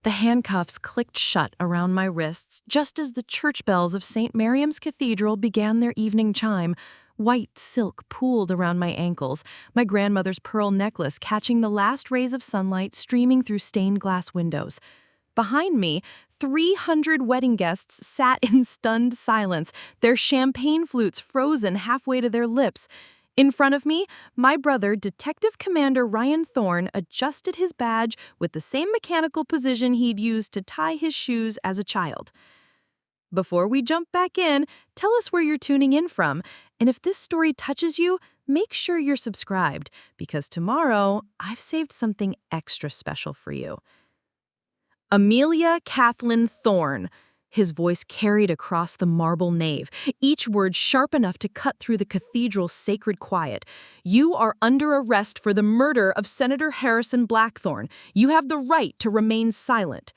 The handcuffs clicked shut around my wrists just as the church bells of St. Miriam's Cathedral began their evening chime. White silk pooled around my ankles, my grandmother's pearl necklace catching the last rays of sunlight streaming through stained glass windows. Behind me, 300 wedding guests sat in stunned silence, their champagne flutes frozen halfway to their lips. In front of me, my brother, Detective Commander Ryan Thorne, adjusted his badge with the same mechanical precision he'd used to tie his shoes as a child. Before we jump back in, tell us where you're tuning in from, and if this story touches you, make sure you're subscribed, because tomorrow I've saved something extra special for you. Amelia Catherine Thorne. His voice carried across the marble nave, each word sharp enough to cut through the cathedral's sacred quiet. You are under arrest for the murder of Senator Harrison Blackthorne. You have the right to remain silent.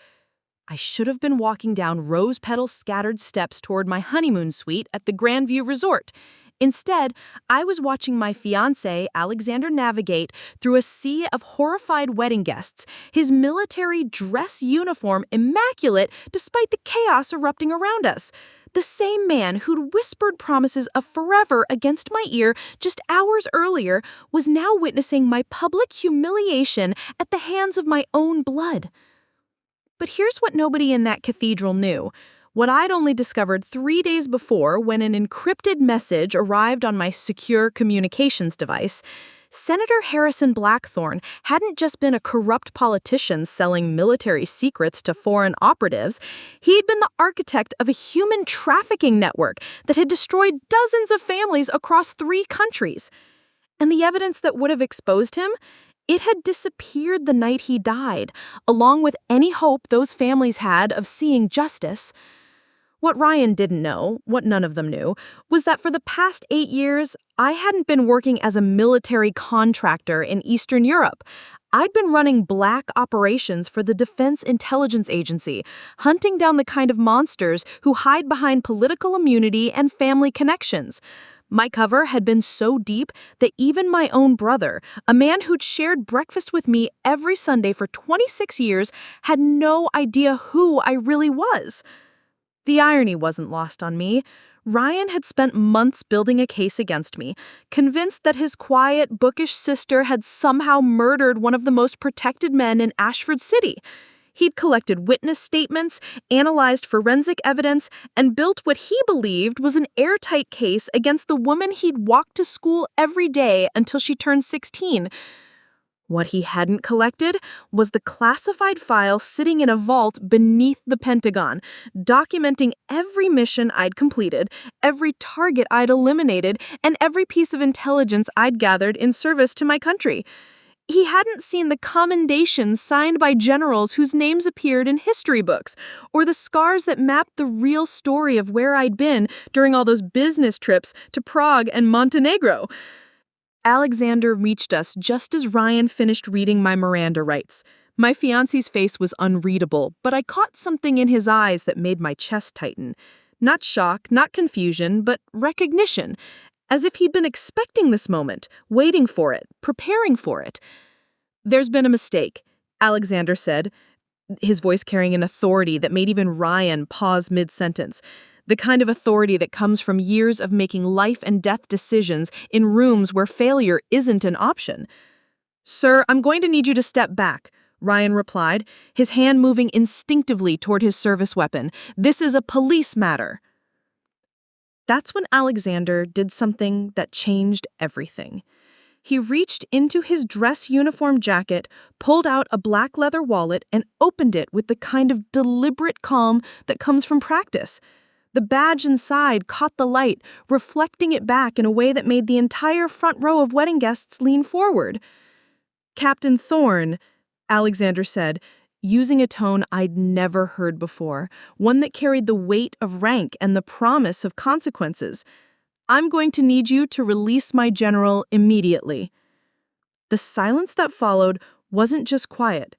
I should have been walking down rose petal-scattered steps toward my honeymoon suite at the Grandview Resort. Instead, I was watching my fiancé, Alexander, navigate through a sea of horrified wedding guests, his military dress uniform immaculate despite the chaos erupting around us. The same man who'd whispered promises of forever against my ear just hours earlier was now witnessing my public humiliation at the hands of my own blood. But here's what nobody in that cathedral knew. What I'd only discovered 3 days before when an encrypted message arrived on my secure communications device. Senator Harrison Blackthorne hadn't just been a corrupt politician selling military secrets to foreign operatives. He'd been the architect of a human trafficking network that had destroyed dozens of families across 3 countries. And the evidence that would have exposed him? It had disappeared the night he died, along with any hope those families had of seeing justice. What Ryan didn't know, what none of them knew, was that for the past 8 years, I hadn't been working as a military contractor in Eastern Europe. I'd been running black operations for the Defense Intelligence Agency, hunting down the kind of monsters who hide behind political immunity and family connections. My cover had been so deep that even my own brother, a man who'd shared breakfast with me every Sunday for 26 years, had no idea who I really was. The irony wasn't lost on me. Ryan had spent months building a case against me, convinced that his quiet, bookish sister had somehow murdered one of the most protected men in Ashford City. He'd collected witness statements, analyzed forensic evidence, and built what he believed was an airtight case against the woman he'd walked to school every day until she turned 16. What he hadn't collected was the classified file sitting in a vault beneath the Pentagon, documenting every mission I'd completed, every target I'd eliminated, and every piece of intelligence I'd gathered in service to my country. He hadn't seen the commendations signed by generals whose names appeared in history books, or the scars that mapped the real story of where I'd been during all those business trips to Prague and Montenegro. Alexander reached us just as Ryan finished reading my Miranda rights. My fiancé's face was unreadable, but I caught something in his eyes that made my chest tighten. Not shock, not confusion, but recognition, as if he'd been expecting this moment, waiting for it, preparing for it. "There's been a mistake," Alexander said, his voice carrying an authority that made even Ryan pause mid-sentence. The kind of authority that comes from years of making life-and-death decisions in rooms where failure isn't an option. "Sir, I'm going to need you to step back," Ryan replied, his hand moving instinctively toward his service weapon. "This is a police matter." That's when Alexander did something that changed everything. He reached into his dress uniform jacket, pulled out a black leather wallet, and opened it with the kind of deliberate calm that comes from practice. The badge inside caught the light, reflecting it back in a way that made the entire front row of wedding guests lean forward. "Captain Thorne," Alexander said, using a tone I'd never heard before, one that carried the weight of rank and the promise of consequences. "I'm going to need you to release my general immediately." The silence that followed wasn't just quiet.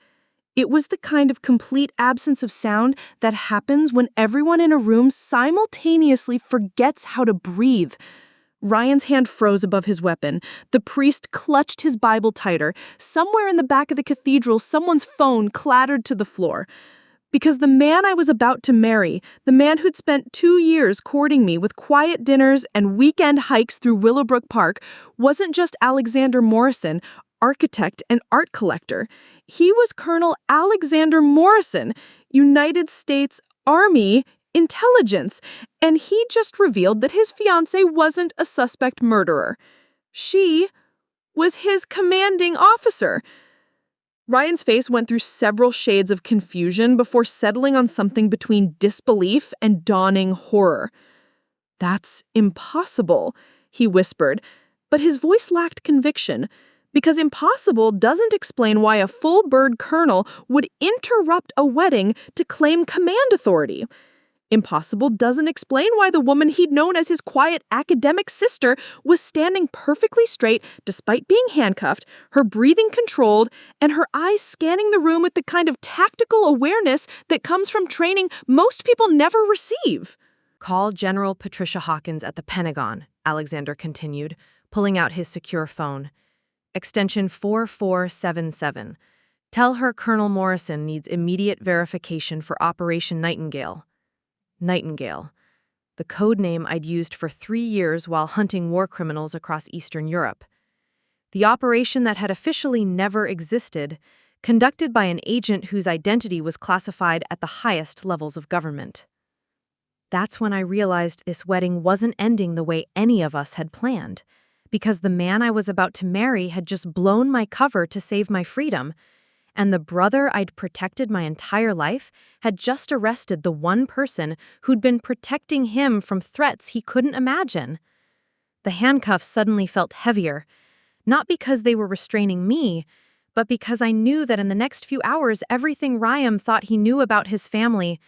It was the kind of complete absence of sound that happens when everyone in a room simultaneously forgets how to breathe. Ryan's hand froze above his weapon. The priest clutched his Bible tighter. Somewhere in the back of the cathedral, someone's phone clattered to the floor. Because the man I was about to marry, the man who'd spent 2 years courting me with quiet dinners and weekend hikes through Willowbrook Park, wasn't just Alexander Morrison, architect and art collector. He was Colonel Alexander Morrison, United States Army Intelligence, and he just revealed that his fiancée wasn't a suspect murderer. She was his commanding officer. Ryan's face went through several shades of confusion before settling on something between disbelief and dawning horror. "That's impossible," he whispered, but his voice lacked conviction, because impossible doesn't explain why a full-bird colonel would interrupt a wedding to claim command authority. Impossible doesn't explain why the woman he'd known as his quiet academic sister was standing perfectly straight despite being handcuffed, her breathing controlled, and her eyes scanning the room with the kind of tactical awareness that comes from training most people never receive. "Call General Patricia Hawkins at the Pentagon," Alexander continued, pulling out his secure phone. "Extension 4477. Tell her Colonel Morrison needs immediate verification for Operation Nightingale." Nightingale, the code name I'd used for 3 years while hunting war criminals across Eastern Europe. The operation that had officially never existed, conducted by an agent whose identity was classified at the highest levels of government. That's when I realized this wedding wasn't ending the way any of us had planned, because the man I was about to marry had just blown my cover to save my freedom, and the brother I'd protected my entire life had just arrested the one person who'd been protecting him from threats he couldn't imagine. The handcuffs suddenly felt heavier, not because they were restraining me, but because I knew that in the next few hours everything Ryan thought he knew about his family,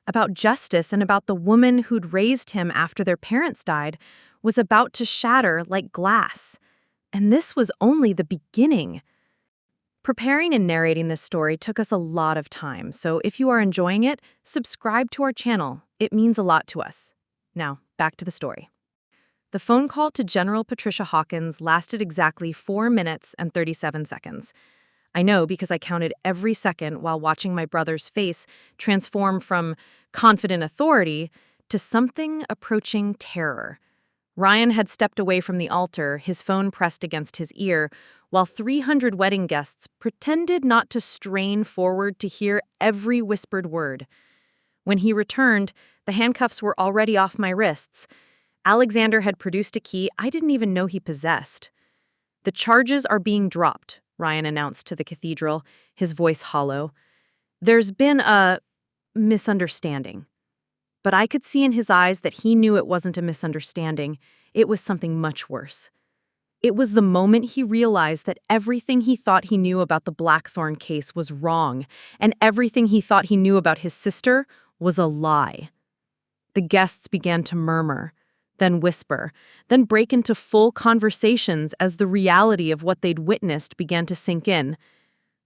about justice and about the woman who'd raised him after their parents died, was about to shatter like glass. And this was only the beginning. Preparing and narrating this story took us a lot of time, so if you are enjoying it, subscribe to our channel. It means a lot to us. Now, back to the story. The phone call to General Patricia Hawkins lasted exactly 4 minutes and 37 seconds. I know because I counted every second while watching my brother's face transform from confident authority to something approaching terror. Ryan had stepped away from the altar, his phone pressed against his ear, while 300 wedding guests pretended not to strain forward to hear every whispered word. When he returned, the handcuffs were already off my wrists. Alexander had produced a key I didn't even know he possessed. "The charges are being dropped," Ryan announced to the cathedral, his voice hollow. "There's been a misunderstanding." But I could see in his eyes that he knew it wasn't a misunderstanding. It was something much worse. It was the moment he realized that everything he thought he knew about the Blackthorne case was wrong, and everything he thought he knew about his sister was a lie. The guests began to murmur, then whisper, then break into full conversations as the reality of what they'd witnessed began to sink in.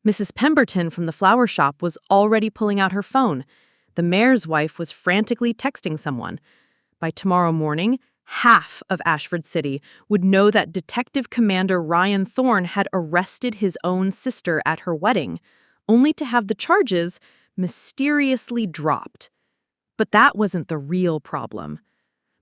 Mrs. Pemberton from the flower shop was already pulling out her phone. The mayor's wife was frantically texting someone. By tomorrow morning, half of Ashford City would know that Detective Commander Ryan Thorne had arrested his own sister at her wedding, only to have the charges mysteriously dropped. But that wasn't the real problem.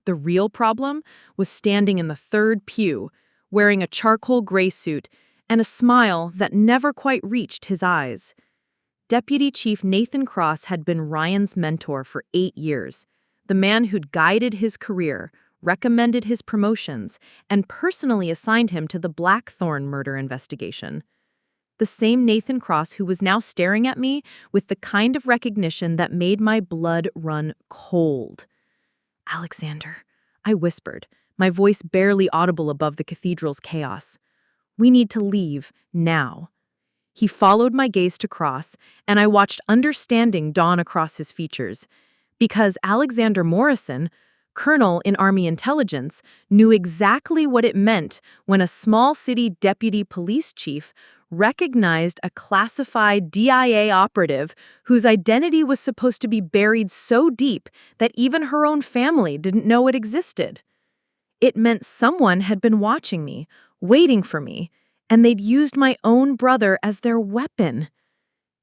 The real problem was standing in the third pew, wearing a charcoal gray suit and a smile that never quite reached his eyes. Deputy Chief Nathan Cross had been Ryan's mentor for 8 years, the man who'd guided his career, recommended his promotions, and personally assigned him to the Blackthorne murder investigation. The same Nathan Cross who was now staring at me with the kind of recognition that made my blood run cold. "Alexander," I whispered, my voice barely audible above the cathedral's chaos. "We need to leave, now." He followed my gaze to Cross, and I watched understanding dawn across his features. Because Alexander Morrison, Colonel in Army Intelligence, knew exactly what it meant when a small city deputy police chief recognized a classified DIA operative whose identity was supposed to be buried so deep that even her own family didn't know it existed. It meant someone had been watching me, waiting for me, and they'd used my own brother as their weapon.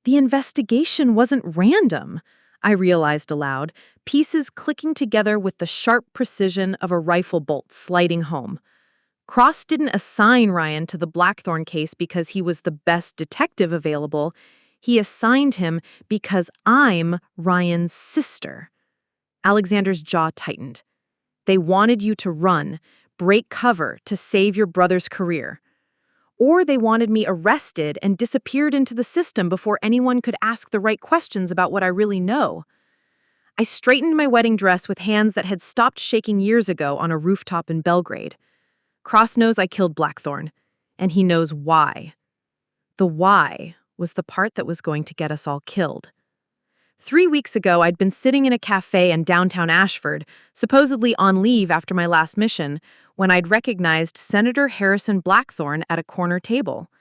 The investigation wasn't random, I realized aloud, pieces clicking together with the sharp precision of a rifle bolt sliding home. Cross didn't assign Ryan to the Blackthorne case because he was the best detective available. He assigned him because I'm Ryan's sister. Alexander's jaw tightened. They wanted you to run, break cover to save your brother's career. Or they wanted me arrested and disappeared into the system before anyone could ask the right questions about what I really know. I straightened my wedding dress with hands that had stopped shaking years ago on a rooftop in Belgrade. Cross knows I killed Blackthorne, and he knows why. The why was the part that was going to get us all killed. 3 weeks ago, I'd been sitting in a cafe in downtown Ashford, supposedly on leave after my last mission, when I'd recognized Senator Harrison Blackthorne at a corner table.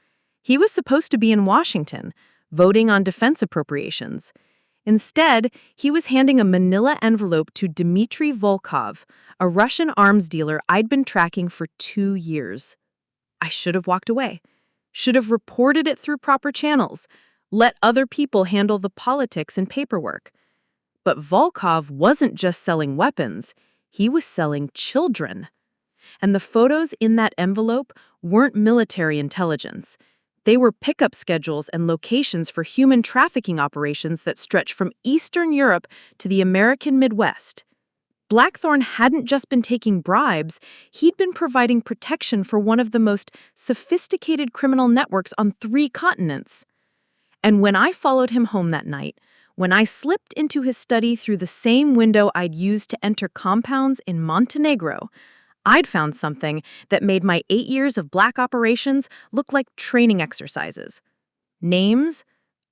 He was supposed to be in Washington, voting on defense appropriations. Instead, he was handing a manila envelope to Dmitry Volkov, a Russian arms dealer I'd been tracking for 2 years. I should have walked away, should have reported it through proper channels, let other people handle the politics and paperwork. But Volkov wasn't just selling weapons, he was selling children. And the photos in that envelope weren't military intelligence. They were pickup schedules and locations for human trafficking operations that stretch from Eastern Europe to the American Midwest. Blackthorne hadn't just been taking bribes, he'd been providing protection for one of the most sophisticated criminal networks on 3 continents. And when I followed him home that night, when I slipped into his study through the same window I'd used to enter compounds in Montenegro, I'd found something that made my 8 years of black operations look like training exercises. Names,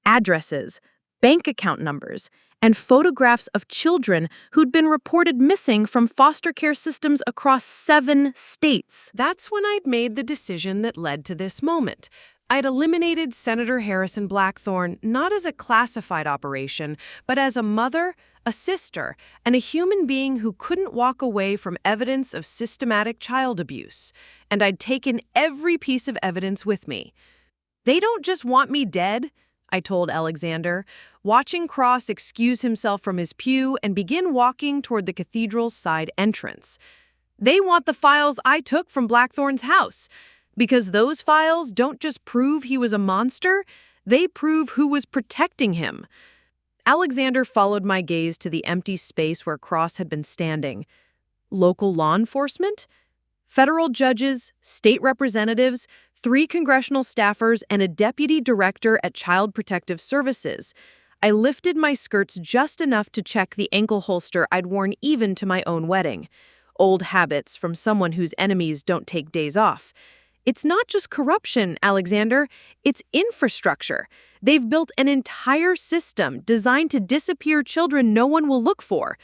addresses, bank account numbers, and photographs of children who'd been reported missing from foster care systems across 7 states. That's when I'd made the decision that led to this moment. I'd eliminated Senator Harrison Blackthorne not as a classified operation, but as a mother, a sister, and a human being who couldn't walk away from evidence of systematic child abuse. And I'd taken every piece of evidence with me. They don't just want me dead, I told Alexander, watching Cross excuse himself from his pew and begin walking toward the cathedral's side entrance. They want the files I took from Blackthorne's house. Because those files don't just prove he was a monster, they prove who was protecting him. Alexander followed my gaze to the empty space where Cross had been standing. Local law enforcement? Federal judges, state representatives, 3 congressional staffers, and a deputy director at Child Protective Services. I lifted my skirts just enough to check the ankle holster I'd worn even to my own wedding. Old habits from someone whose enemies don't take days off. It's not just corruption, Alexander. It's infrastructure. They've built an entire system designed to disappear children no one will look for.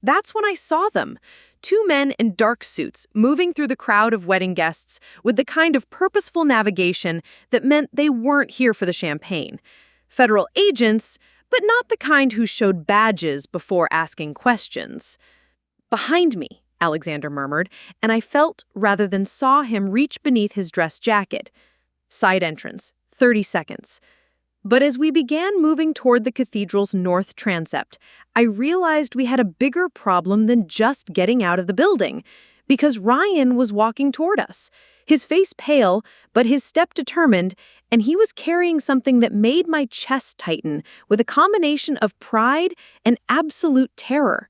That's when I saw them. 2 men in dark suits moving through the crowd of wedding guests with the kind of purposeful navigation that meant they weren't here for the champagne. Federal agents, but not the kind who showed badges before asking questions. Behind me, Alexander murmured, and I felt rather than saw him reach beneath his dress jacket. Side entrance, 30 seconds. But as we began moving toward the cathedral's north transept, I realized we had a bigger problem than just getting out of the building, because Ryan was walking toward us, his face pale, but his step determined, and he was carrying something that made my chest tighten with a combination of pride and absolute terror.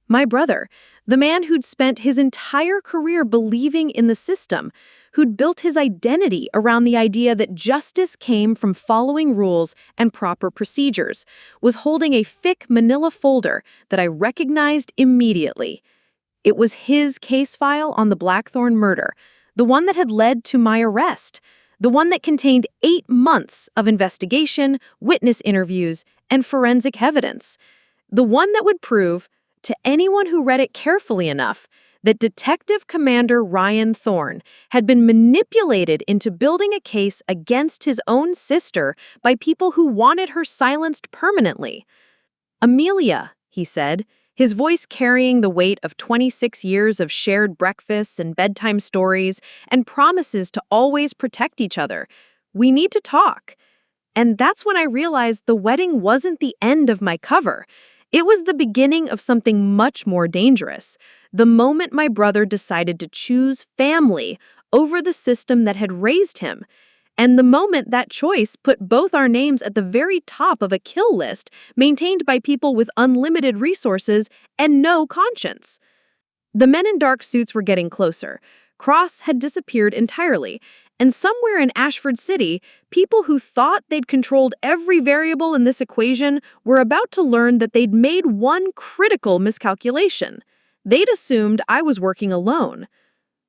My brother, the man who'd spent his entire career believing in the system, who'd built his identity around the idea that justice came from following rules and proper procedures, was holding a thick manila folder that I recognized immediately. It was his case file on the Blackthorne murder, the one that had led to my arrest, the one that contained 8 months of investigation, witness interviews, and forensic evidence, the one that would prove, to anyone who read it carefully enough, that Detective Commander Ryan Thorne had been manipulated into building a case against his own sister by people who wanted her silenced permanently. "Amelia," he said, his voice carrying the weight of 26 years of shared breakfasts and bedtime stories and promises to always protect each other. "We need to talk." And that's when I realized the wedding wasn't the end of my cover. It was the beginning of something much more dangerous. The moment my brother decided to choose family over the system that had raised him. And the moment that choice put both our names at the very top of a kill list maintained by people with unlimited resources and no conscience. The men in dark suits were getting closer. Cross had disappeared entirely, and somewhere in Ashford City, people who thought they'd controlled every variable in this equation were about to learn that they'd made one critical miscalculation. They'd assumed I was working alone.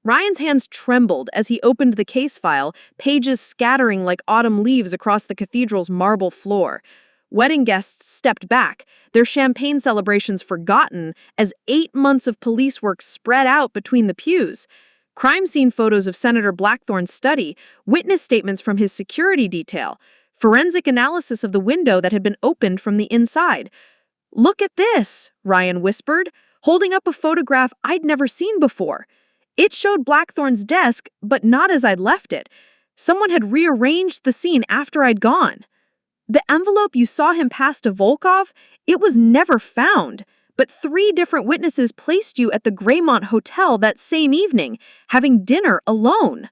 Ryan's hands trembled as he opened the case file, pages scattering like autumn leaves across the cathedral's marble floor. Wedding guests stepped back, their champagne celebrations forgotten as 8 months of police work spread out between the pews. Crime scene photos of Senator Blackthorne's study, witness statements from his security detail, forensic analysis of the window that had been opened from the inside. "Look at this," Ryan whispered, holding up a photograph I'd never seen before. It showed Blackthorne's desk, but not as I'd left it. Someone had rearranged the scene after I'd gone. "The envelope you saw him pass to Volkov, it was never found, but 3 different witnesses placed you at the Greymont Hotel that same evening, having dinner alone."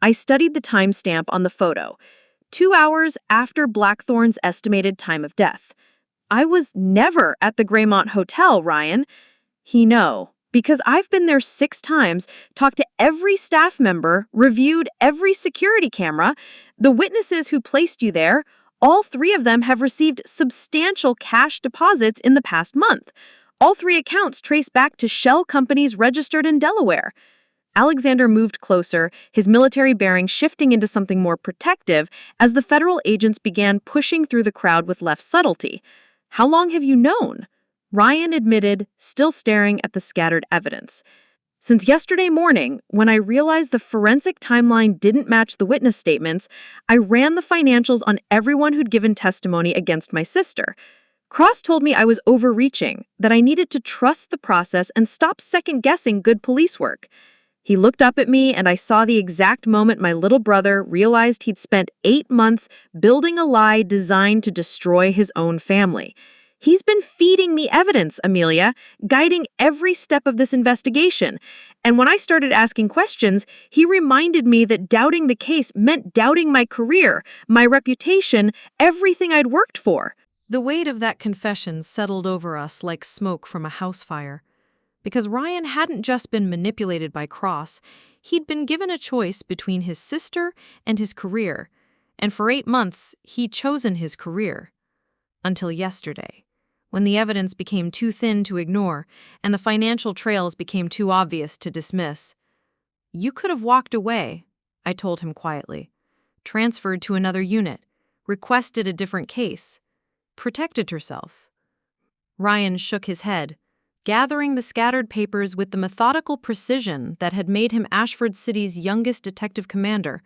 I studied the timestamp on the photo, 2 hours after Blackthorne's estimated time of death. "I was never at the Greymont Hotel, Ryan." "No. Because I've been there 6 times, talked to every staff member, reviewed every security camera. The witnesses who placed you there, all 3 of them have received substantial cash deposits in the past month. All 3 accounts trace back to shell companies registered in Delaware." Alexander moved closer, his military bearing shifting into something more protective as the federal agents began pushing through the crowd with less subtlety. "How long have you known?" Ryan admitted, still staring at the scattered evidence. "Since yesterday morning, when I realized the forensic timeline didn't match the witness statements, I ran the financials on everyone who'd given testimony against my sister. Cross told me I was overreaching, that I needed to trust the process and stop second-guessing good police work." He looked up at me, and I saw the exact moment my little brother realized he'd spent 8 months building a lie designed to destroy his own family. "He's been feeding me evidence, Amelia, guiding every step of this investigation. And when I started asking questions, he reminded me that doubting the case meant doubting my career, my reputation, everything I'd worked for." The weight of that confession settled over us like smoke from a house fire. Because Ryan hadn't just been manipulated by Cross, he'd been given a choice between his sister and his career. And for 8 months, he'd chosen his career. Until yesterday, when the evidence became too thin to ignore and the financial trails became too obvious to dismiss. "You could have walked away," I told him quietly, "transferred to another unit, requested a different case, protected herself." Ryan shook his head, gathering the scattered papers with the methodical precision that had made him Ashford City's youngest detective commander.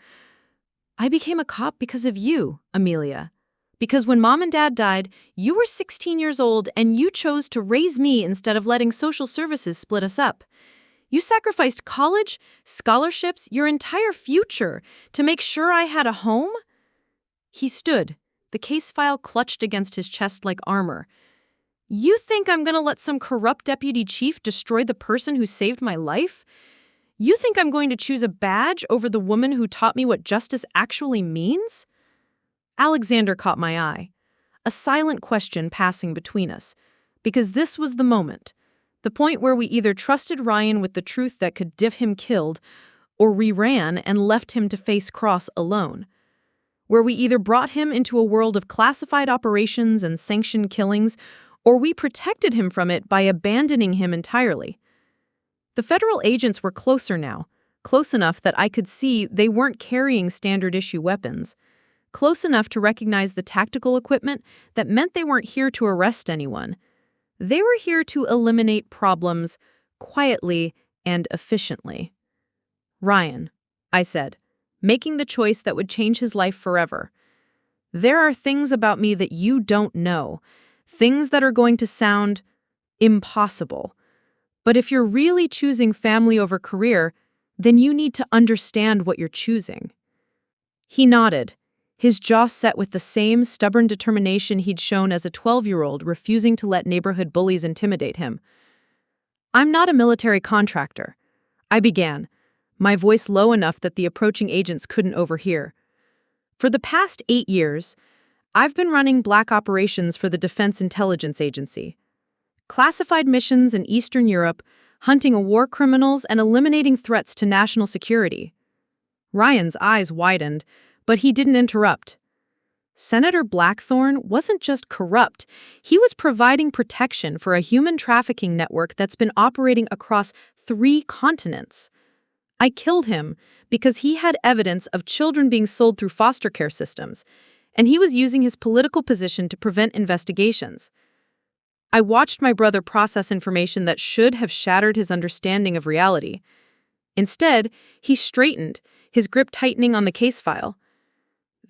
"I became a cop because of you, Amelia. Because when Mom and Dad died, you were 16 years old and you chose to raise me instead of letting social services split us up. You sacrificed college, scholarships, your entire future to make sure I had a home." He stood, the case file clutched against his chest like armor. "You think I'm going to let some corrupt deputy chief destroy the person who saved my life? You think I'm going to choose a badge over the woman who taught me what justice actually means?" Alexander caught my eye, a silent question passing between us, because this was the moment, the point where we either trusted Ryan with the truth that could have him killed, or we ran and left him to face Cross alone, where we either brought him into a world of classified operations and sanctioned killings, or we protected him from it by abandoning him entirely. The federal agents were closer now, close enough that I could see they weren't carrying standard-issue weapons. Close enough to recognize the tactical equipment that meant they weren't here to arrest anyone. They were here to eliminate problems quietly and efficiently. "Ryan," I said, making the choice that would change his life forever. "There are things about me that you don't know, things that are going to sound impossible. But if you're really choosing family over career, then you need to understand what you're choosing." He nodded, his jaw set with the same stubborn determination he'd shown as a 12-year-old, refusing to let neighborhood bullies intimidate him. "I'm not a military contractor," I began, my voice low enough that the approaching agents couldn't overhear. "For the past 8 years, I've been running black operations for the Defense Intelligence Agency. Classified missions in Eastern Europe, hunting war criminals and eliminating threats to national security." Ryan's eyes widened, but he didn't interrupt. Senator Blackthorne wasn't just corrupt, he was providing protection for a human trafficking network that's been operating across 3 continents. I killed him because he had evidence of children being sold through foster care systems, and he was using his political position to prevent investigations. I watched my brother process information that should have shattered his understanding of reality. Instead, he straightened, his grip tightening on the case file.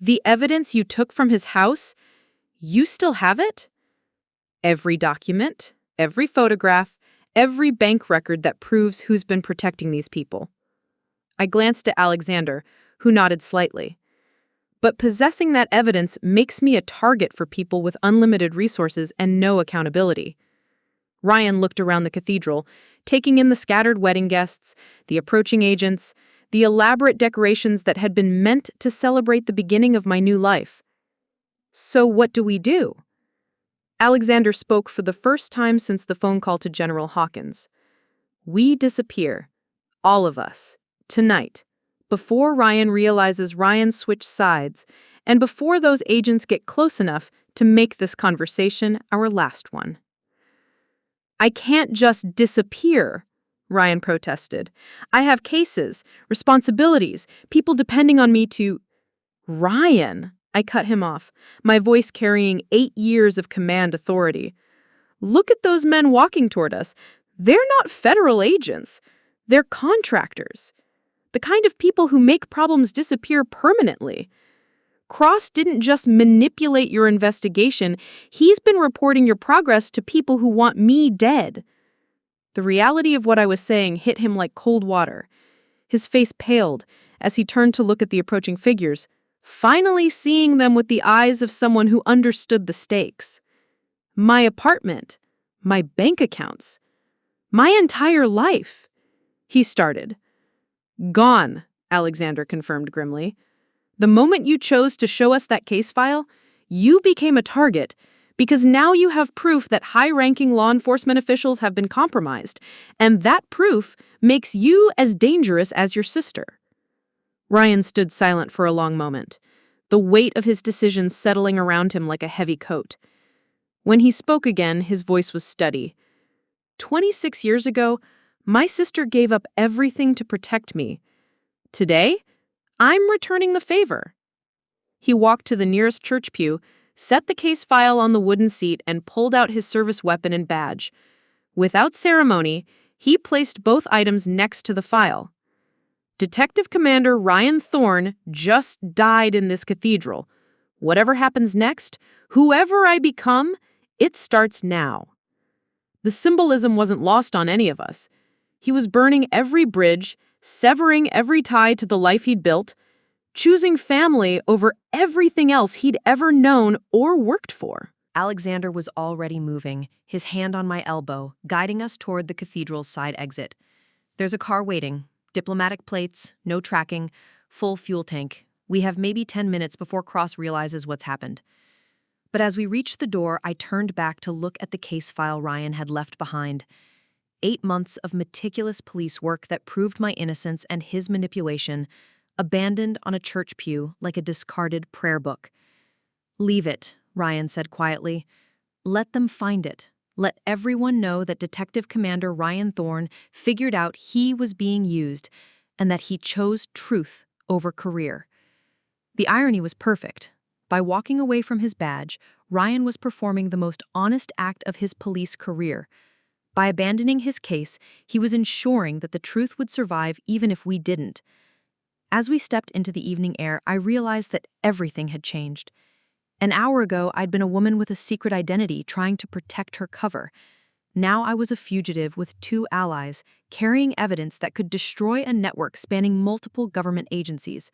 "The evidence you took from his house, you still have it? Every document, every photograph, every bank record that proves who's been protecting these people." I glanced at Alexander, who nodded slightly. "But possessing that evidence makes me a target for people with unlimited resources and no accountability." Ryan looked around the cathedral, taking in the scattered wedding guests, the approaching agents, the elaborate decorations that had been meant to celebrate the beginning of my new life. "So what do we do?" Alexander spoke for the first time since the phone call to General Hawkins. "We disappear. All of us. Tonight. Before Ryan realizes Ryan switched sides, and before those agents get close enough to make this conversation our last one." "I can't just disappear," Ryan protested. "I have cases, responsibilities, people depending on me to—" "Ryan," I cut him off, my voice carrying 8 years of command authority. "Look at those men walking toward us. They're not federal agents. They're contractors. The kind of people who make problems disappear permanently. Cross didn't just manipulate your investigation, he's been reporting your progress to people who want me dead." The reality of what I was saying hit him like cold water. His face paled as he turned to look at the approaching figures, finally seeing them with the eyes of someone who understood the stakes. My apartment, my bank accounts, my entire life. He started. "Gone," Alexander confirmed grimly. "The moment you chose to show us that case file, you became a target, because now you have proof that high-ranking law enforcement officials have been compromised, and that proof makes you as dangerous as your sister." Ryan stood silent for a long moment, the weight of his decision settling around him like a heavy coat. When he spoke again, his voice was steady. 26 years ago, my sister gave up everything to protect me. Today, I'm returning the favor." He walked to the nearest church pew, set the case file on the wooden seat, and pulled out his service weapon and badge. Without ceremony, he placed both items next to the file. "Detective Commander Ryan Thorne just died in this cathedral. Whatever happens next, whoever I become, it starts now." The symbolism wasn't lost on any of us. He was burning every bridge, severing every tie to the life he'd built, choosing family over everything else he'd ever known or worked for. Alexander was already moving, his hand on my elbow, guiding us toward the cathedral's side exit. "There's a car waiting. Diplomatic plates, no tracking, full fuel tank. We have maybe 10 minutes before Cross realizes what's happened." But as we reached the door, I turned back to look at the case file Ryan had left behind. 8 months of meticulous police work that proved my innocence and his manipulation, abandoned on a church pew like a discarded prayer book. "Leave it," Ryan said quietly. "Let them find it. Let everyone know that Detective Commander Ryan Thorne figured out he was being used and that he chose truth over career." The irony was perfect. By walking away from his badge, Ryan was performing the most honest act of his police career. By abandoning his case, he was ensuring that the truth would survive even if we didn't. As we stepped into the evening air, I realized that everything had changed. An hour ago, I'd been a woman with a secret identity trying to protect her cover. Now I was a fugitive with 2 allies, carrying evidence that could destroy a network spanning multiple government agencies.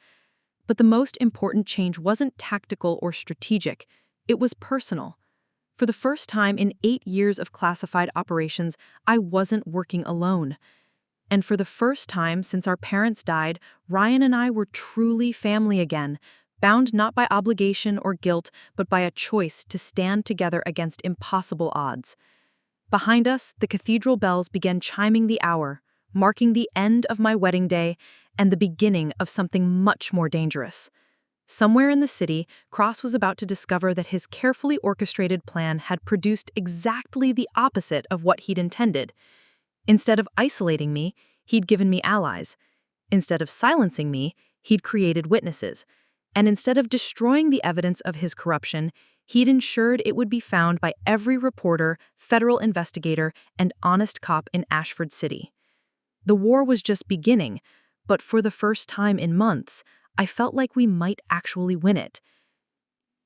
But the most important change wasn't tactical or strategic, it was personal. For the first time in 8 years of classified operations, I wasn't working alone. And for the first time since our parents died, Ryan and I were truly family again, bound not by obligation or guilt, but by a choice to stand together against impossible odds. Behind us, the cathedral bells began chiming the hour, marking the end of my wedding day and the beginning of something much more dangerous. Somewhere in the city, Cross was about to discover that his carefully orchestrated plan had produced exactly the opposite of what he'd intended. Instead of isolating me, he'd given me allies. Instead of silencing me, he'd created witnesses. And instead of destroying the evidence of his corruption, he'd ensured it would be found by every reporter, federal investigator, and honest cop in Ashford City. The war was just beginning, but for the first time in months, I felt like we might actually win it.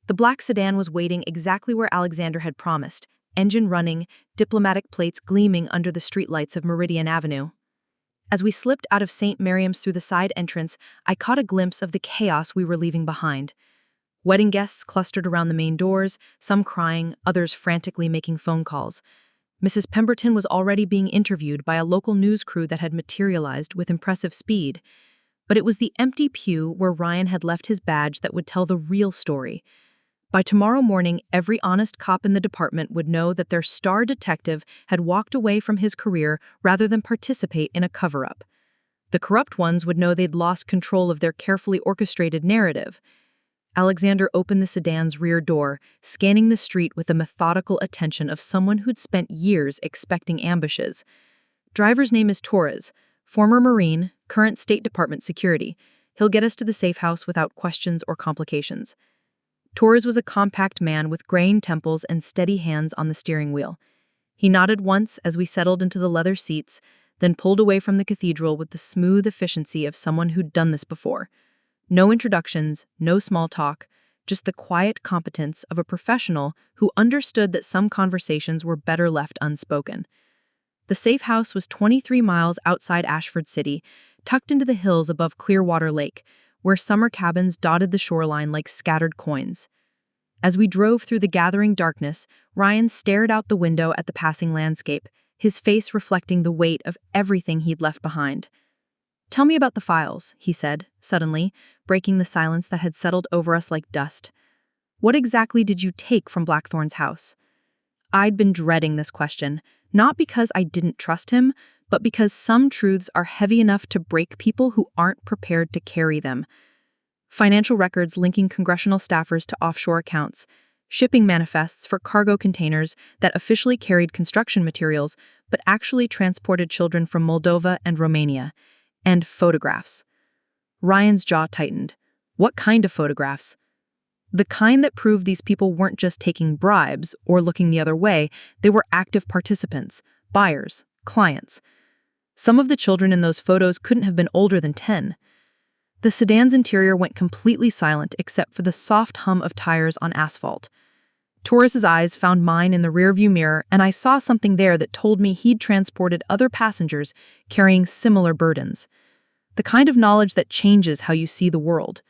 The black sedan was waiting exactly where Alexander had promised, engine running, diplomatic plates gleaming under the streetlights of Meridian Avenue. As we slipped out of St. Miriam's through the side entrance, I caught a glimpse of the chaos we were leaving behind. Wedding guests clustered around the main doors, some crying, others frantically making phone calls. Mrs. Pemberton was already being interviewed by a local news crew that had materialized with impressive speed. But it was the empty pew where Ryan had left his badge that would tell the real story. By tomorrow morning, every honest cop in the department would know that their star detective had walked away from his career rather than participate in a cover-up. The corrupt ones would know they'd lost control of their carefully orchestrated narrative. Alexander opened the sedan's rear door, scanning the street with the methodical attention of someone who'd spent years expecting ambushes. Driver's name is Torres, former Marine, current State Department security. He'll get us to the safe house without questions or complications. Torres was a compact man with graying temples and steady hands on the steering wheel. He nodded once as we settled into the leather seats, then pulled away from the cathedral with the smooth efficiency of someone who'd done this before. No introductions, no small talk, just the quiet competence of a professional who understood that some conversations were better left unspoken. The safe house was 23 miles outside Ashford City, tucked into the hills above Clearwater Lake, where summer cabins dotted the shoreline like scattered coins. As we drove through the gathering darkness, Ryan stared out the window at the passing landscape, his face reflecting the weight of everything he'd left behind. "Tell me about the files," he said, suddenly, breaking the silence that had settled over us like dust. "What exactly did you take from Blackthorne's house?" I'd been dreading this question, not because I didn't trust him, but because some truths are heavy enough to break people who aren't prepared to carry them. Financial records linking congressional staffers to offshore accounts, shipping manifests for cargo containers that officially carried construction materials but actually transported children from Moldova and Romania, and photographs. Ryan's jaw tightened. What kind of photographs? The kind that proved these people weren't just taking bribes or looking the other way, they were active participants, buyers, clients. Some of the children in those photos couldn't have been older than 10. The sedan's interior went completely silent except for the soft hum of tires on asphalt. Torres's eyes found mine in the rearview mirror, and I saw something there that told me he'd transported other passengers carrying similar burdens. The kind of knowledge that changes how you see the world,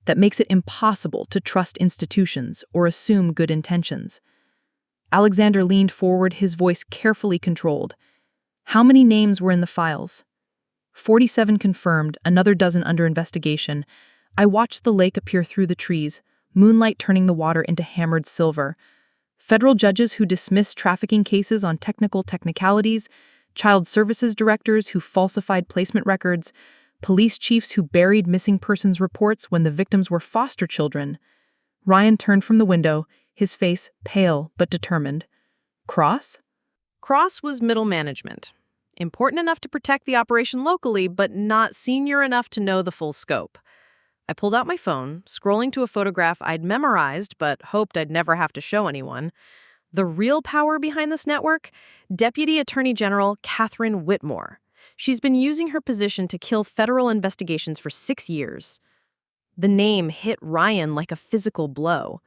that makes it impossible to trust institutions or assume good intentions. Alexander leaned forward, his voice carefully controlled. "How many names were in the files?" 47 confirmed, another dozen under investigation. I watched the lake appear through the trees, moonlight turning the water into hammered silver. Federal judges who dismissed trafficking cases on technicalities, child services directors who falsified placement records, police chiefs who buried missing persons reports when the victims were foster children. Ryan turned from the window, his face pale but determined. "Cross?" Cross was middle management. Important enough to protect the operation locally, but not senior enough to know the full scope. I pulled out my phone, scrolling to a photograph I'd memorized but hoped I'd never have to show anyone. The real power behind this network? Deputy Attorney General Catherine Whitmore. She's been using her position to kill federal investigations for 6 years. The name hit Ryan like a physical blow.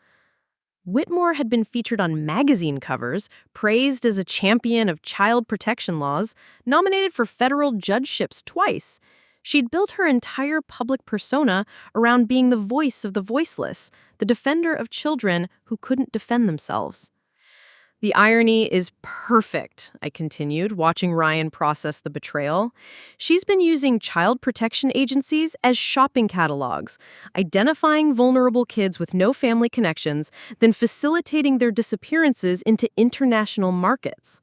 Whitmore had been featured on magazine covers, praised as a champion of child protection laws, nominated for federal judgeships twice. She'd built her entire public persona around being the voice of the voiceless, the defender of children who couldn't defend themselves. The irony is perfect, I continued, watching Ryan process the betrayal. She's been using child protection agencies as shopping catalogs, identifying vulnerable kids with no family connections, then facilitating their disappearances into international markets.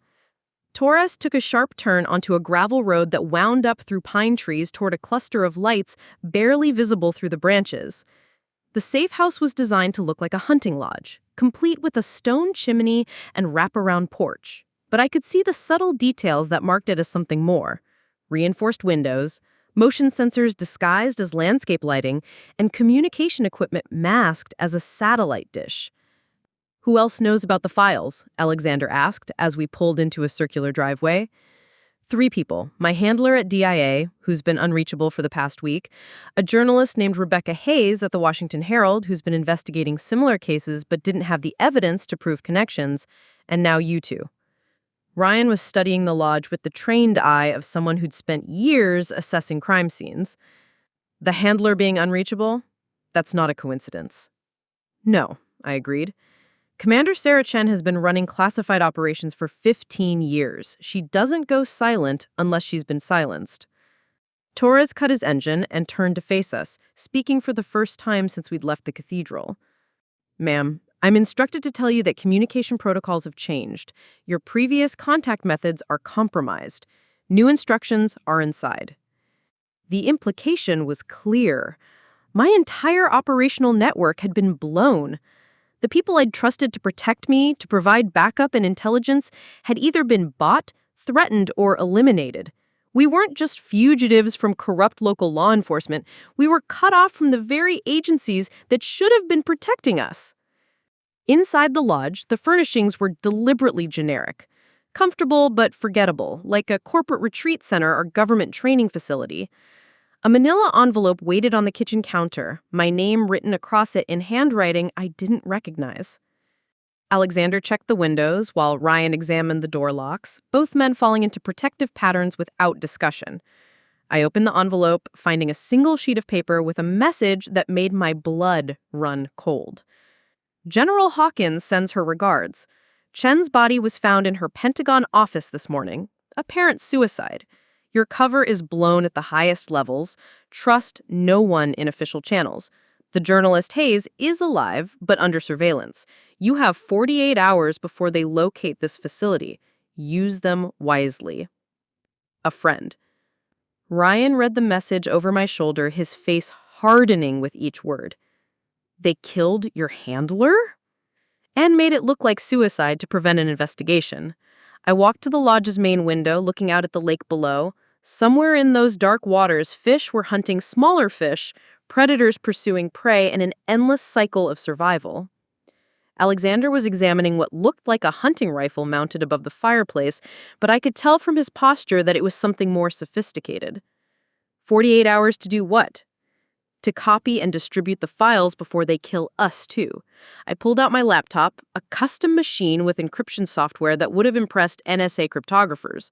Torres took a sharp turn onto a gravel road that wound up through pine trees toward a cluster of lights barely visible through the branches. The safe house was designed to look like a hunting lodge, complete with a stone chimney and wraparound porch. But I could see the subtle details that marked it as something more. Reinforced windows, motion sensors disguised as landscape lighting, and communication equipment masked as a satellite dish. "Who else knows about the files?" Alexander asked as we pulled into a circular driveway. "3 people, my handler at DIA, who's been unreachable for the past week, a journalist named Rebecca Hayes at the Washington Herald, who's been investigating similar cases but didn't have the evidence to prove connections, and now you 2. Ryan was studying the lodge with the trained eye of someone who'd spent years assessing crime scenes. The handler being unreachable? That's not a coincidence. No, I agreed. Commander Sarah Chen has been running classified operations for 15 years. She doesn't go silent unless she's been silenced. Torres cut his engine and turned to face us, speaking for the first time since we'd left the cathedral. "Ma'am, I'm instructed to tell you that communication protocols have changed. Your previous contact methods are compromised. New instructions are inside." The implication was clear. My entire operational network had been blown. The people I'd trusted to protect me, to provide backup and intelligence, had either been bought, threatened, or eliminated. We weren't just fugitives from corrupt local law enforcement. We were cut off from the very agencies that should have been protecting us. Inside the lodge, the furnishings were deliberately generic. Comfortable but forgettable, like a corporate retreat center or government training facility. A manila envelope waited on the kitchen counter, my name written across it in handwriting I didn't recognize. Alexander checked the windows while Ryan examined the door locks, both men falling into protective patterns without discussion. I opened the envelope, finding a single sheet of paper with a message that made my blood run cold. "General Hawkins sends her regards. Chen's body was found in her Pentagon office this morning. Apparent suicide. Your cover is blown at the highest levels. Trust no one in official channels. The journalist Hayes is alive, but under surveillance. You have 48 hours before they locate this facility. Use them wisely. A friend." Ryan read the message over my shoulder, his face hardening with each word. "They killed your handler?" And made it look like suicide to prevent an investigation. I walked to the lodge's main window, looking out at the lake below. Somewhere in those dark waters, fish were hunting smaller fish, predators pursuing prey, and an endless cycle of survival. Alexander was examining what looked like a hunting rifle mounted above the fireplace, but I could tell from his posture that it was something more sophisticated. 48 hours to do what? To copy and distribute the files before they kill us, too. I pulled out my laptop, a custom machine with encryption software that would have impressed NSA cryptographers.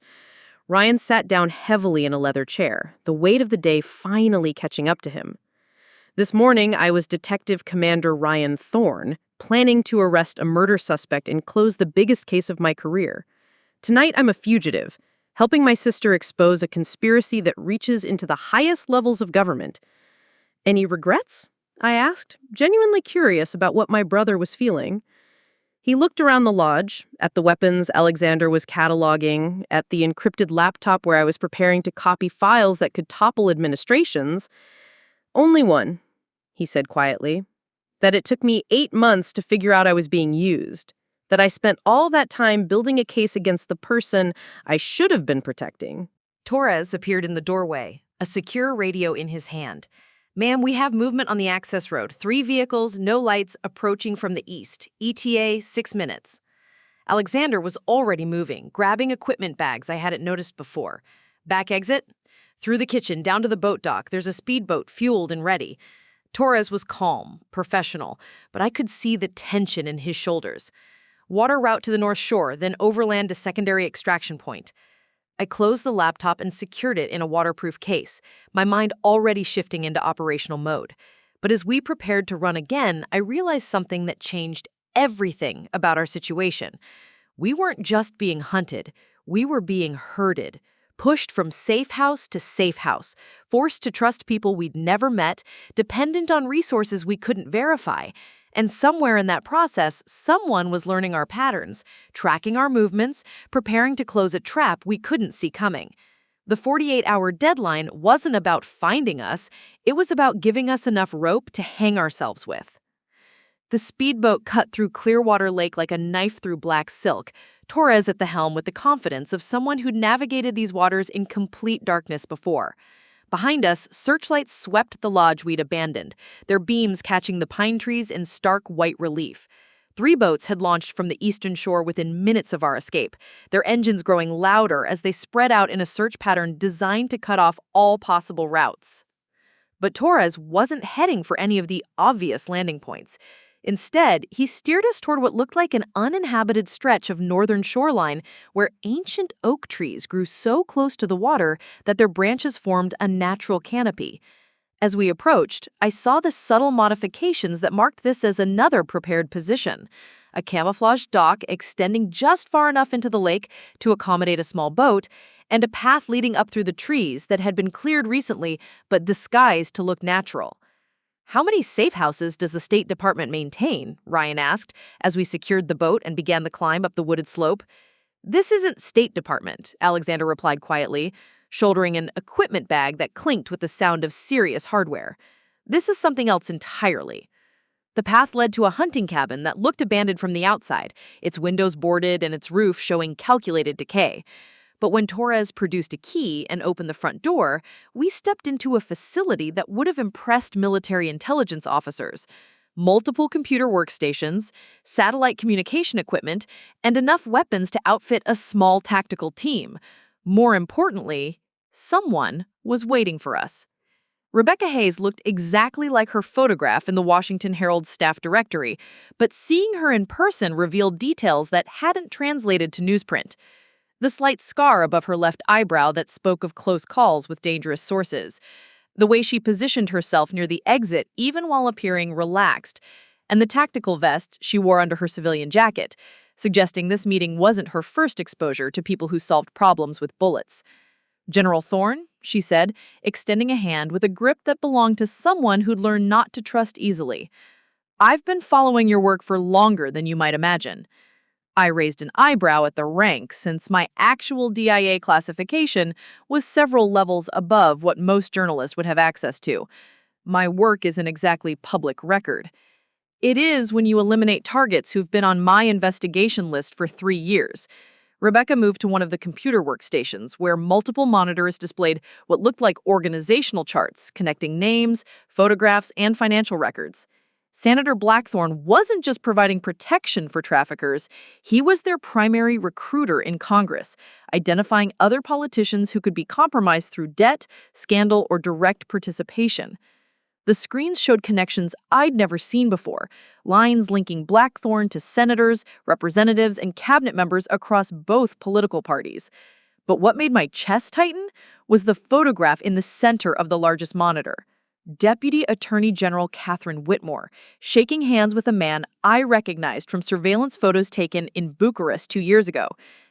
Ryan sat down heavily in a leather chair, the weight of the day finally catching up to him. "This morning, I was Detective Commander Ryan Thorne, planning to arrest a murder suspect and close the biggest case of my career. Tonight, I'm a fugitive, helping my sister expose a conspiracy that reaches into the highest levels of government. Any regrets?" I asked, genuinely curious about what my brother was feeling. He looked around the lodge, at the weapons Alexander was cataloging, at the encrypted laptop where I was preparing to copy files that could topple administrations. "Only one," he said quietly. "That it took me 8 months to figure out I was being used. That I spent all that time building a case against the person I should have been protecting." Torres appeared in the doorway, a secure radio in his hand. "Ma'am, we have movement on the access road. 3 vehicles, no lights, approaching from the east. ETA, 6 minutes. Alexander was already moving, grabbing equipment bags I hadn't noticed before. "Back exit? Through the kitchen, down to the boat dock. There's a speedboat, fueled and ready." Torres was calm, professional, but I could see the tension in his shoulders. Water route to the North Shore, then overland to secondary extraction point. I closed the laptop and secured it in a waterproof case, my mind already shifting into operational mode. But as we prepared to run again, I realized something that changed everything about our situation. We weren't just being hunted, we were being herded, pushed from safe house to safe house, forced to trust people we'd never met, dependent on resources we couldn't verify. And somewhere in that process, someone was learning our patterns, tracking our movements, preparing to close a trap we couldn't see coming. The 48-hour deadline wasn't about finding us, it was about giving us enough rope to hang ourselves with. The speedboat cut through Clearwater Lake like a knife through black silk, Torres at the helm with the confidence of someone who'd navigated these waters in complete darkness before. Behind us, searchlights swept the lodge we'd abandoned, their beams catching the pine trees in stark white relief. 3 boats had launched from the eastern shore within minutes of our escape, their engines growing louder as they spread out in a search pattern designed to cut off all possible routes. But Torres wasn't heading for any of the obvious landing points. Instead, he steered us toward what looked like an uninhabited stretch of northern shoreline where ancient oak trees grew so close to the water that their branches formed a natural canopy. As we approached, I saw the subtle modifications that marked this as another prepared position. A camouflaged dock extending just far enough into the lake to accommodate a small boat, and a path leading up through the trees that had been cleared recently but disguised to look natural. "How many safe houses does the State Department maintain?" Ryan asked, as we secured the boat and began the climb up the wooded slope. "This isn't State Department," Alexander replied quietly, shouldering an equipment bag that clinked with the sound of serious hardware. "This is something else entirely." The path led to a hunting cabin that looked abandoned from the outside, its windows boarded and its roof showing calculated decay. But when Torres produced a key and opened the front door, we stepped into a facility that would have impressed military intelligence officers. Multiple computer workstations, satellite communication equipment, and enough weapons to outfit a small tactical team. More importantly, someone was waiting for us. Rebecca Hayes looked exactly like her photograph in the Washington Herald's staff directory, but seeing her in person revealed details that hadn't translated to newsprint. The slight scar above her left eyebrow that spoke of close calls with dangerous sources, the way she positioned herself near the exit even while appearing relaxed, and the tactical vest she wore under her civilian jacket, suggesting this meeting wasn't her first exposure to people who solved problems with bullets. "General Thorne," she said, extending a hand with a grip that belonged to someone who'd learned not to trust easily. "I've been following your work for longer than you might imagine." I raised an eyebrow at the rank since my actual DIA classification was several levels above what most journalists would have access to. My work isn't exactly public record. It is when you eliminate targets who've been on my investigation list for 3 years. Rebecca moved to one of the computer workstations where multiple monitors displayed what looked like organizational charts connecting names, photographs, and financial records. Senator Blackthorne wasn't just providing protection for traffickers, he was their primary recruiter in Congress, identifying other politicians who could be compromised through debt, scandal, or direct participation. The screens showed connections I'd never seen before, lines linking Blackthorne to senators, representatives, and cabinet members across both political parties. But what made my chest tighten was the photograph in the center of the largest monitor. Deputy Attorney General Catherine Whitmore, shaking hands with a man I recognized from surveillance photos taken in Bucharest 2 years ago,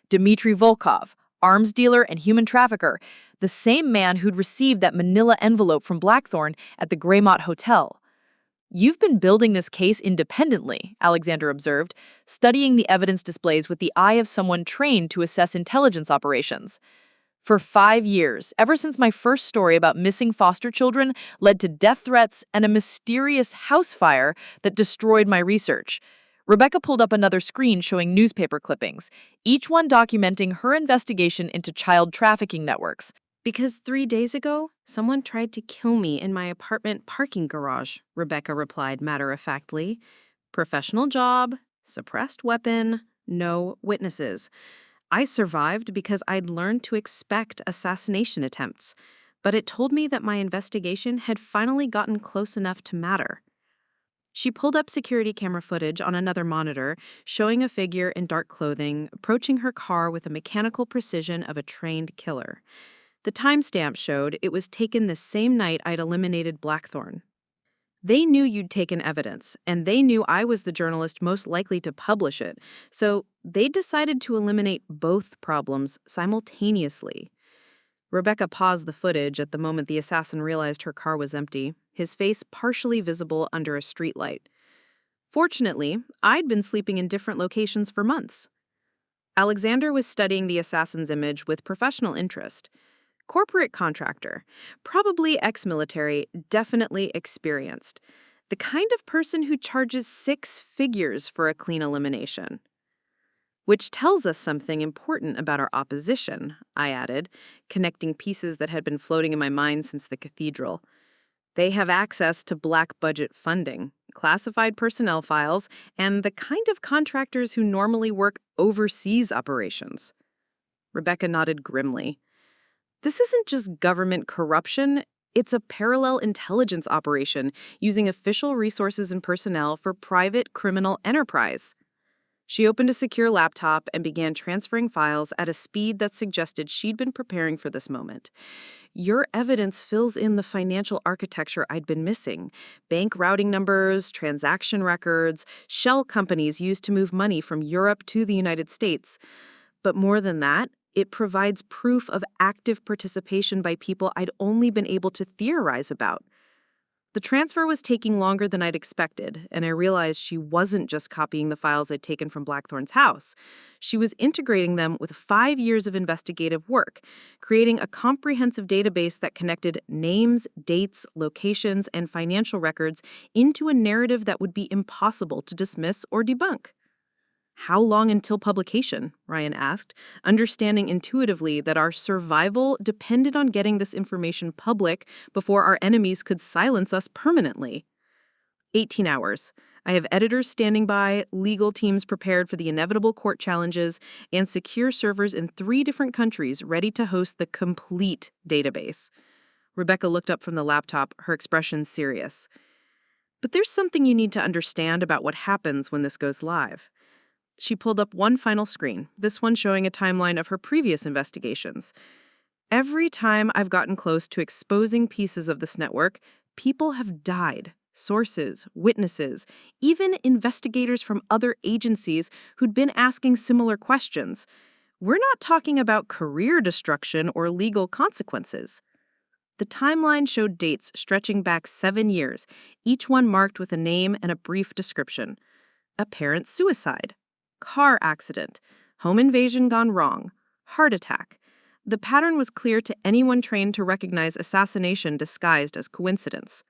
Dmitry Volkov, arms dealer and human trafficker, the same man who'd received that manila envelope from Blackthorne at the Greymont Hotel. "You've been building this case independently," Alexander observed, studying the evidence displays with the eye of someone trained to assess intelligence operations. "For 5 years, ever since my first story about missing foster children led to death threats and a mysterious house fire that destroyed my research." Rebecca pulled up another screen showing newspaper clippings, each one documenting her investigation into child trafficking networks. "Because 3 days ago, someone tried to kill me in my apartment parking garage," Rebecca replied matter-of-factly. "Professional job, suppressed weapon, no witnesses. I survived because I'd learned to expect assassination attempts. but it told me that my investigation had finally gotten close enough to matter. She pulled up security camera footage on another monitor, showing a figure in dark clothing approaching her car with the mechanical precision of a trained killer. The timestamp showed it was taken the same night I'd eliminated Blackthorne. They knew you'd taken evidence, and they knew I was the journalist most likely to publish it, so they decided to eliminate both problems simultaneously. Rebecca paused the footage at the moment the assassin realized her car was empty, his face partially visible under a streetlight. Fortunately, I'd been sleeping in different locations for months. Alexander was studying the assassin's image with professional interest. Corporate contractor, probably ex-military, definitely experienced. The kind of person who charges 6 figures for a clean elimination. Which tells us something important about our opposition, I added, connecting pieces that had been floating in my mind since the Cathedral. They have access to black budget funding, classified personnel files, and the kind of contractors who normally work overseas operations. Rebecca nodded grimly. This isn't just government corruption, it's a parallel intelligence operation using official resources and personnel for private criminal enterprise. She opened a secure laptop and began transferring files at a speed that suggested she'd been preparing for this moment. Your evidence fills in the financial architecture I'd been missing. Bank routing numbers, transaction records, shell companies used to move money from Europe to the United States. But more than that, it provides proof of active participation by people I'd only been able to theorize about. The transfer was taking longer than I'd expected, and I realized she wasn't just copying the files I'd taken from Blackthorne's house. She was integrating them with 5 years of investigative work, creating a comprehensive database that connected names, dates, locations, and financial records into a narrative that would be impossible to dismiss or debunk. How long until publication? Ryan asked, understanding intuitively that our survival depended on getting this information public before our enemies could silence us permanently. 18 hours. I have editors standing by, legal teams prepared for the inevitable court challenges, and secure servers in 3 different countries ready to host the complete database. Rebecca looked up from the laptop, her expression serious. But there's something you need to understand about what happens when this goes live. She pulled up one final screen, this one showing a timeline of her previous investigations. Every time I've gotten close to exposing pieces of this network, people have died. Sources, witnesses, even investigators from other agencies who'd been asking similar questions. We're not talking about career destruction or legal consequences. The timeline showed dates stretching back 7 years, each one marked with a name and a brief description. Apparent suicide. Car accident, home invasion gone wrong, heart attack. The pattern was clear to anyone trained to recognize assassination disguised as coincidence.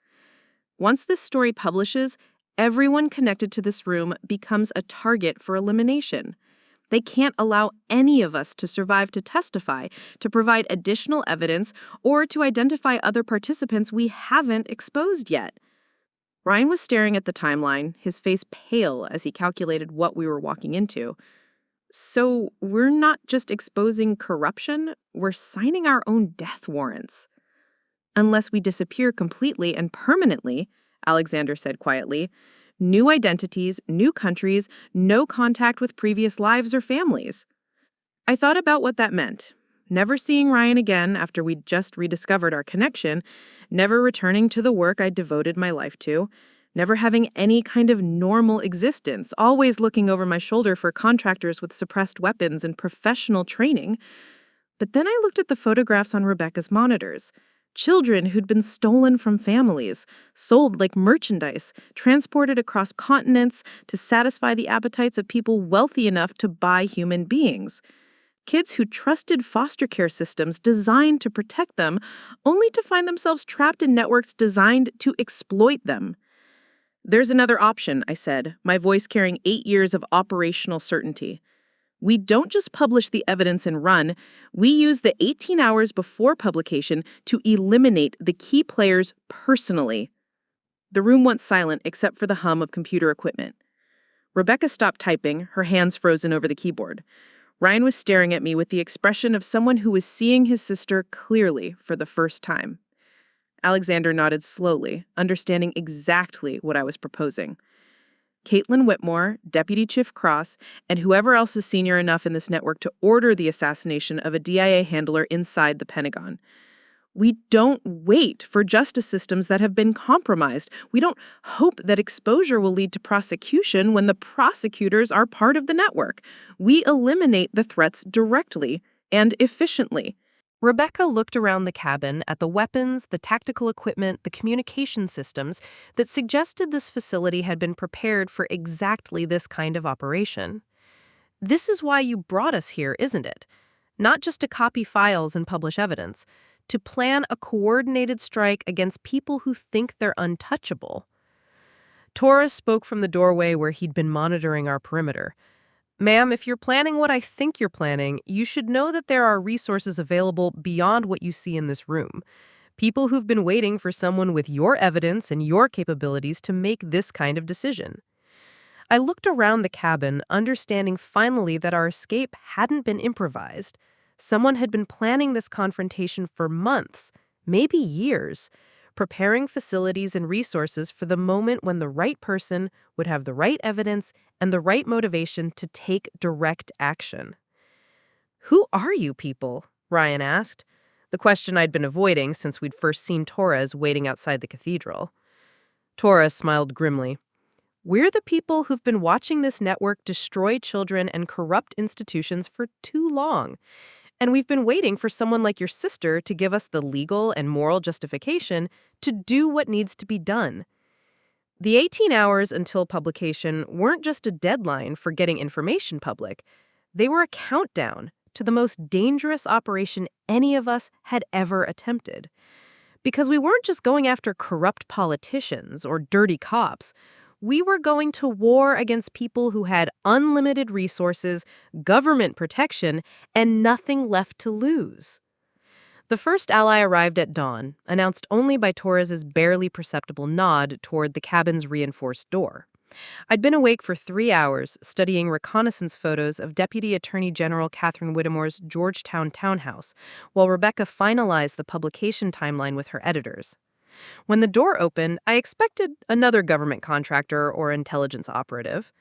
Once this story publishes, everyone connected to this room becomes a target for elimination. They can't allow any of us to survive to testify, to provide additional evidence, or to identify other participants we haven't exposed yet. Ryan was staring at the timeline, his face pale as he calculated what we were walking into. So we're not just exposing corruption, we're signing our own death warrants. Unless we disappear completely and permanently, Alexander said quietly. New identities, new countries, no contact with previous lives or families. I thought about what that meant. Never seeing Ryan again after we'd just rediscovered our connection, never returning to the work I'd devoted my life to, never having any kind of normal existence, always looking over my shoulder for contractors with suppressed weapons and professional training. But then I looked at the photographs on Rebecca's monitors. Children who'd been stolen from families, sold like merchandise, transported across continents to satisfy the appetites of people wealthy enough to buy human beings. Kids who trusted foster care systems designed to protect them, only to find themselves trapped in networks designed to exploit them. There's another option, I said, my voice carrying 8 years of operational certainty. We don't just publish the evidence and run, we use the 18 hours before publication to eliminate the key players personally. The room went silent except for the hum of computer equipment. Rebecca stopped typing, her hands frozen over the keyboard. Ryan was staring at me with the expression of someone who was seeing his sister clearly for the first time. Alexander nodded slowly, understanding exactly what I was proposing. Caitlin Whitmore, Deputy Chief Cross, and whoever else is senior enough in this network to order the assassination of a DIA handler inside the Pentagon. We don't wait for justice systems that have been compromised. We don't hope that exposure will lead to prosecution when the prosecutors are part of the network. We eliminate the threats directly and efficiently. Rebecca looked around the cabin at the weapons, the tactical equipment, the communication systems that suggested this facility had been prepared for exactly this kind of operation. This is why you brought us here, isn't it? Not just to copy files and publish evidence, to plan a coordinated strike against people who think they're untouchable. Torres spoke from the doorway where he'd been monitoring our perimeter. Ma'am, if you're planning what I think you're planning, you should know that there are resources available beyond what you see in this room. People who've been waiting for someone with your evidence and your capabilities to make this kind of decision. I looked around the cabin, understanding finally that our escape hadn't been improvised. Someone had been planning this confrontation for months, maybe years, preparing facilities and resources for the moment when the right person would have the right evidence and the right motivation to take direct action. "Who are you people?" Ryan asked, the question I'd been avoiding since we'd first seen Torres waiting outside the cathedral. Torres smiled grimly. "We're the people who've been watching this network destroy children and corrupt institutions for too long. And we've been waiting for someone like your sister to give us the legal and moral justification to do what needs to be done." The 18 hours until publication weren't just a deadline for getting information public. They were a countdown to the most dangerous operation any of us had ever attempted. Because we weren't just going after corrupt politicians or dirty cops. We were going to war against people who had unlimited resources, government protection, and nothing left to lose. The first ally arrived at dawn, announced only by Torres's barely perceptible nod toward the cabin's reinforced door. I'd been awake for 3 hours studying reconnaissance photos of Deputy Attorney General Catherine Whitmore's Georgetown townhouse, while Rebecca finalized the publication timeline with her editors. When the door opened, I expected another government contractor or intelligence operative.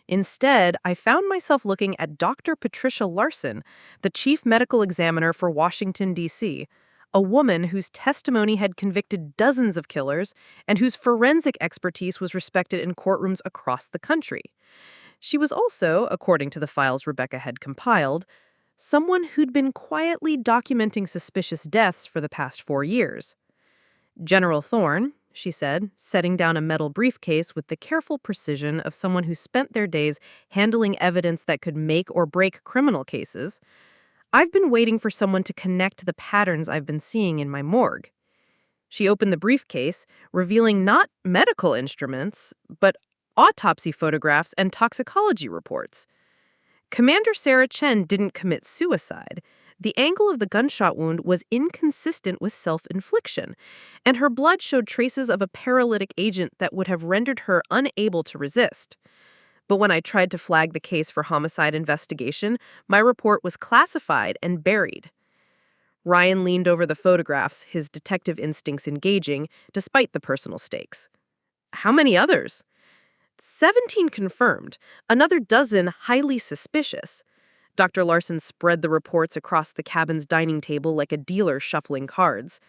Instead, I found myself looking at Dr. Patricia Larson, the chief medical examiner for Washington, D.C., a woman whose testimony had convicted dozens of killers and whose forensic expertise was respected in courtrooms across the country. She was also, according to the files Rebecca had compiled, someone who'd been quietly documenting suspicious deaths for the past 4 years. "General Thorne," she said, setting down a metal briefcase with the careful precision of someone who spent their days handling evidence that could make or break criminal cases, "I've been waiting for someone to connect the patterns I've been seeing in my morgue." She opened the briefcase, revealing not medical instruments, but autopsy photographs and toxicology reports. Commander Sarah Chen didn't commit suicide. The angle of the gunshot wound was inconsistent with self-infliction, and her blood showed traces of a paralytic agent that would have rendered her unable to resist. But when I tried to flag the case for homicide investigation, my report was classified and buried. Ryan leaned over the photographs, his detective instincts engaging, despite the personal stakes. "How many others?" 17 confirmed, another dozen highly suspicious. Dr. Larson spread the reports across the cabin's dining table like a dealer shuffling cards.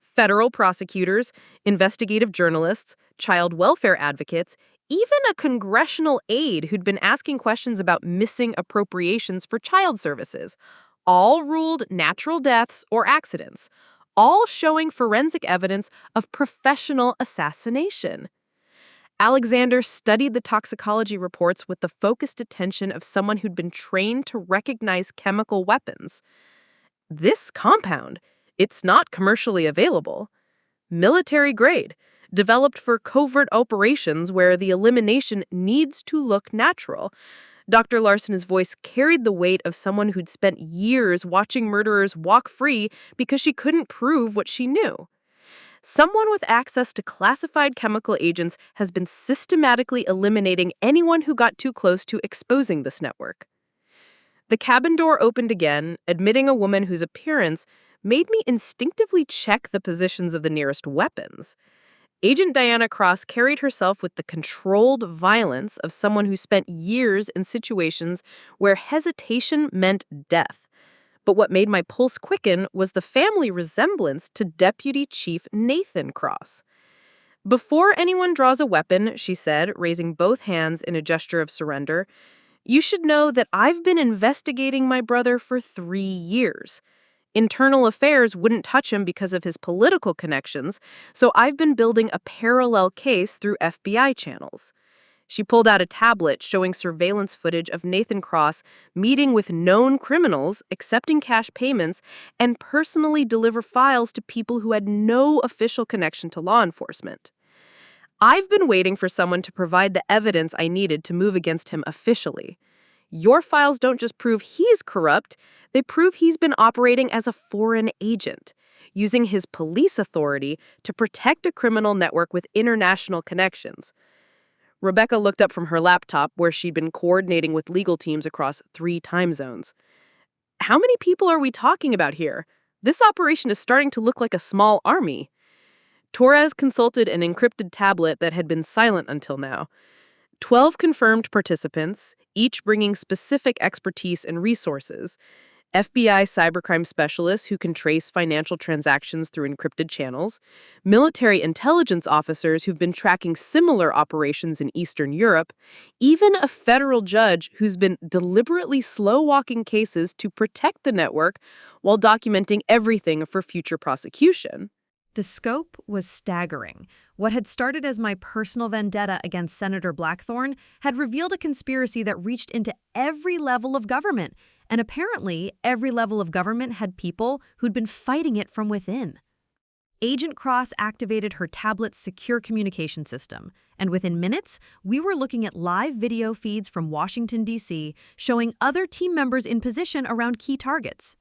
Federal prosecutors, investigative journalists, child welfare advocates, even a congressional aide who'd been asking questions about missing appropriations for child services, all ruled natural deaths or accidents, all showing forensic evidence of professional assassination. Alexander studied the toxicology reports with the focused attention of someone who'd been trained to recognize chemical weapons. "This compound, it's not commercially available. Military grade, developed for covert operations where the elimination needs to look natural." Dr. Larson's voice carried the weight of someone who'd spent years watching murderers walk free because she couldn't prove what she knew. Someone with access to classified chemical agents has been systematically eliminating anyone who got too close to exposing this network. The cabin door opened again, admitting a woman whose appearance made me instinctively check the positions of the nearest weapons. Agent Diana Cross carried herself with the controlled violence of someone who spent years in situations where hesitation meant death. But what made my pulse quicken was the family resemblance to Deputy Chief Nathan Cross. "Before anyone draws a weapon," she said, raising both hands in a gesture of surrender, "you should know that I've been investigating my brother for 3 years. Internal affairs wouldn't touch him because of his political connections, so I've been building a parallel case through FBI channels." She pulled out a tablet showing surveillance footage of Nathan Cross meeting with known criminals, accepting cash payments, and personally deliver files to people who had no official connection to law enforcement. "I've been waiting for someone to provide the evidence I needed to move against him officially. Your files don't just prove he's corrupt, they prove he's been operating as a foreign agent, using his police authority to protect a criminal network with international connections." Rebecca looked up from her laptop, where she'd been coordinating with legal teams across 3 time zones. "How many people are we talking about here? This operation is starting to look like a small army." Torres consulted an encrypted tablet that had been silent until now. 12 confirmed participants, each bringing specific expertise and resources. FBI cybercrime specialists who can trace financial transactions through encrypted channels, military intelligence officers who've been tracking similar operations in Eastern Europe, even a federal judge who's been deliberately slow-walking cases to protect the network while documenting everything for future prosecution. The scope was staggering. What had started as my personal vendetta against Senator Blackthorne had revealed a conspiracy that reached into every level of government, and apparently every level of government had people who'd been fighting it from within. Agent Cross activated her tablet's secure communication system, and within minutes, we were looking at live video feeds from Washington, D.C., showing other team members in position around key targets.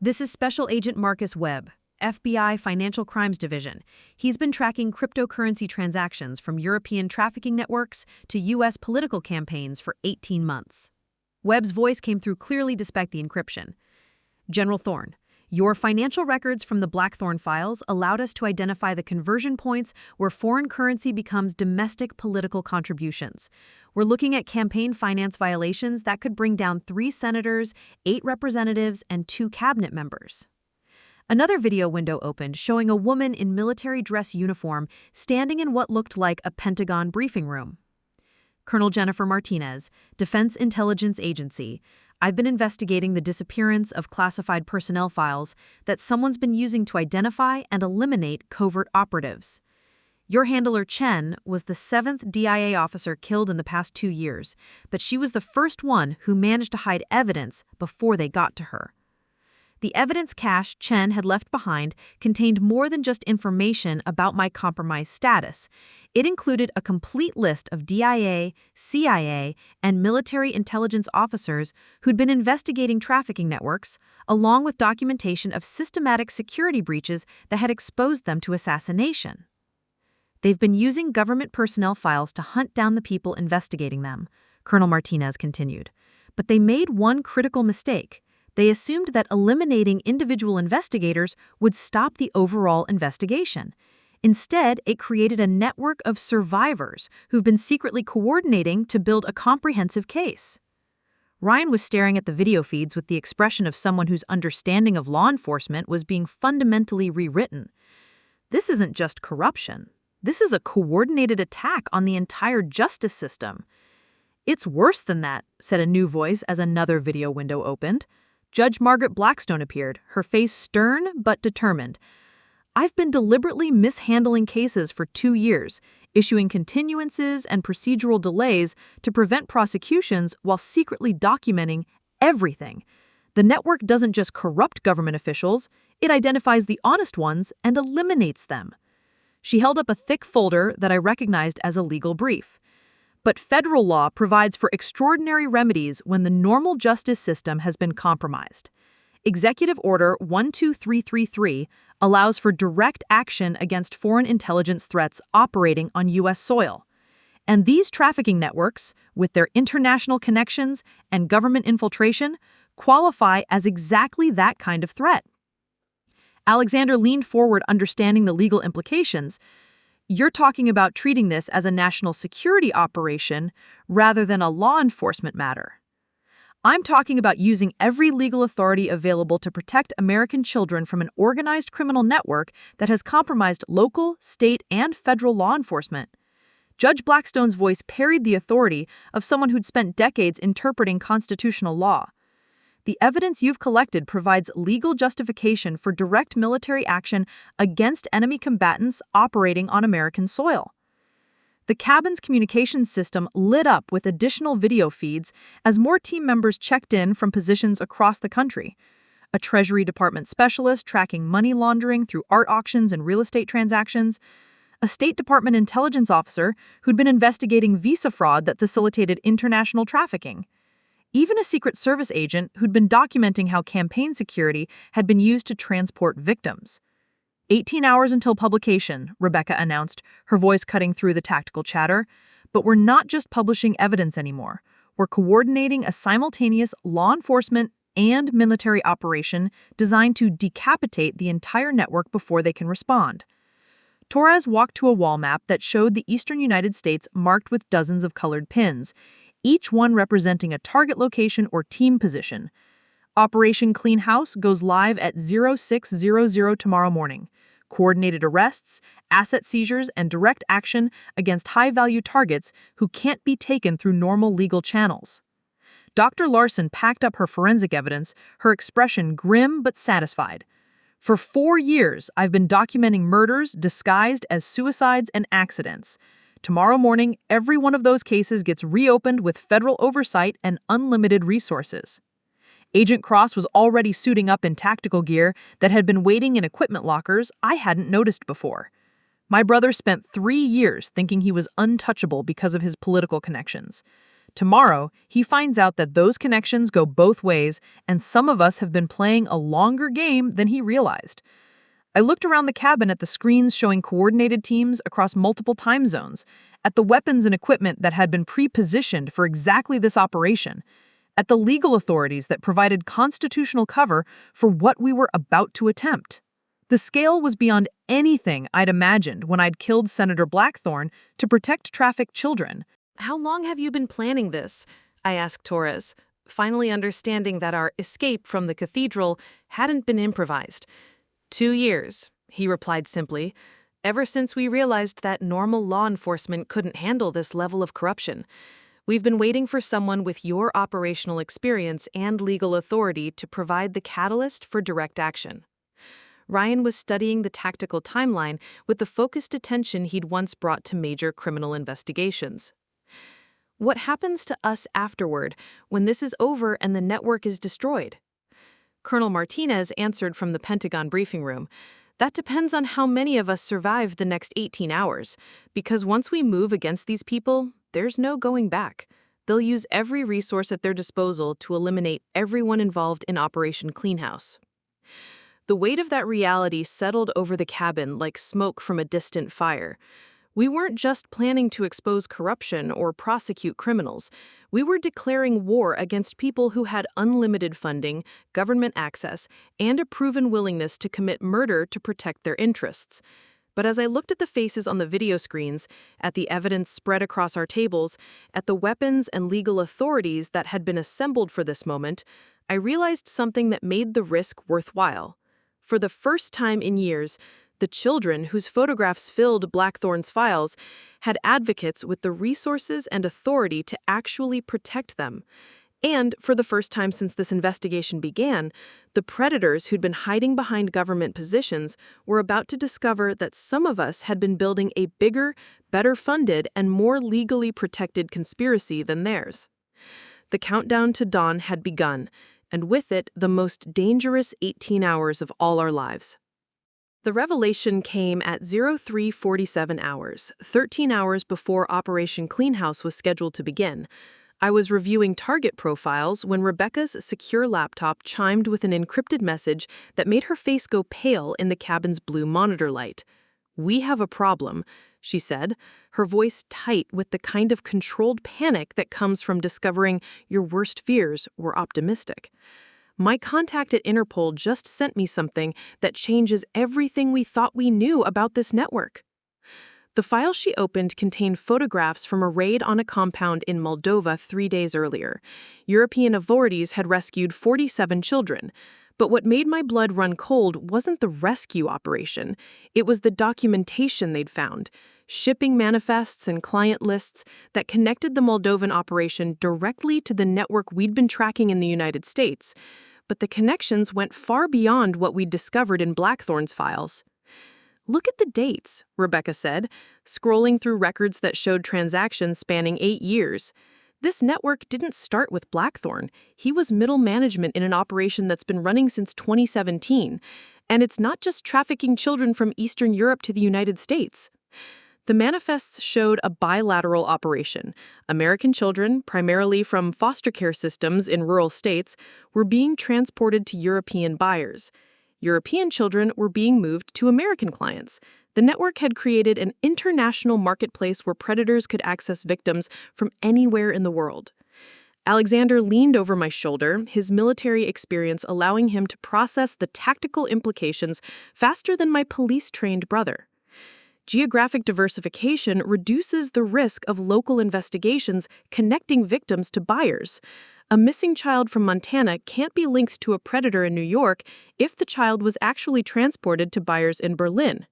"This is Special Agent Marcus Webb, FBI Financial Crimes Division. He's been tracking cryptocurrency transactions from European trafficking networks to U.S. political campaigns for 18 months. Webb's voice came through clearly despite the encryption. "General Thorne, your financial records from the Blackthorne files allowed us to identify the conversion points where foreign currency becomes domestic political contributions. We're looking at campaign finance violations that could bring down 3 senators, 8 representatives, and 2 cabinet members." Another video window opened showing a woman in military dress uniform standing in what looked like a Pentagon briefing room. "Colonel Jennifer Martinez, Defense Intelligence Agency. I've been investigating the disappearance of classified personnel files that someone's been using to identify and eliminate covert operatives. Your handler Chen was the 7th DIA officer killed in the past 2 years, but she was the first one who managed to hide evidence before they got to her. The evidence cache Chen had left behind contained more than just information about my compromised status. It included a complete list of DIA, CIA, and military intelligence officers who'd been investigating trafficking networks, along with documentation of systematic security breaches that had exposed them to assassination. They've been using government personnel files to hunt down the people investigating them, Colonel Martinez continued. But they made one critical mistake. They assumed that eliminating individual investigators would stop the overall investigation. Instead, it created a network of survivors who've been secretly coordinating to build a comprehensive case. Ryan was staring at the video feeds with the expression of someone whose understanding of law enforcement was being fundamentally rewritten. This isn't just corruption. This is a coordinated attack on the entire justice system. "It's worse than that," said a new voice as another video window opened. Judge Margaret Blackstone appeared, her face stern but determined. "I've been deliberately mishandling cases for 2 years, issuing continuances and procedural delays to prevent prosecutions while secretly documenting everything. The network doesn't just corrupt government officials, it identifies the honest ones and eliminates them." She held up a thick folder that I recognized as a legal brief. "But federal law provides for extraordinary remedies when the normal justice system has been compromised. Executive Order 12333 allows for direct action against foreign intelligence threats operating on U.S. soil. And these trafficking networks, with their international connections and government infiltration, qualify as exactly that kind of threat. Alexander leaned forward, understanding the legal implications. You're talking about treating this as a national security operation rather than a law enforcement matter. I'm talking about using every legal authority available to protect American children from an organized criminal network that has compromised local, state, and federal law enforcement. Judge Blackstone's voice parried the authority of someone who'd spent decades interpreting constitutional law. The evidence you've collected provides legal justification for direct military action against enemy combatants operating on American soil. The cabin's communications system lit up with additional video feeds as more team members checked in from positions across the country. A Treasury Department specialist tracking money laundering through art auctions and real estate transactions, a State Department intelligence officer who'd been investigating visa fraud that facilitated international trafficking, even a Secret Service agent who'd been documenting how campaign security had been used to transport victims. 18 hours until publication, Rebecca announced, her voice cutting through the tactical chatter. But we're not just publishing evidence anymore. We're coordinating a simultaneous law enforcement and military operation designed to decapitate the entire network before they can respond. Torres walked to a wall map that showed the eastern United States marked with dozens of colored pins, each one representing a target location or team position. Operation Clean House goes live at 0600 tomorrow morning. Coordinated arrests, asset seizures, and direct action against high-value targets who can't be taken through normal legal channels. Dr. Larson packed up her forensic evidence, her expression grim but satisfied. For 4 years, I've been documenting murders disguised as suicides and accidents. Tomorrow morning, every one of those cases gets reopened with federal oversight and unlimited resources. Agent Cross was already suiting up in tactical gear that had been waiting in equipment lockers I hadn't noticed before. My brother spent 3 years thinking he was untouchable because of his political connections. Tomorrow, he finds out that those connections go both ways, and some of us have been playing a longer game than he realized. I looked around the cabin at the screens showing coordinated teams across multiple time zones, at the weapons and equipment that had been pre-positioned for exactly this operation, at the legal authorities that provided constitutional cover for what we were about to attempt. The scale was beyond anything I'd imagined when I'd killed Senator Blackthorne to protect trafficked children. How long have you been planning this? I asked Torres, finally understanding that our escape from the cathedral hadn't been improvised. 2 years, he replied simply, ever since we realized that normal law enforcement couldn't handle this level of corruption. We've been waiting for someone with your operational experience and legal authority to provide the catalyst for direct action. Ryan was studying the tactical timeline with the focused attention he'd once brought to major criminal investigations. What happens to us afterward, when this is over and the network is destroyed? Colonel Martinez answered from the Pentagon briefing room. That depends on how many of us survive the next 18 hours, because once we move against these people, there's no going back. They'll use every resource at their disposal to eliminate everyone involved in Operation Clean House. The weight of that reality settled over the cabin like smoke from a distant fire. We weren't just planning to expose corruption or prosecute criminals. We were declaring war against people who had unlimited funding, government access, and a proven willingness to commit murder to protect their interests. But as I looked at the faces on the video screens, at the evidence spread across our tables, at the weapons and legal authorities that had been assembled for this moment, I realized something that made the risk worthwhile. For the first time in years, the children whose photographs filled Blackthorne's files had advocates with the resources and authority to actually protect them. And for the first time since this investigation began, the predators who'd been hiding behind government positions were about to discover that some of us had been building a bigger, better funded, and more legally protected conspiracy than theirs. The countdown to dawn had begun, and with it, the most dangerous 18 hours of all our lives. The revelation came at 03:47 hours, 13 hours before Operation Clean House was scheduled to begin. I was reviewing target profiles when Rebecca's secure laptop chimed with an encrypted message that made her face go pale in the cabin's blue monitor light. "We have a problem. she said, her voice tight with the kind of controlled panic that comes from discovering your worst fears were optimistic. My contact at Interpol just sent me something that changes everything we thought we knew about this network. The file she opened contained photographs from a raid on a compound in Moldova 3 days earlier. European authorities had rescued 47 children. But what made my blood run cold wasn't the rescue operation. It was the documentation they'd found. Shipping manifests and client lists that connected the Moldovan operation directly to the network we'd been tracking in the United States. But the connections went far beyond what we'd discovered in Blackthorne's files. "Look at the dates," Rebecca said, scrolling through records that showed transactions spanning 8 years. This network didn't start with Blackthorne. He was middle management in an operation that's been running since 2017. And it's not just trafficking children from Eastern Europe to the United States. The manifests showed a bilateral operation. American children, primarily from foster care systems in rural states, were being transported to European buyers. European children were being moved to American clients. The network had created an international marketplace where predators could access victims from anywhere in the world. Alexander leaned over my shoulder, his military experience allowing him to process the tactical implications faster than my police-trained brother. Geographic diversification reduces the risk of local investigations connecting victims to buyers. A missing child from Montana can't be linked to a predator in New York if the child was actually transported to buyers in Berlin.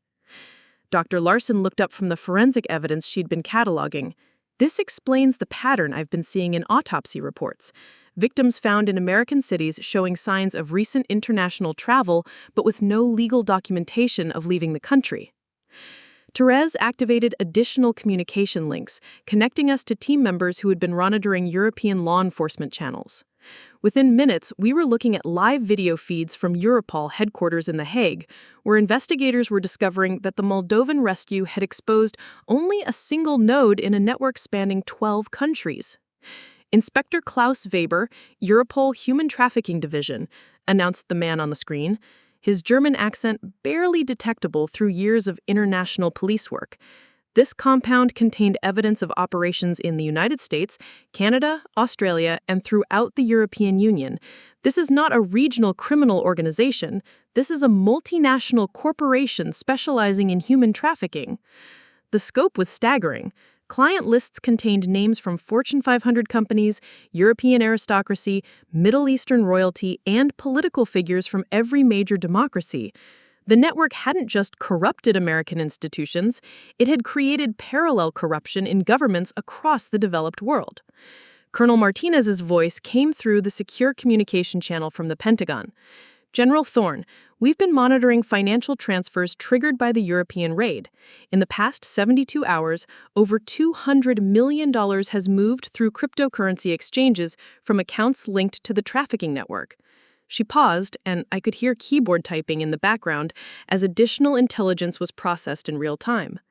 Dr. Larson looked up from the forensic evidence she'd been cataloging. This explains the pattern I've been seeing in autopsy reports. Victims found in American cities showing signs of recent international travel, but with no legal documentation of leaving the country. Therese activated additional communication links, connecting us to team members who had been monitoring European law enforcement channels. Within minutes, we were looking at live video feeds from Europol headquarters in The Hague, where investigators were discovering that the Moldovan rescue had exposed only a single node in a network spanning 12 countries. Inspector Klaus Weber, Europol Human Trafficking Division, announced the man on the screen, his German accent barely detectable through years of international police work. This compound contained evidence of operations in the United States, Canada, Australia, and throughout the European Union. This is not a regional criminal organization. This is a multinational corporation specializing in human trafficking. The scope was staggering. Client lists contained names from Fortune 500 companies, European aristocracy, Middle Eastern royalty, and political figures from every major democracy. The network hadn't just corrupted American institutions, it had created parallel corruption in governments across the developed world. Colonel Martinez's voice came through the secure communication channel from the Pentagon. "General Thorne, we've been monitoring financial transfers triggered by the European raid. In the past 72 hours, over $200 million has moved through cryptocurrency exchanges from accounts linked to the trafficking network." She paused, and I could hear keyboard typing in the background as additional intelligence was processed in real time.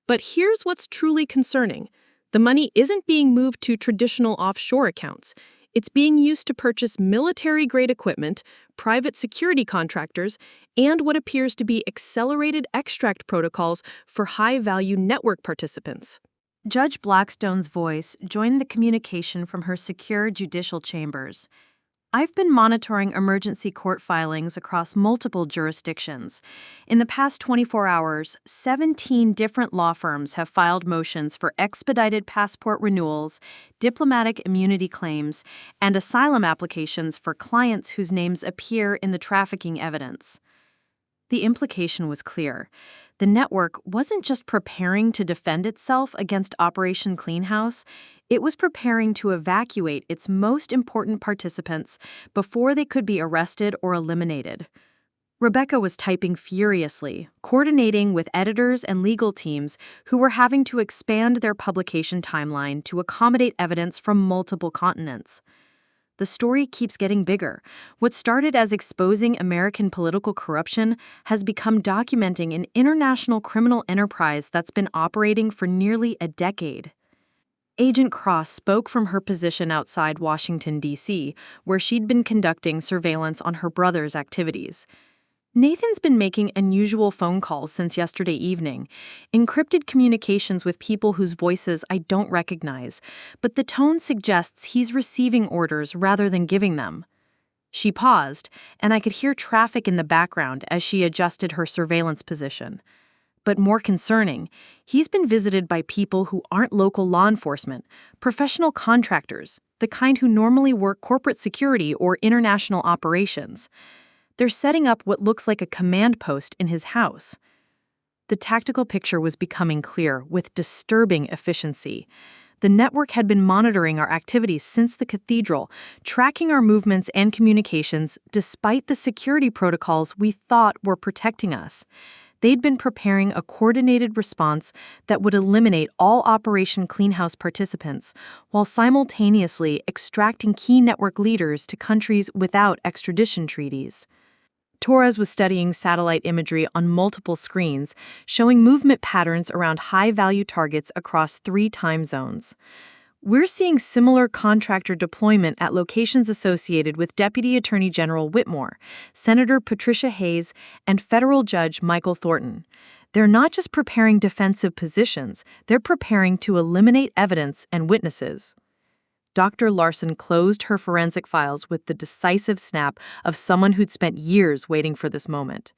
But here's what's truly concerning. The money isn't being moved to traditional offshore accounts. It's being used to purchase military-grade equipment, private security contractors, and what appears to be accelerated extract protocols for high-value network participants. Judge Blackstone's voice joined the communication from her secure judicial chambers. "I've been monitoring emergency court filings across multiple jurisdictions. In the past 24 hours, 17 different law firms have filed motions for expedited passport renewals, diplomatic immunity claims, and asylum applications for clients whose names appear in the trafficking evidence." The implication was clear. The network wasn't just preparing to defend itself against Operation Clean House, it was preparing to evacuate its most important participants before they could be arrested or eliminated. Rebecca was typing furiously, coordinating with editors and legal teams who were having to expand their publication timeline to accommodate evidence from multiple continents. The story keeps getting bigger. What started as exposing American political corruption has become documenting an international criminal enterprise that's been operating for nearly a decade. Agent Cross spoke from her position outside Washington, D.C., where she'd been conducting surveillance on her brother's activities. Nathan's been making unusual phone calls since yesterday evening, encrypted communications with people whose voices I don't recognize, but the tone suggests he's receiving orders rather than giving them. She paused, and I could hear traffic in the background as she adjusted her surveillance position. But more concerning, he's been visited by people who aren't local law enforcement, professional contractors, the kind who normally work corporate security or international operations. They're setting up what looks like a command post in his house. The tactical picture was becoming clear with disturbing efficiency. The network had been monitoring our activities since the Cathedral, tracking our movements and communications despite the security protocols we thought were protecting us. They'd been preparing a coordinated response that would eliminate all Operation Cleanhouse participants, while simultaneously extracting key network leaders to countries without extradition treaties. Torres was studying satellite imagery on multiple screens, showing movement patterns around high-value targets across 3 time zones. We're seeing similar contractor deployment at locations associated with Deputy Attorney General Whitmore, Senator Patricia Hayes, and Federal Judge Michael Thornton. They're not just preparing defensive positions, they're preparing to eliminate evidence and witnesses. Dr. Larson closed her forensic files with the decisive snap of someone who'd spent years waiting for this moment.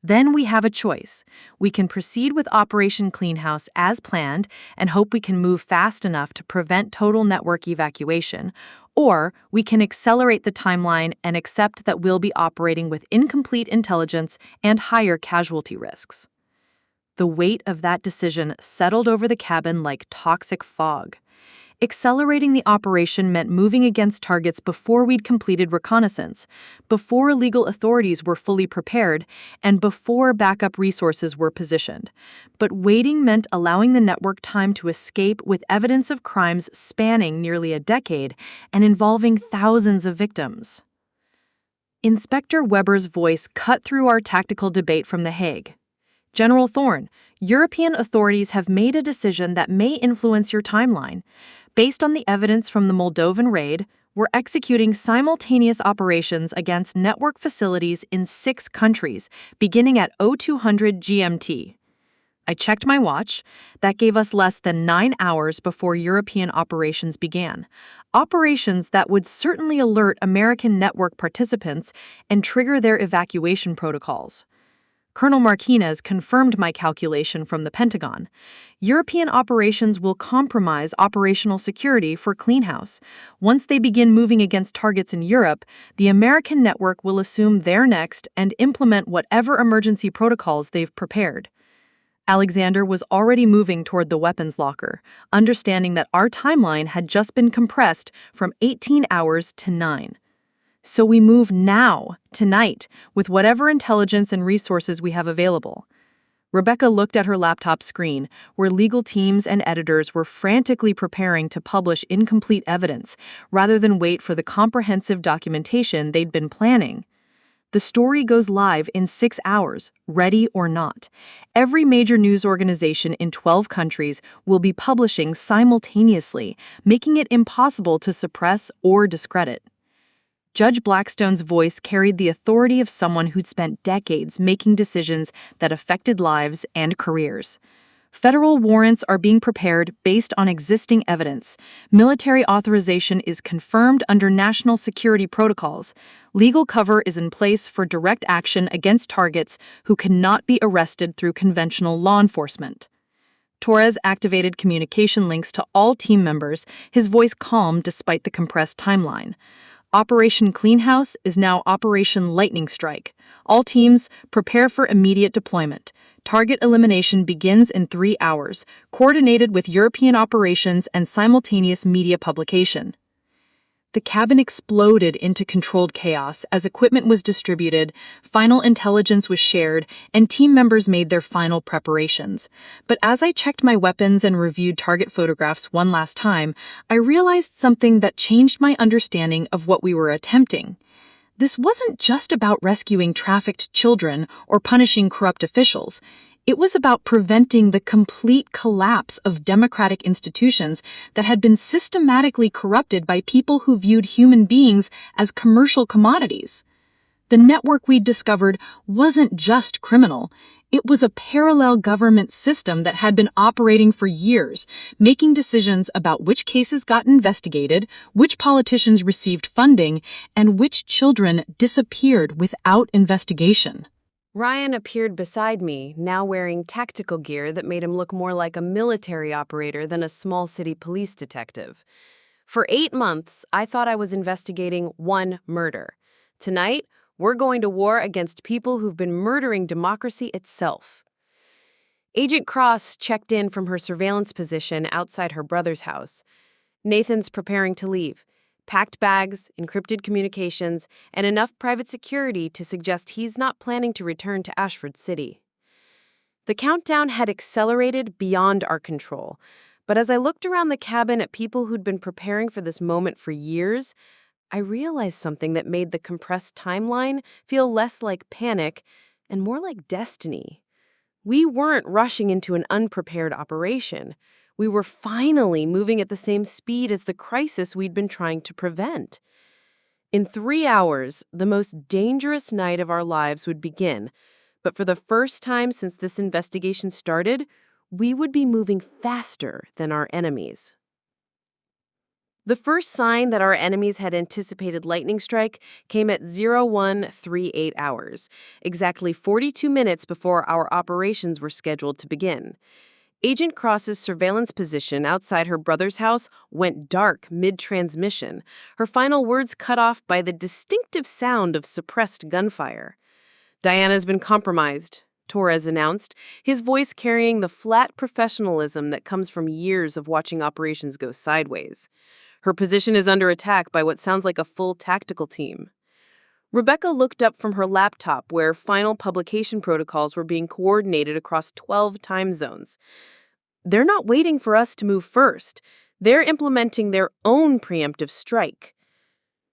Then we have a choice. We can proceed with Operation Cleanhouse as planned and hope we can move fast enough to prevent total network evacuation, or we can accelerate the timeline and accept that we'll be operating with incomplete intelligence and higher casualty risks. The weight of that decision settled over the cabin like toxic fog. Accelerating the operation meant moving against targets before we'd completed reconnaissance, before legal authorities were fully prepared, and before backup resources were positioned. But waiting meant allowing the network time to escape with evidence of crimes spanning nearly a decade and involving thousands of victims. Inspector Weber's voice cut through our tactical debate from The Hague. General Thorne, European authorities have made a decision that may influence your timeline. Based on the evidence from the Moldovan raid, we're executing simultaneous operations against network facilities in 6 countries, beginning at 0200 GMT. I checked my watch. That gave us less than 9 hours before European operations began. Operations that would certainly alert American network participants and trigger their evacuation protocols. Colonel Martinez confirmed my calculation from the Pentagon. European operations will compromise operational security for Cleanhouse. Once they begin moving against targets in Europe, the American network will assume they're next and implement whatever emergency protocols they've prepared. Alexander was already moving toward the weapons locker, understanding that our timeline had just been compressed from 18 hours to 9. So we move now, tonight, with whatever intelligence and resources we have available. Rebecca looked at her laptop screen, where legal teams and editors were frantically preparing to publish incomplete evidence, rather than wait for the comprehensive documentation they'd been planning. The story goes live in 6 hours, ready or not. Every major news organization in 12 countries will be publishing simultaneously, making it impossible to suppress or discredit. Judge Blackstone's voice carried the authority of someone who'd spent decades making decisions that affected lives and careers. Federal warrants are being prepared based on existing evidence. Military authorization is confirmed under national security protocols. Legal cover is in place for direct action against targets who cannot be arrested through conventional law enforcement. Torres activated communication links to all team members, his voice calm despite the compressed timeline. Operation Cleanhouse is now Operation Lightning Strike. All teams, prepare for immediate deployment. Target elimination begins in 3 hours, coordinated with European operations and simultaneous media publication. The cabin exploded into controlled chaos as equipment was distributed, final intelligence was shared, and team members made their final preparations. But as I checked my weapons and reviewed target photographs one last time, I realized something that changed my understanding of what we were attempting. This wasn't just about rescuing trafficked children or punishing corrupt officials. It was about preventing the complete collapse of democratic institutions that had been systematically corrupted by people who viewed human beings as commercial commodities. The the network we'd discovered wasn't just criminal. It was a parallel government system that had been operating for years, making decisions about which cases got investigated, which politicians received funding, and which children disappeared without investigation. Ryan appeared beside me, now wearing tactical gear that made him look more like a military operator than a small city police detective. For 8 months, I thought I was investigating one murder. Tonight, we're going to war against people who've been murdering democracy itself. Agent Cross checked in from her surveillance position outside her brother's house. Nathan's preparing to leave. Packed bags, encrypted communications, and enough private security to suggest he's not planning to return to Ashford City. The countdown had accelerated beyond our control, but as I looked around the cabin at people who'd been preparing for this moment for years, I realized something that made the compressed timeline feel less like panic and more like destiny. We weren't rushing into an unprepared operation. We were finally moving at the same speed as the crisis we'd been trying to prevent. In 3 hours, the most dangerous night of our lives would begin, but for the first time since this investigation started, we would be moving faster than our enemies. The first sign that our enemies had anticipated lightning strike came at 0138 hours, exactly 42 minutes before our operations were scheduled to begin. Agent Cross's surveillance position outside her brother's house went dark mid-transmission, her final words cut off by the distinctive sound of suppressed gunfire. "Diana's been compromised," Torres announced, his voice carrying the flat professionalism that comes from years of watching operations go sideways. "Her position is under attack by what sounds like a full tactical team." Rebecca looked up from her laptop where final publication protocols were being coordinated across 12 time zones. "They're not waiting for us to move first. They're implementing their own preemptive strike."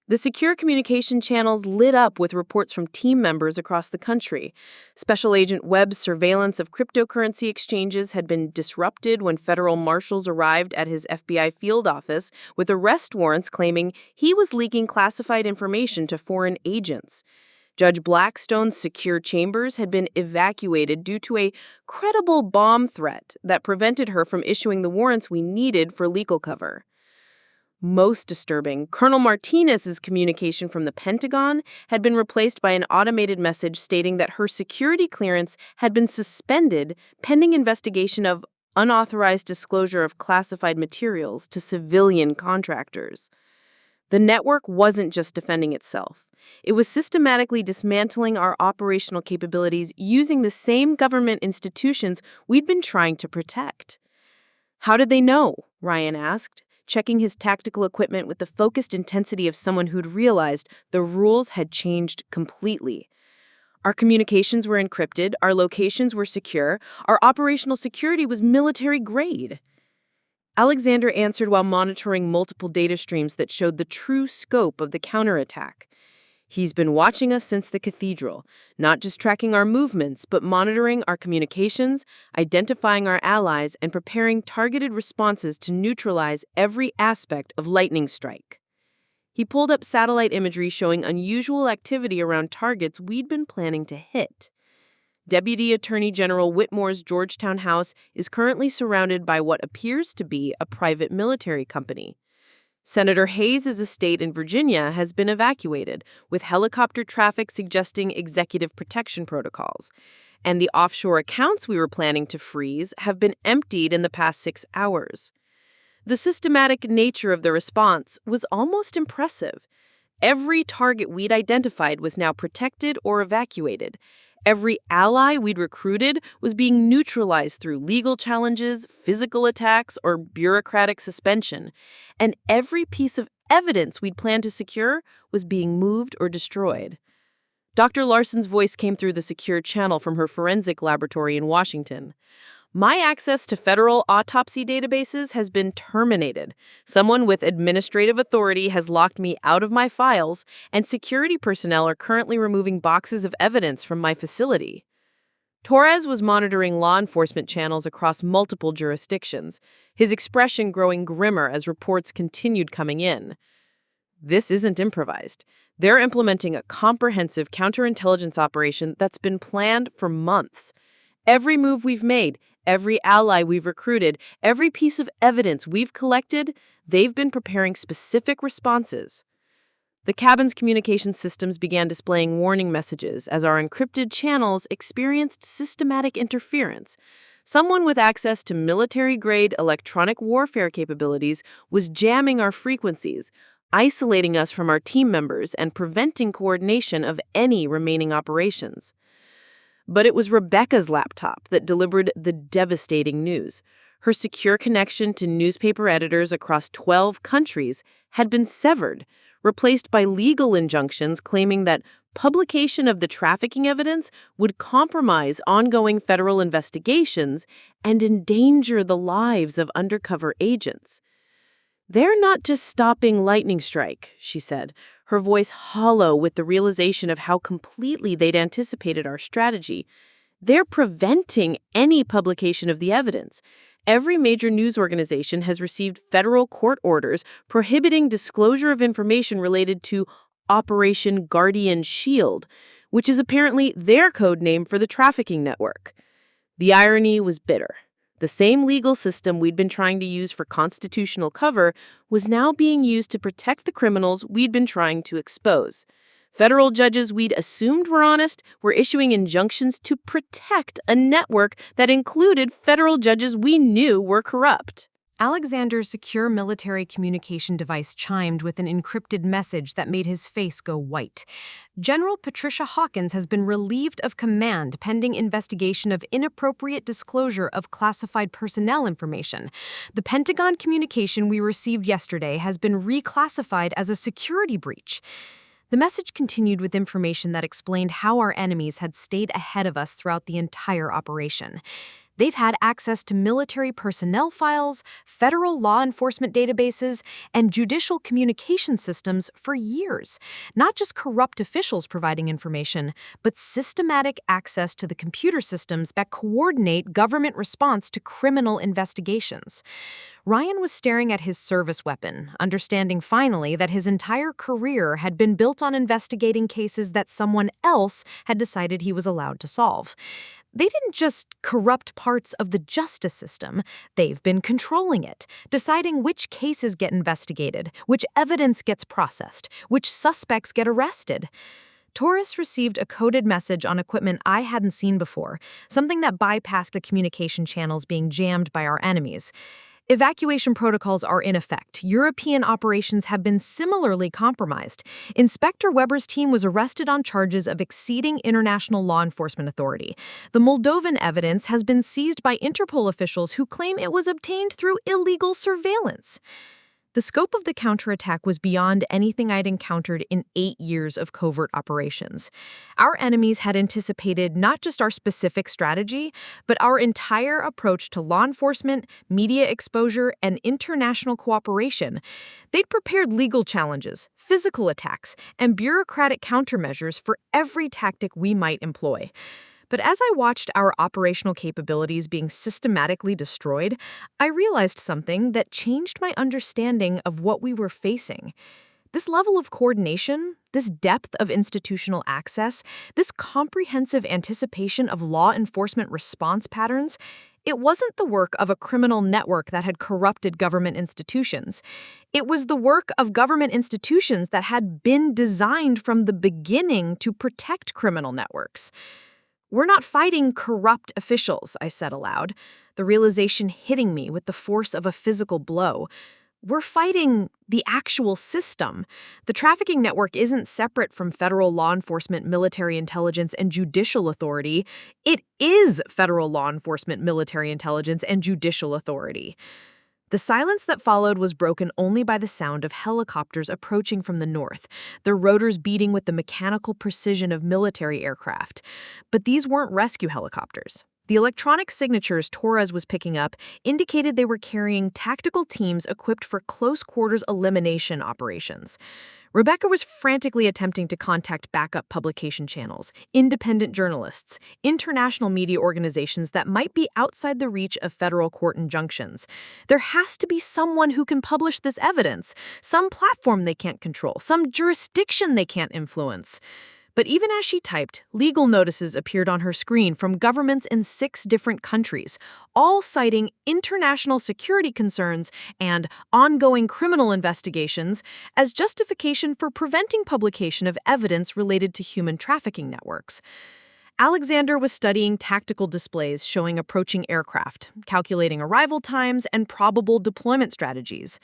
The secure communication channels lit up with reports from team members across the country. Special Agent Webb's surveillance of cryptocurrency exchanges had been disrupted when federal marshals arrived at his FBI field office with arrest warrants claiming he was leaking classified information to foreign agents. Judge Blackstone's secure chambers had been evacuated due to a credible bomb threat that prevented her from issuing the warrants we needed for legal cover. Most disturbing, Colonel Martinez's communication from the Pentagon had been replaced by an automated message stating that her security clearance had been suspended pending investigation of unauthorized disclosure of classified materials to civilian contractors. The network wasn't just defending itself. It was systematically dismantling our operational capabilities using the same government institutions we'd been trying to protect. "How did they know?" Ryan asked, checking his tactical equipment with the focused intensity of someone who'd realized the rules had changed completely. "Our communications were encrypted, our locations were secure, our operational security was military grade." Alexander answered while monitoring multiple data streams that showed the true scope of the counterattack. "He's been watching us since the Cathedral, not just tracking our movements, but monitoring our communications, identifying our allies, and preparing targeted responses to neutralize every aspect of lightning strike." He pulled up satellite imagery showing unusual activity around targets we'd been planning to hit. Deputy Attorney General Whitmore's Georgetown house is currently surrounded by what appears to be a private military company. Senator Hayes' estate in Virginia has been evacuated, with helicopter traffic suggesting executive protection protocols. And the offshore accounts we were planning to freeze have been emptied in the past 6 hours. The systematic nature of the response was almost impressive. Every target we'd identified was now protected or evacuated. Every ally we'd recruited was being neutralized through legal challenges, physical attacks, or bureaucratic suspension. And every piece of evidence we'd planned to secure was being moved or destroyed. Dr. Larson's voice came through the secure channel from her forensic laboratory in Washington. "My access to federal autopsy databases has been terminated. Someone with administrative authority has locked me out of my files, and security personnel are currently removing boxes of evidence from my facility." Torres was monitoring law enforcement channels across multiple jurisdictions, his expression growing grimmer as reports continued coming in. This isn't improvised. They're implementing a comprehensive counterintelligence operation that's been planned for months. Every move we've made, every ally we've recruited, every piece of evidence we've collected, they've been preparing specific responses. The cabin's communication systems began displaying warning messages as our encrypted channels experienced systematic interference. Someone with access to military-grade electronic warfare capabilities was jamming our frequencies, isolating us from our team members and preventing coordination of any remaining operations. But it was Rebecca's laptop that delivered the devastating news. Her secure connection to newspaper editors across 12 countries had been severed, replaced by legal injunctions claiming that publication of the trafficking evidence would compromise ongoing federal investigations and endanger the lives of undercover agents. "They're not just stopping lightning strike," she said, her voice hollow with the realization of how completely they'd anticipated our strategy. "They're preventing any publication of the evidence. Every major news organization has received federal court orders prohibiting disclosure of information related to Operation Guardian Shield, which is apparently their code name for the trafficking network." The irony was bitter. The same legal system we'd been trying to use for constitutional cover was now being used to protect the criminals we'd been trying to expose. Federal judges we'd assumed were honest were issuing injunctions to protect a network that included federal judges we knew were corrupt. Alexander's secure military communication device chimed with an encrypted message that made his face go white. General Patricia Hawkins has been relieved of command pending investigation of inappropriate disclosure of classified personnel information. The Pentagon communication we received yesterday has been reclassified as a security breach. The message continued with information that explained how our enemies had stayed ahead of us throughout the entire operation. They've had access to military personnel files, federal law enforcement databases, and judicial communication systems for years. Not just corrupt officials providing information, but systematic access to the computer systems that coordinate government response to criminal investigations. Ryan was staring at his service weapon, understanding finally that his entire career had been built on investigating cases that someone else had decided he was allowed to solve. They didn't just corrupt parts of the justice system, they've been controlling it, deciding which cases get investigated, which evidence gets processed, which suspects get arrested. Taurus received a coded message on equipment I hadn't seen before, something that bypassed the communication channels being jammed by our enemies. Evacuation protocols are in effect. European operations have been similarly compromised. Inspector Weber's team was arrested on charges of exceeding international law enforcement authority. The Moldovan evidence has been seized by Interpol officials who claim it was obtained through illegal surveillance. The scope of the counterattack was beyond anything I'd encountered in 8 years of covert operations. Our enemies had anticipated not just our specific strategy, but our entire approach to law enforcement, media exposure, and international cooperation. They'd prepared legal challenges, physical attacks, and bureaucratic countermeasures for every tactic we might employ. But as I watched our operational capabilities being systematically destroyed, I realized something that changed my understanding of what we were facing. This level of coordination, this depth of institutional access, this comprehensive anticipation of law enforcement response patterns, it wasn't the work of a criminal network that had corrupted government institutions. It was the work of government institutions that had been designed from the beginning to protect criminal networks. "We're not fighting corrupt officials," I said aloud, the realization hitting me with the force of a physical blow. "We're fighting the actual system. The trafficking network isn't separate from federal law enforcement, military intelligence, and judicial authority. It is federal law enforcement, military intelligence, and judicial authority." The silence that followed was broken only by the sound of helicopters approaching from the north, their rotors beating with the mechanical precision of military aircraft. But these weren't rescue helicopters. The electronic signatures Torres was picking up indicated they were carrying tactical teams equipped for close-quarters elimination operations. Rebecca was frantically attempting to contact backup publication channels, independent journalists, international media organizations that might be outside the reach of federal court injunctions. There has to be someone who can publish this evidence, some platform they can't control, some jurisdiction they can't influence. But even as she typed, legal notices appeared on her screen from governments in 6 different countries, all citing international security concerns and ongoing criminal investigations as justification for preventing publication of evidence related to human trafficking networks. Alexander was studying tactical displays showing approaching aircraft, calculating arrival times, and probable deployment strategies.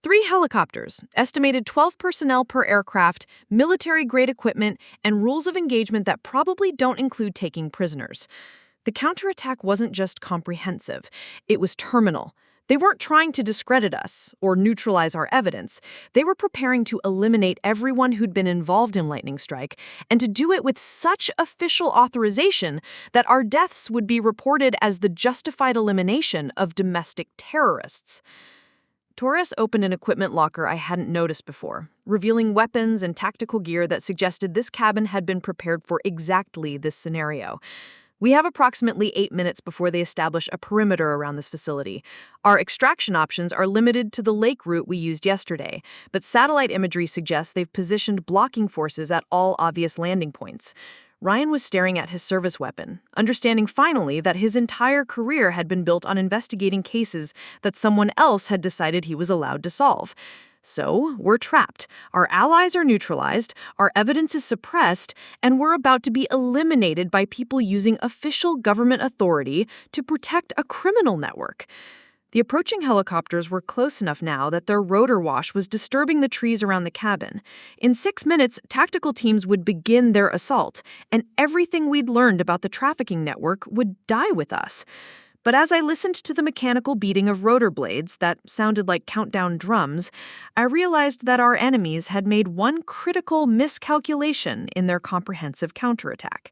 3 helicopters, estimated 12 personnel per aircraft, military-grade equipment, and rules of engagement that probably don't include taking prisoners. The counterattack wasn't just comprehensive, it was terminal. They weren't trying to discredit us or neutralize our evidence. They were preparing to eliminate everyone who'd been involved in Lightning Strike, and to do it with such official authorization that our deaths would be reported as the justified elimination of domestic terrorists. Torres opened an equipment locker I hadn't noticed before, revealing weapons and tactical gear that suggested this cabin had been prepared for exactly this scenario. We have approximately 8 minutes before they establish a perimeter around this facility. Our extraction options are limited to the lake route we used yesterday, but satellite imagery suggests they've positioned blocking forces at all obvious landing points. Ryan was staring at his service weapon, understanding finally that his entire career had been built on investigating cases that someone else had decided he was allowed to solve. So, we're trapped. Our allies are neutralized, our evidence is suppressed, and we're about to be eliminated by people using official government authority to protect a criminal network. The approaching helicopters were close enough now that their rotor wash was disturbing the trees around the cabin. In 6 minutes, tactical teams would begin their assault, and everything we'd learned about the trafficking network would die with us. But as I listened to the mechanical beating of rotor blades that sounded like countdown drums, I realized that our enemies had made one critical miscalculation in their comprehensive counterattack.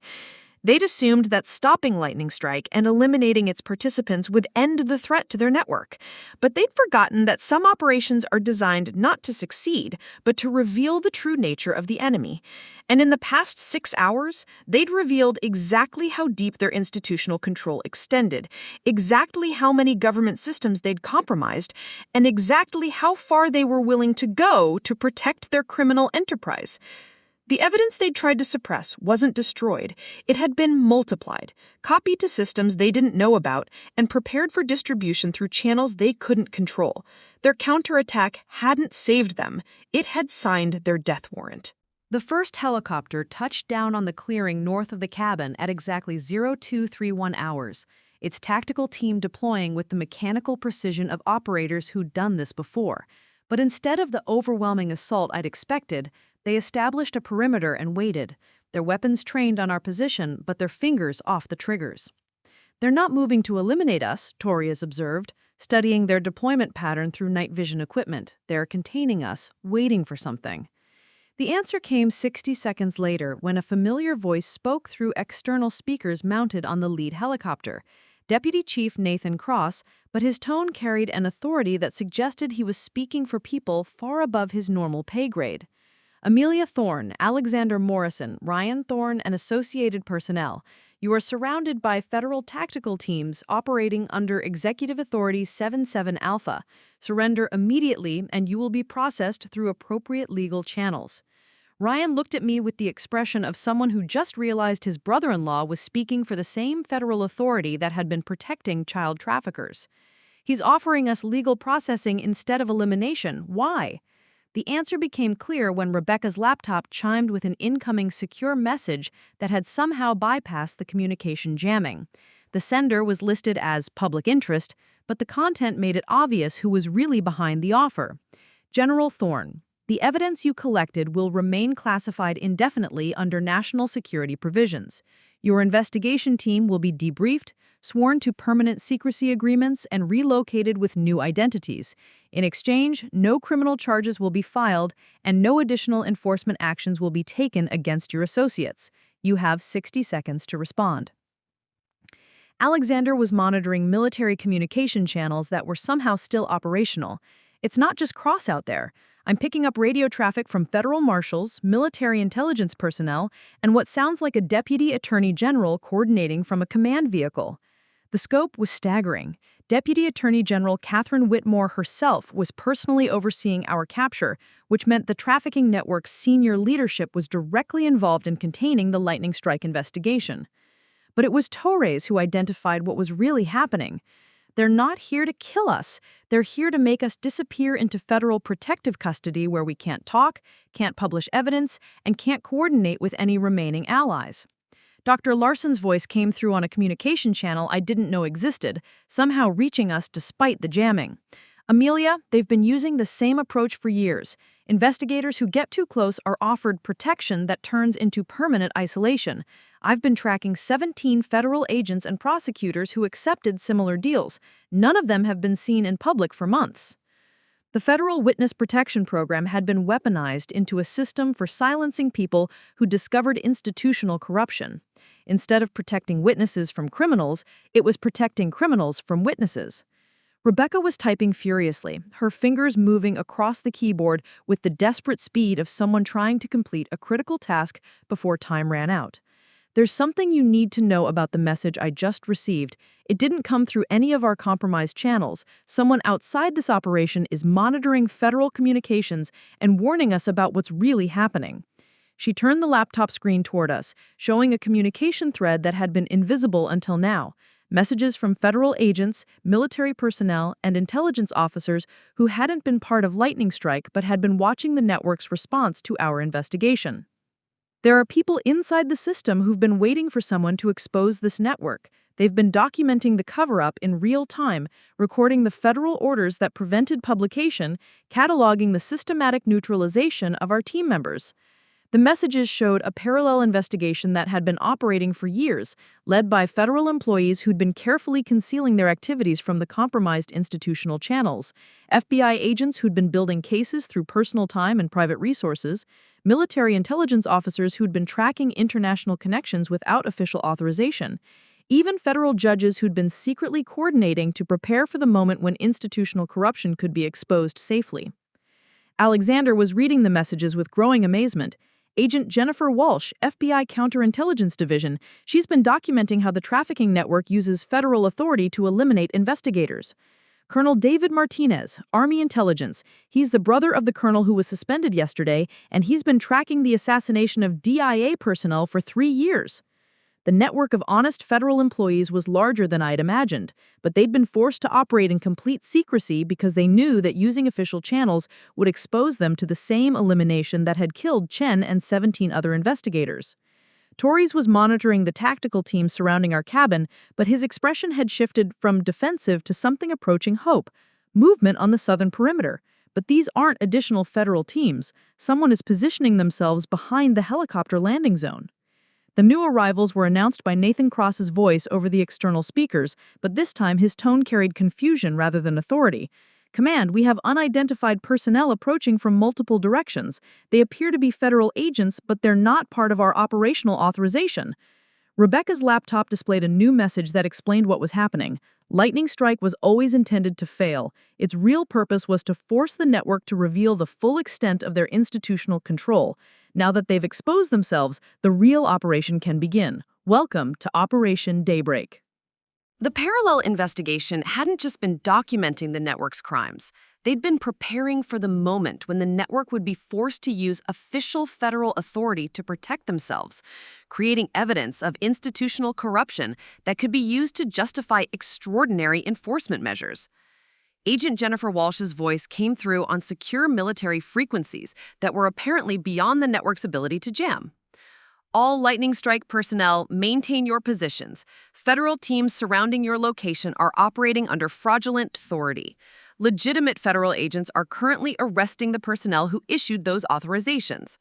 They'd assumed that stopping Lightning Strike and eliminating its participants would end the threat to their network. But they'd forgotten that some operations are designed not to succeed, but to reveal the true nature of the enemy. And in the past 6 hours, they'd revealed exactly how deep their institutional control extended, exactly how many government systems they'd compromised, and exactly how far they were willing to go to protect their criminal enterprise. The evidence they'd tried to suppress wasn't destroyed. It had been multiplied, copied to systems they didn't know about, and prepared for distribution through channels they couldn't control. Their counterattack hadn't saved them. It had signed their death warrant. The first helicopter touched down on the clearing north of the cabin at exactly 0231 hours, its tactical team deploying with the mechanical precision of operators who'd done this before. But instead of the overwhelming assault I'd expected, they established a perimeter and waited, their weapons trained on our position, but their fingers off the triggers. They're not moving to eliminate us, Torias observed, studying their deployment pattern through night vision equipment. They're containing us, waiting for something. The answer came 60 seconds later when a familiar voice spoke through external speakers mounted on the lead helicopter. Deputy Chief Nathan Cross, but his tone carried an authority that suggested he was speaking for people far above his normal pay grade. Amelia Thorne, Alexander Morrison, Ryan Thorne, and associated personnel, you are surrounded by federal tactical teams operating under Executive Authority 77 Alpha. Surrender immediately and you will be processed through appropriate legal channels. Ryan looked at me with the expression of someone who just realized his brother-in-law was speaking for the same federal authority that had been protecting child traffickers. He's offering us legal processing instead of elimination. Why? The answer became clear when Rebecca's laptop chimed with an incoming secure message that had somehow bypassed the communication jamming. The sender was listed as public interest, but the content made it obvious who was really behind the offer. General Thorne, the evidence you collected will remain classified indefinitely under national security provisions. Your investigation team will be debriefed, sworn to permanent secrecy agreements, and relocated with new identities. In exchange, no criminal charges will be filed, and no additional enforcement actions will be taken against your associates. You have 60 seconds to respond. Alexander was monitoring military communication channels that were somehow still operational. It's not just Cross out there. I'm picking up radio traffic from federal marshals, military intelligence personnel, and what sounds like a deputy attorney general coordinating from a command vehicle. The scope was staggering. Deputy Attorney General Catherine Whitmore herself was personally overseeing our capture, which meant the trafficking network's senior leadership was directly involved in containing the lightning strike investigation. But it was Torres who identified what was really happening. They're not here to kill us. They're here to make us disappear into federal protective custody where we can't talk, can't publish evidence, and can't coordinate with any remaining allies. Dr. Larson's voice came through on a communication channel I didn't know existed, somehow reaching us despite the jamming. Amelia, they've been using the same approach for years. Investigators who get too close are offered protection that turns into permanent isolation. I've been tracking 17 federal agents and prosecutors who accepted similar deals. None of them have been seen in public for months. The Federal Witness Protection Program had been weaponized into a system for silencing people who discovered institutional corruption. Instead of protecting witnesses from criminals, it was protecting criminals from witnesses. Rebecca was typing furiously, her fingers moving across the keyboard with the desperate speed of someone trying to complete a critical task before time ran out. There's something you need to know about the message I just received. It didn't come through any of our compromised channels. Someone outside this operation is monitoring federal communications and warning us about what's really happening. She turned the laptop screen toward us, showing a communication thread that had been invisible until now. Messages from federal agents, military personnel, and intelligence officers who hadn't been part of Lightning Strike but had been watching the network's response to our investigation. There are people inside the system who've been waiting for someone to expose this network. They've been documenting the cover-up in real time, recording the federal orders that prevented publication, cataloging the systematic neutralization of our team members. The messages showed a parallel investigation that had been operating for years, led by federal employees who'd been carefully concealing their activities from the compromised institutional channels, FBI agents who'd been building cases through personal time and private resources, military intelligence officers who'd been tracking international connections without official authorization, even federal judges who'd been secretly coordinating to prepare for the moment when institutional corruption could be exposed safely. Alexander was reading the messages with growing amazement. Agent Jennifer Walsh, FBI Counterintelligence Division, she's been documenting how the trafficking network uses federal authority to eliminate investigators. Colonel David Martinez, Army Intelligence, he's the brother of the colonel who was suspended yesterday, and he's been tracking the assassination of DIA personnel for 3 years. The network of honest federal employees was larger than I'd imagined, but they'd been forced to operate in complete secrecy because they knew that using official channels would expose them to the same elimination that had killed Chen and 17 other investigators. Torres was monitoring the tactical team surrounding our cabin, but his expression had shifted from defensive to something approaching hope, movement on the southern perimeter. But these aren't additional federal teams. Someone is positioning themselves behind the helicopter landing zone. The new arrivals were announced by Nathan Cross's voice over the external speakers, but this time his tone carried confusion rather than authority. "Command, we have unidentified personnel approaching from multiple directions. They appear to be federal agents, but they're not part of our operational authorization." Rebecca's laptop displayed a new message that explained what was happening. Lightning Strike was always intended to fail. Its real purpose was to force the network to reveal the full extent of their institutional control. Now that they've exposed themselves, the real operation can begin. Welcome to Operation Daybreak. The parallel investigation hadn't just been documenting the network's crimes. They'd been preparing for the moment when the network would be forced to use official federal authority to protect themselves, creating evidence of institutional corruption that could be used to justify extraordinary enforcement measures. Agent Jennifer Walsh's voice came through on secure military frequencies that were apparently beyond the network's ability to jam. "All Lightning Strike personnel, maintain your positions. Federal teams surrounding your location are operating under fraudulent authority. Legitimate federal agents are currently arresting the personnel who issued those authorizations."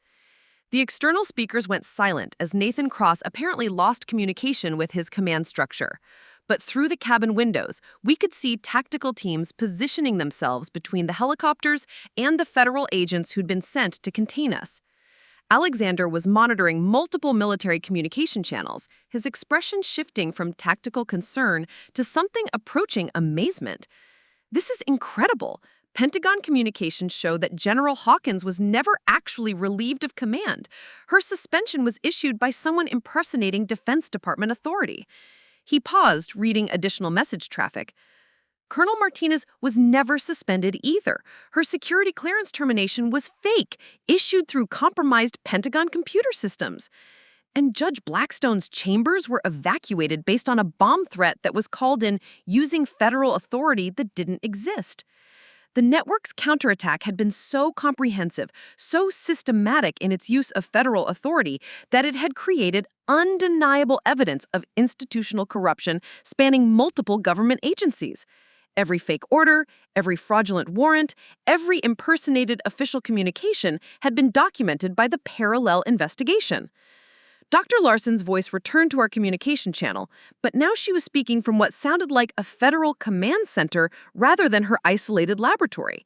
The external speakers went silent as Nathan Cross apparently lost communication with his command structure. But through the cabin windows, we could see tactical teams positioning themselves between the helicopters and the federal agents who'd been sent to contain us. Alexander was monitoring multiple military communication channels, his expression shifting from tactical concern to something approaching amazement. This is incredible. Pentagon communications show that General Hawkins was never actually relieved of command. Her suspension was issued by someone impersonating Defense Department authority. He paused, reading additional message traffic. Colonel Martinez was never suspended either. Her security clearance termination was fake, issued through compromised Pentagon computer systems. And Judge Blackstone's chambers were evacuated based on a bomb threat that was called in using federal authority that didn't exist. The network's counterattack had been so comprehensive, so systematic in its use of federal authority, that it had created undeniable evidence of institutional corruption spanning multiple government agencies. Every fake order, every fraudulent warrant, every impersonated official communication had been documented by the parallel investigation. Dr. Larson's voice returned to our communication channel, but now she was speaking from what sounded like a federal command center rather than her isolated laboratory.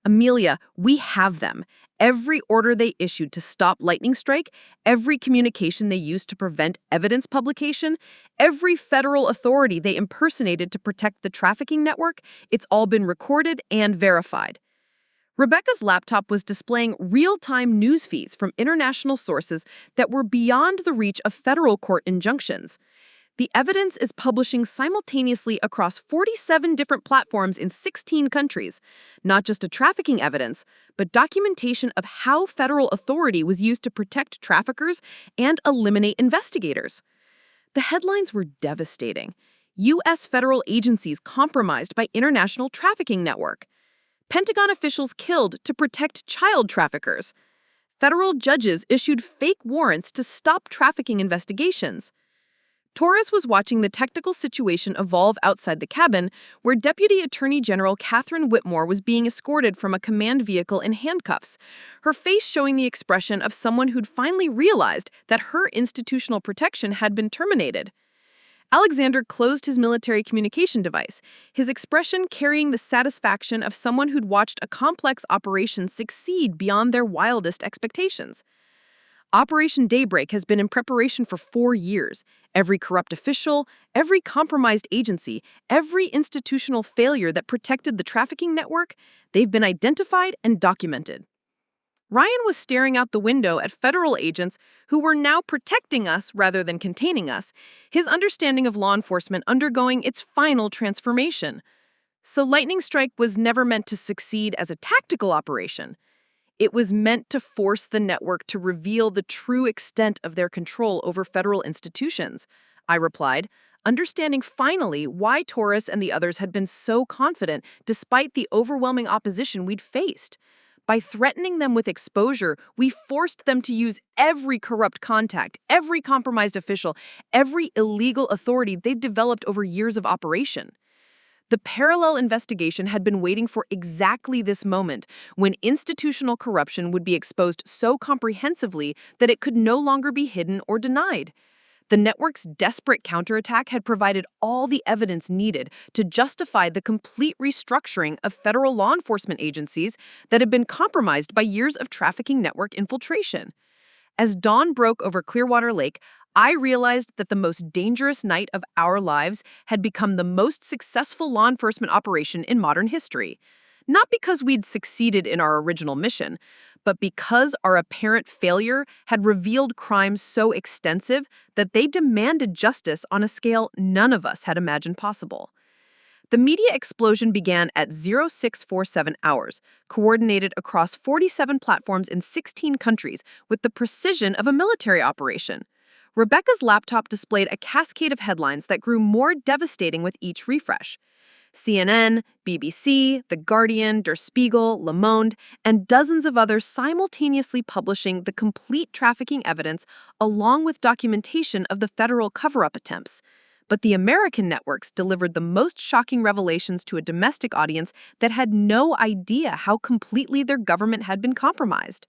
Amelia, we have them. Every order they issued to stop lightning strike, every communication they used to prevent evidence publication, every federal authority they impersonated to protect the trafficking network, it's all been recorded and verified. Rebecca's laptop was displaying real-time news feeds from international sources that were beyond the reach of federal court injunctions. The evidence is publishing simultaneously across 47 different platforms in 16 countries, not just a trafficking evidence, but documentation of how federal authority was used to protect traffickers and eliminate investigators. The headlines were devastating. U.S. federal agencies compromised by international trafficking network. Pentagon officials killed to protect child traffickers. Federal judges issued fake warrants to stop trafficking investigations. Torres was watching the technical situation evolve outside the cabin, where Deputy Attorney General Catherine Whitmore was being escorted from a command vehicle in handcuffs, her face showing the expression of someone who'd finally realized that her institutional protection had been terminated. Alexander closed his military communication device, his expression carrying the satisfaction of someone who'd watched a complex operation succeed beyond their wildest expectations. Operation Daybreak has been in preparation for 4 years. Every corrupt official, every compromised agency, every institutional failure that protected the trafficking network, they've been identified and documented. Ryan was staring out the window at federal agents who were now protecting us rather than containing us, his understanding of law enforcement undergoing its final transformation. So Lightning Strike was never meant to succeed as a tactical operation. It was meant to force the network to reveal the true extent of their control over federal institutions, I replied, understanding finally why Torres and the others had been so confident despite the overwhelming opposition we'd faced. By threatening them with exposure, we forced them to use every corrupt contact, every compromised official, every illegal authority they'd developed over years of operation. The parallel investigation had been waiting for exactly this moment, when institutional corruption would be exposed so comprehensively that it could no longer be hidden or denied. The network's desperate counterattack had provided all the evidence needed to justify the complete restructuring of federal law enforcement agencies that had been compromised by years of trafficking network infiltration. As dawn broke over Clearwater Lake, I realized that the most dangerous night of our lives had become the most successful law enforcement operation in modern history. Not because we'd succeeded in our original mission, but because our apparent failure had revealed crimes so extensive that they demanded justice on a scale none of us had imagined possible. The media explosion began at 0647 hours, coordinated across 47 platforms in 16 countries with the precision of a military operation. Rebecca's laptop displayed a cascade of headlines that grew more devastating with each refresh. CNN, BBC, The Guardian, Der Spiegel, Le Monde, and dozens of others simultaneously publishing the complete trafficking evidence along with documentation of the federal cover-up attempts. But the American networks delivered the most shocking revelations to a domestic audience that had no idea how completely their government had been compromised.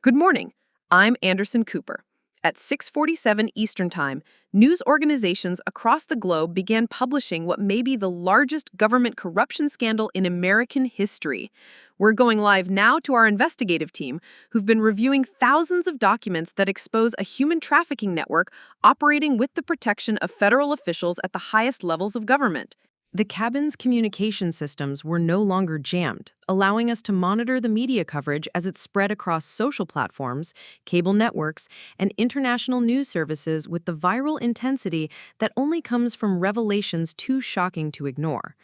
Good morning. I'm Anderson Cooper. At 6:47 Eastern Time, news organizations across the globe began publishing what may be the largest government corruption scandal in American history. We're going live now to our investigative team, who've been reviewing thousands of documents that expose a human trafficking network operating with the protection of federal officials at the highest levels of government. The cabin's communication systems were no longer jammed, allowing us to monitor the media coverage as it spread across social platforms, cable networks, and international news services with the viral intensity that only comes from revelations too shocking to ignore.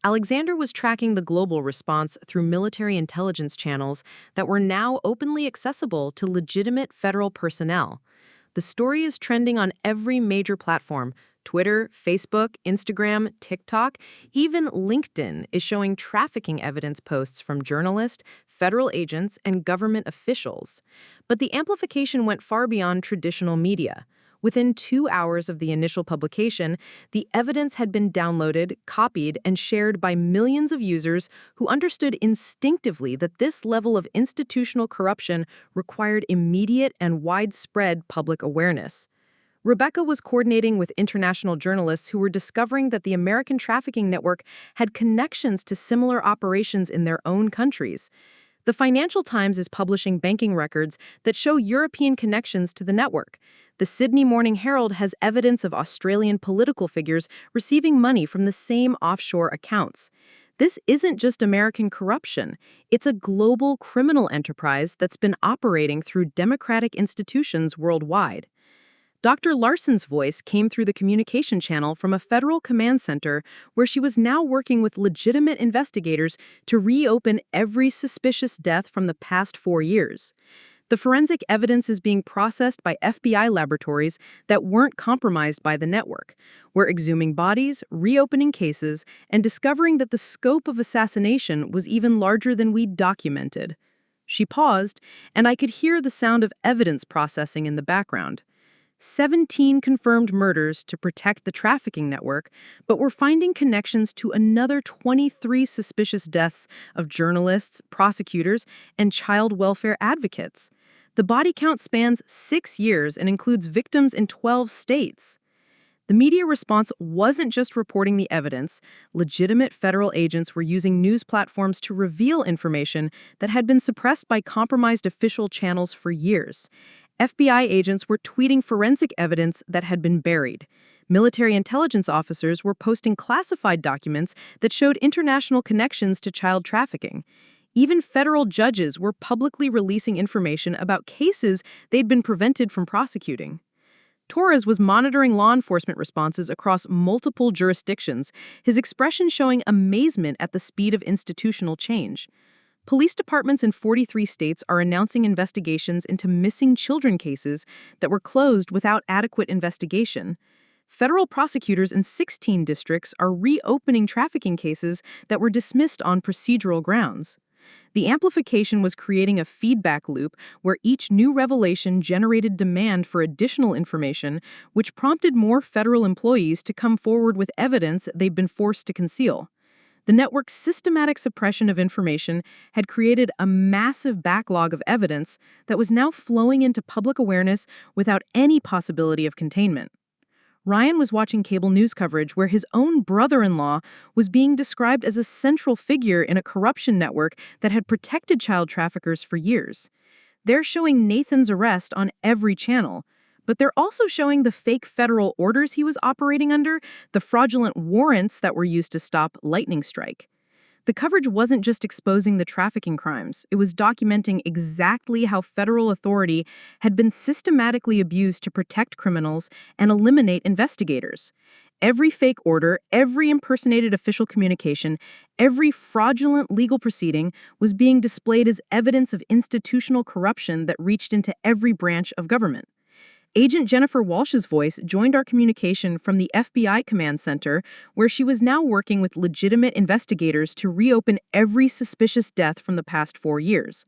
Alexander was tracking the global response through military intelligence channels that were now openly accessible to legitimate federal personnel. The story is trending on every major platform. Twitter, Facebook, Instagram, TikTok, even LinkedIn is showing trafficking evidence posts from journalists, federal agents, and government officials. But the amplification went far beyond traditional media. Within 2 hours of the initial publication, the evidence had been downloaded, copied, and shared by millions of users who understood instinctively that this level of institutional corruption required immediate and widespread public awareness. Rebecca was coordinating with international journalists who were discovering that the American trafficking network had connections to similar operations in their own countries. The Financial Times is publishing banking records that show European connections to the network. The Sydney Morning Herald has evidence of Australian political figures receiving money from the same offshore accounts. This isn't just American corruption. It's a global criminal enterprise that's been operating through democratic institutions worldwide. Dr. Larson's voice came through the communication channel from a federal command center where she was now working with legitimate investigators to reopen every suspicious death from the past 4 years. The forensic evidence is being processed by FBI laboratories that weren't compromised by the network. We're exhuming bodies, reopening cases, and discovering that the scope of assassination was even larger than we'd documented. She paused, and I could hear the sound of evidence processing in the background. 17 confirmed murders to protect the trafficking network, but we're finding connections to another 23 suspicious deaths of journalists, prosecutors, and child welfare advocates. The body count spans 6 years and includes victims in 12 states. The media response wasn't just reporting the evidence. Legitimate federal agents were using news platforms to reveal information that had been suppressed by compromised official channels for years. FBI agents were tweeting forensic evidence that had been buried. Military intelligence officers were posting classified documents that showed international connections to child trafficking. Even federal judges were publicly releasing information about cases they'd been prevented from prosecuting. Torres was monitoring law enforcement responses across multiple jurisdictions, his expression showing amazement at the speed of institutional change. Police departments in 43 states are announcing investigations into missing children cases that were closed without adequate investigation. Federal prosecutors in 16 districts are reopening trafficking cases that were dismissed on procedural grounds. The amplification was creating a feedback loop where each new revelation generated demand for additional information, which prompted more federal employees to come forward with evidence they'd been forced to conceal. The network's systematic suppression of information had created a massive backlog of evidence that was now flowing into public awareness without any possibility of containment. Ryan was watching cable news coverage where his own brother-in-law was being described as a central figure in a corruption network that had protected child traffickers for years. They're showing Nathan's arrest on every channel, but they're also showing the fake federal orders he was operating under, the fraudulent warrants that were used to stop lightning strike. The coverage wasn't just exposing the trafficking crimes, it was documenting exactly how federal authority had been systematically abused to protect criminals and eliminate investigators. Every fake order, every impersonated official communication, every fraudulent legal proceeding was being displayed as evidence of institutional corruption that reached into every branch of government. Agent Jennifer Walsh's voice joined our communication from the FBI Command Center, where she was now working with legitimate investigators to reopen every suspicious death from the past 4 years.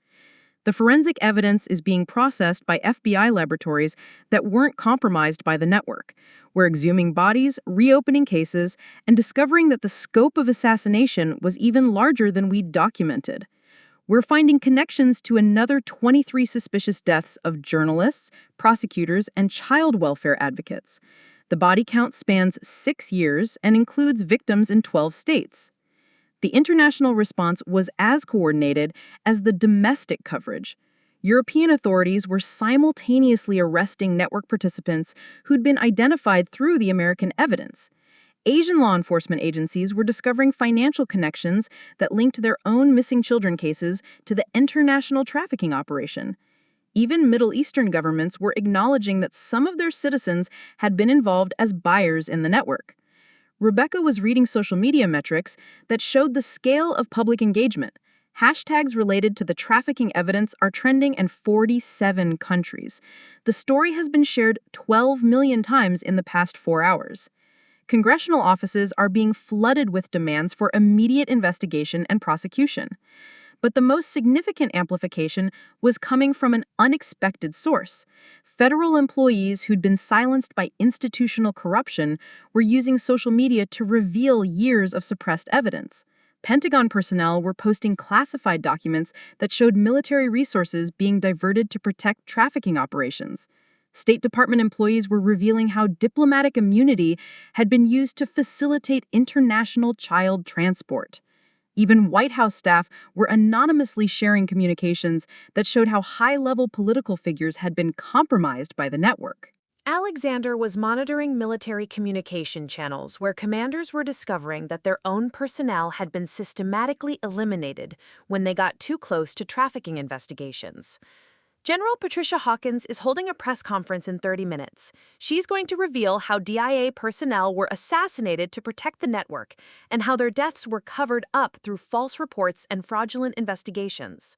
The forensic evidence is being processed by FBI laboratories that weren't compromised by the network. We're exhuming bodies, reopening cases, and discovering that the scope of assassination was even larger than we'd documented. We're finding connections to another 23 suspicious deaths of journalists, prosecutors, and child welfare advocates. The body count spans 6 years and includes victims in 12 states. The international response was as coordinated as the domestic coverage. European authorities were simultaneously arresting network participants who'd been identified through the American evidence. Asian law enforcement agencies were discovering financial connections that linked their own missing children cases to the international trafficking operation. Even Middle Eastern governments were acknowledging that some of their citizens had been involved as buyers in the network. Rebecca was reading social media metrics that showed the scale of public engagement. Hashtags related to the trafficking evidence are trending in 47 countries. The story has been shared 12 million times in the past 4 hours. Congressional offices are being flooded with demands for immediate investigation and prosecution. But the most significant amplification was coming from an unexpected source. Federal employees who'd been silenced by institutional corruption were using social media to reveal years of suppressed evidence. Pentagon personnel were posting classified documents that showed military resources being diverted to protect trafficking operations. State Department employees were revealing how diplomatic immunity had been used to facilitate international child transport. Even White House staff were anonymously sharing communications that showed how high-level political figures had been compromised by the network. Alexander was monitoring military communication channels where commanders were discovering that their own personnel had been systematically eliminated when they got too close to trafficking investigations. General Patricia Hawkins is holding a press conference in 30 minutes. She's going to reveal how DIA personnel were assassinated to protect the network and how their deaths were covered up through false reports and fraudulent investigations.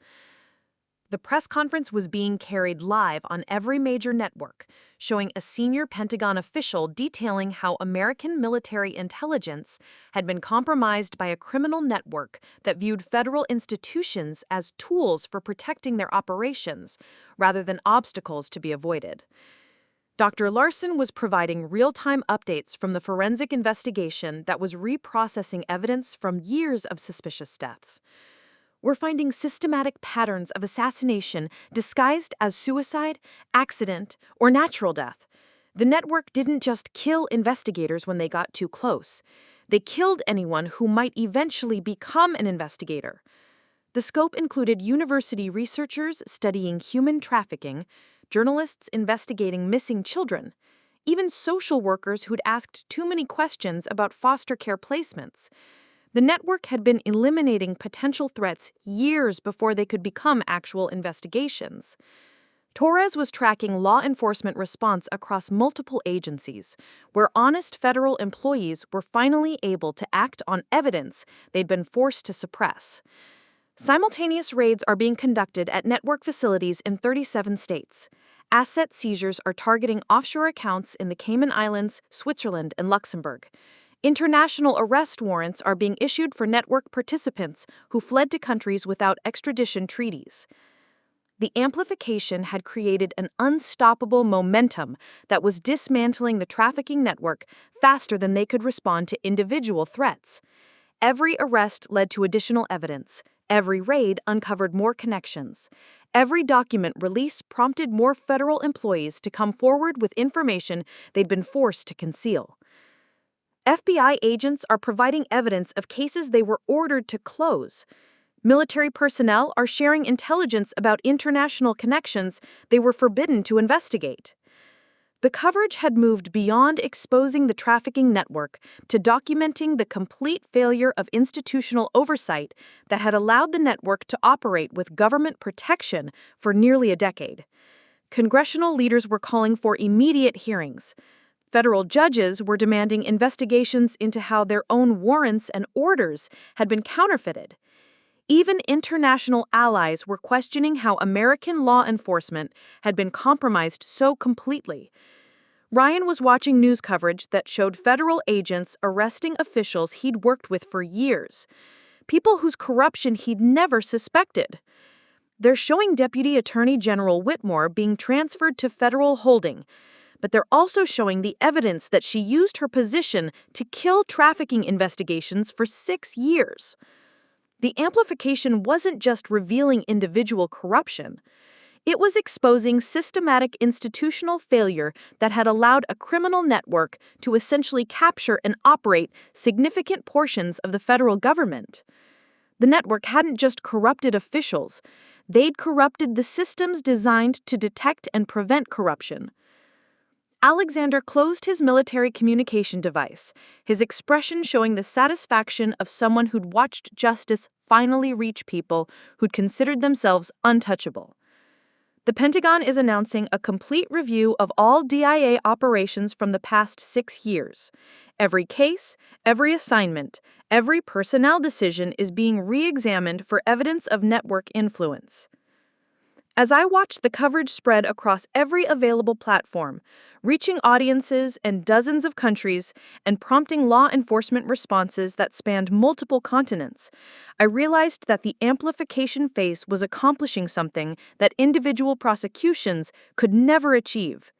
The press conference was being carried live on every major network, showing a senior Pentagon official detailing how American military intelligence had been compromised by a criminal network that viewed federal institutions as tools for protecting their operations, rather than obstacles to be avoided. Dr. Larson was providing real-time updates from the forensic investigation that was reprocessing evidence from years of suspicious deaths. We're finding systematic patterns of assassination disguised as suicide, accident, or natural death. The network didn't just kill investigators when they got too close. They killed anyone who might eventually become an investigator. The scope included university researchers studying human trafficking, journalists investigating missing children, even social workers who'd asked too many questions about foster care placements. The network had been eliminating potential threats years before they could become actual investigations. Torres was tracking law enforcement response across multiple agencies, where honest federal employees were finally able to act on evidence they'd been forced to suppress. Simultaneous raids are being conducted at network facilities in 37 states. Asset seizures are targeting offshore accounts in the Cayman Islands, Switzerland, and Luxembourg. International arrest warrants are being issued for network participants who fled to countries without extradition treaties. The amplification had created an unstoppable momentum that was dismantling the trafficking network faster than they could respond to individual threats. Every arrest led to additional evidence. Every raid uncovered more connections. Every document release prompted more federal employees to come forward with information they'd been forced to conceal. FBI agents are providing evidence of cases they were ordered to close. Military personnel are sharing intelligence about international connections they were forbidden to investigate. The coverage had moved beyond exposing the trafficking network to documenting the complete failure of institutional oversight that had allowed the network to operate with government protection for nearly a decade. Congressional leaders were calling for immediate hearings. Federal judges were demanding investigations into how their own warrants and orders had been counterfeited. Even international allies were questioning how American law enforcement had been compromised so completely. Ryan was watching news coverage that showed federal agents arresting officials he'd worked with for years, people whose corruption he'd never suspected. They're showing Deputy Attorney General Whitmore being transferred to federal holding, but they're also showing the evidence that she used her position to kill trafficking investigations for 6 years. The amplification wasn't just revealing individual corruption. It was exposing systematic institutional failure that had allowed a criminal network to essentially capture and operate significant portions of the federal government. The network hadn't just corrupted officials, they'd corrupted the systems designed to detect and prevent corruption. Alexander closed his military communication device, his expression showing the satisfaction of someone who'd watched justice finally reach people who'd considered themselves untouchable. The Pentagon is announcing a complete review of all DIA operations from the past 6 years. Every case, every assignment, every personnel decision is being re-examined for evidence of network influence. As I watched the coverage spread across every available platform, reaching audiences in dozens of countries and prompting law enforcement responses that spanned multiple continents, I realized that the amplification phase was accomplishing something that individual prosecutions could never achieve.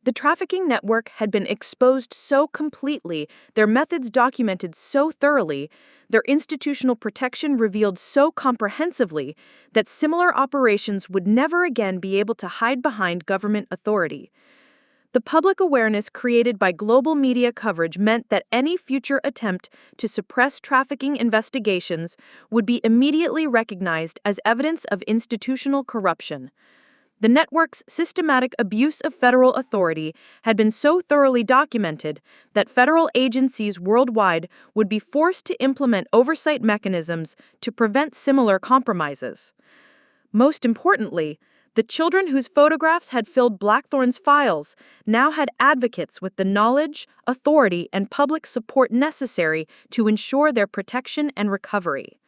The trafficking network had been exposed so completely, their methods documented so thoroughly, their institutional protection revealed so comprehensively, that similar operations would never again be able to hide behind government authority. The public awareness created by global media coverage meant that any future attempt to suppress trafficking investigations would be immediately recognized as evidence of institutional corruption. The network's systematic abuse of federal authority had been so thoroughly documented that federal agencies worldwide would be forced to implement oversight mechanisms to prevent similar compromises. Most importantly, the children whose photographs had filled Blackthorne's files now had advocates with the knowledge, authority, and public support necessary to ensure their protection and recovery.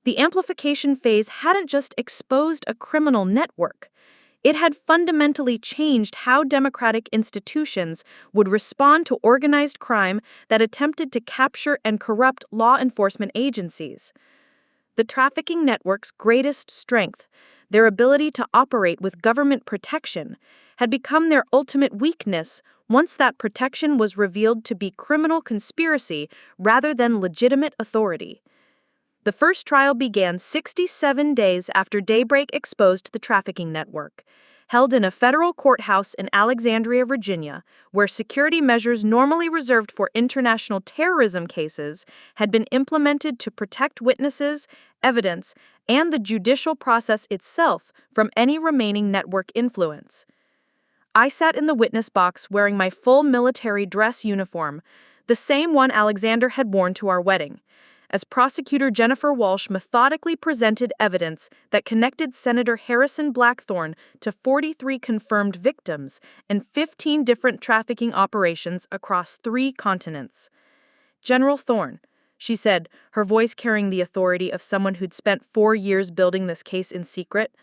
The amplification phase hadn't just exposed a criminal network. It had fundamentally changed how democratic institutions would respond to organized crime that attempted to capture and corrupt law enforcement agencies. The trafficking network's greatest strength, their ability to operate with government protection, had become their ultimate weakness once that protection was revealed to be criminal conspiracy rather than legitimate authority. The first trial began 67 days after Daybreak exposed the trafficking network, held in a federal courthouse in Alexandria, Virginia, where security measures normally reserved for international terrorism cases had been implemented to protect witnesses, evidence, and the judicial process itself from any remaining network influence. I sat in the witness box wearing my full military dress uniform, the same one Alexander had worn to our wedding, as prosecutor Jennifer Walsh methodically presented evidence that connected Senator Harrison Blackthorne to 43 confirmed victims and 15 different trafficking operations across 3 continents. "General Thorne," she said, her voice carrying the authority of someone who'd spent 4 years building this case in secret,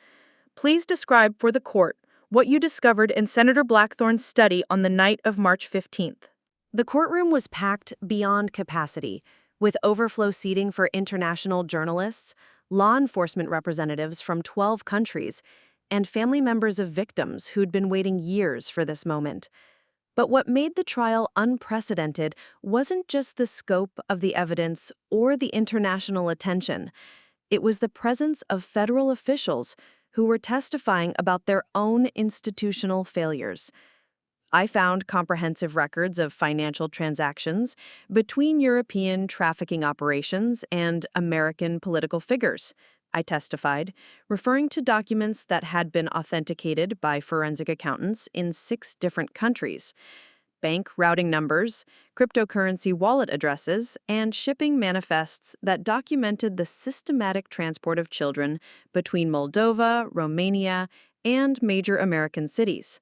"please describe for the court what you discovered in Senator Blackthorne's study on the night of March 15th. The courtroom was packed beyond capacity, with overflow seating for international journalists, law enforcement representatives from 12 countries, and family members of victims who'd been waiting years for this moment. But what made the trial unprecedented wasn't just the scope of the evidence or the international attention. It was the presence of federal officials who were testifying about their own institutional failures. I found comprehensive records of financial transactions between European trafficking operations and American political figures, I testified, referring to documents that had been authenticated by forensic accountants in 6 different countries. Bank routing numbers, cryptocurrency wallet addresses, and shipping manifests that documented the systematic transport of children between Moldova, Romania, and major American cities.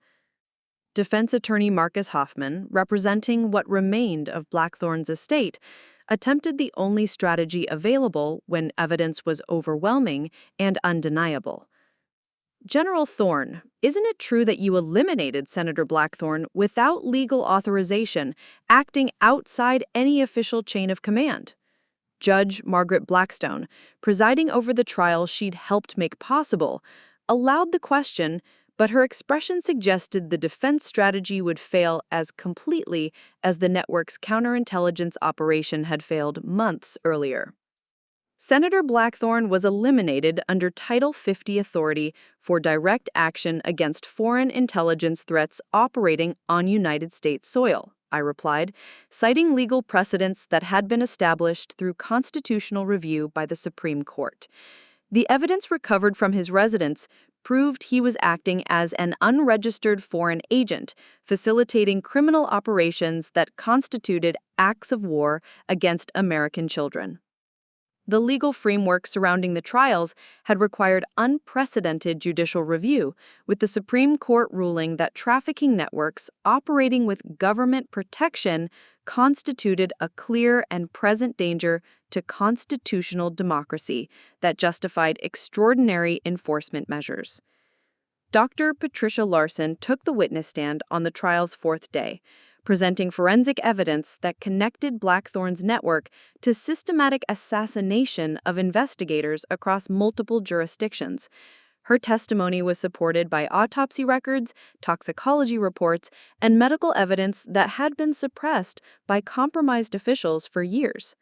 Defense attorney Marcus Hoffman, representing what remained of Blackthorne's estate, attempted the only strategy available when evidence was overwhelming and undeniable. "General Thorne, isn't it true that you eliminated Senator Blackthorne without legal authorization, acting outside any official chain of command?" Judge Margaret Blackstone, presiding over the trial she'd helped make possible, allowed the question, but her expression suggested the defense strategy would fail as completely as the network's counterintelligence operation had failed months earlier. Senator Blackthorne was eliminated under Title 50 authority for direct action against foreign intelligence threats operating on United States soil, I replied, citing legal precedents that had been established through constitutional review by the Supreme Court. The evidence recovered from his residence proved he was acting as an unregistered foreign agent, facilitating criminal operations that constituted acts of war against American children. The legal framework surrounding the trials had required unprecedented judicial review, with the Supreme Court ruling that trafficking networks operating with government protection constituted a clear and present danger to constitutional democracy that justified extraordinary enforcement measures. Dr. Patricia Larson took the witness stand on the trial's fourth day, presenting forensic evidence that connected Blackthorne's network to systematic assassination of investigators across multiple jurisdictions. Her testimony was supported by autopsy records, toxicology reports, and medical evidence that had been suppressed by compromised officials for years.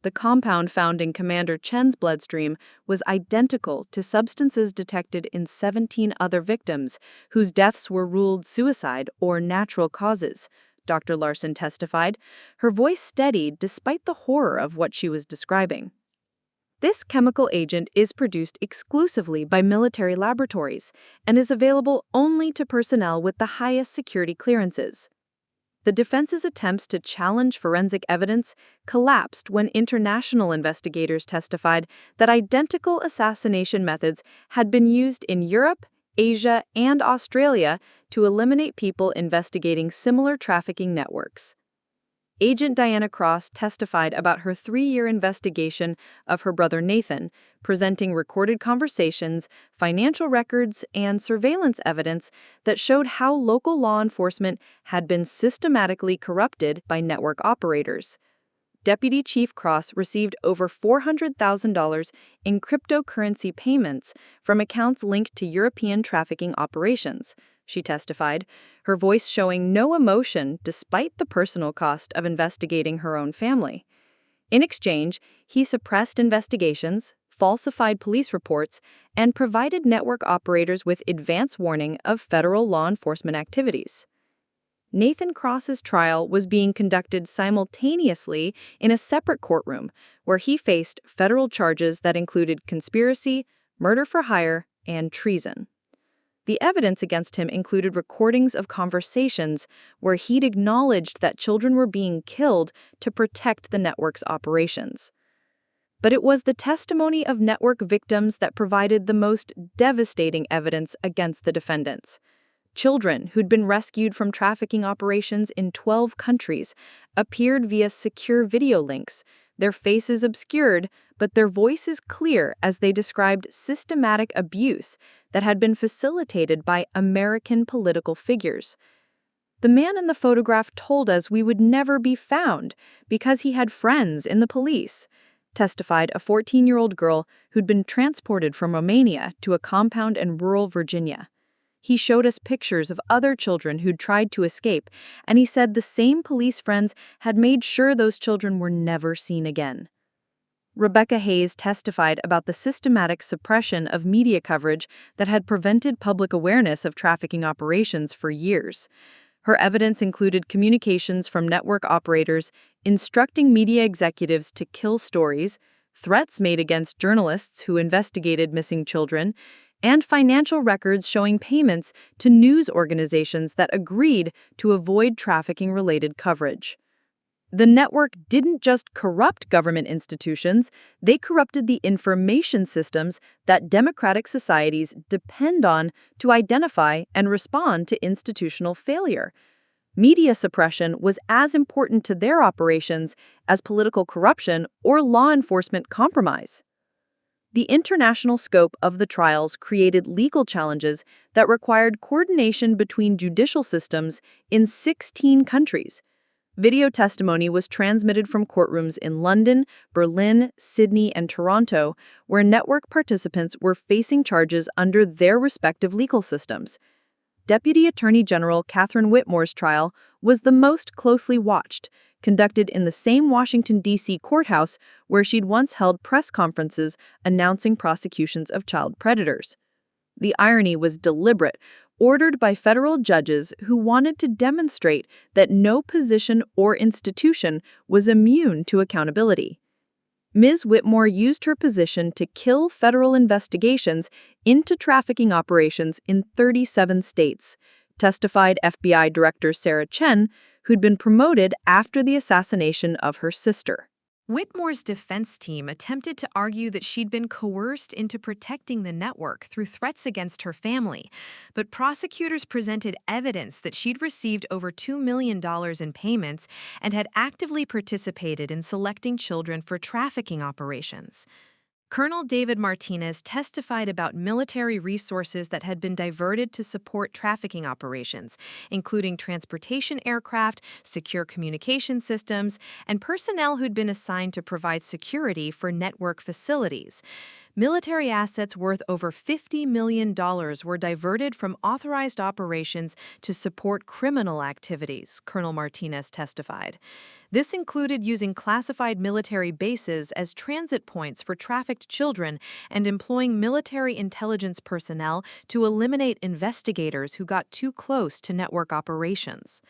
The compound found in Commander Chen's bloodstream was identical to substances detected in 17 other victims, whose deaths were ruled suicide or natural causes, Dr. Larson testified, her voice steadied despite the horror of what she was describing. This chemical agent is produced exclusively by military laboratories and is available only to personnel with the highest security clearances. The defense's attempts to challenge forensic evidence collapsed when international investigators testified that identical assassination methods had been used in Europe, Asia, and Australia to eliminate people investigating similar trafficking networks. Agent Diana Cross testified about her 3-year investigation of her brother Nathan, presenting recorded conversations, financial records, and surveillance evidence that showed how local law enforcement had been systematically corrupted by network operators. Deputy Chief Cross received over $400,000 in cryptocurrency payments from accounts linked to European trafficking operations, she testified, her voice showing no emotion despite the personal cost of investigating her own family. In exchange, he suppressed investigations, falsified police reports, and provided network operators with advance warning of federal law enforcement activities. Nathan Cross's trial was being conducted simultaneously in a separate courtroom, where he faced federal charges that included conspiracy, murder for hire, and treason. The evidence against him included recordings of conversations where he'd acknowledged that children were being killed to protect the network's operations. But it was the testimony of network victims that provided the most devastating evidence against the defendants. Children who'd been rescued from trafficking operations in 12 countries appeared via secure video links, their faces obscured, but their voices clear as they described systematic abuse that had been facilitated by American political figures. The man in the photograph told us we would never be found because he had friends in the police, testified a 14-year-old girl who'd been transported from Romania to a compound in rural Virginia. He showed us pictures of other children who'd tried to escape, and he said the same police friends had made sure those children were never seen again. Rebecca Hayes testified about the systematic suppression of media coverage that had prevented public awareness of trafficking operations for years. Her evidence included communications from network operators instructing media executives to kill stories, threats made against journalists who investigated missing children, and financial records showing payments to news organizations that agreed to avoid trafficking-related coverage. The network didn't just corrupt government institutions, they corrupted the information systems that democratic societies depend on to identify and respond to institutional failure. Media suppression was as important to their operations as political corruption or law enforcement compromise. The international scope of the trials created legal challenges that required coordination between judicial systems in 16 countries. Video testimony was transmitted from courtrooms in London, Berlin, Sydney, and Toronto, where network participants were facing charges under their respective legal systems. Deputy Attorney General Catherine Whitmore's trial was the most closely watched, conducted in the same Washington, D.C. courthouse where she'd once held press conferences announcing prosecutions of child predators. The irony was deliberate, ordered by federal judges who wanted to demonstrate that no position or institution was immune to accountability. Ms. Whitmore used her position to kill federal investigations into trafficking operations in 37 states, testified FBI Director Sarah Chen, who'd been promoted after the assassination of her sister. Whitmore's defense team attempted to argue that she'd been coerced into protecting the network through threats against her family, but prosecutors presented evidence that she'd received over $2 million in payments and had actively participated in selecting children for trafficking operations. Colonel David Martinez testified about military resources that had been diverted to support trafficking operations, including transportation aircraft, secure communication systems, and personnel who'd been assigned to provide security for network facilities. Military assets worth over $50 million were diverted from authorized operations to support criminal activities, Colonel Martinez testified. This included using classified military bases as transit points for trafficked children and employing military intelligence personnel to eliminate investigators who got too close to network operations.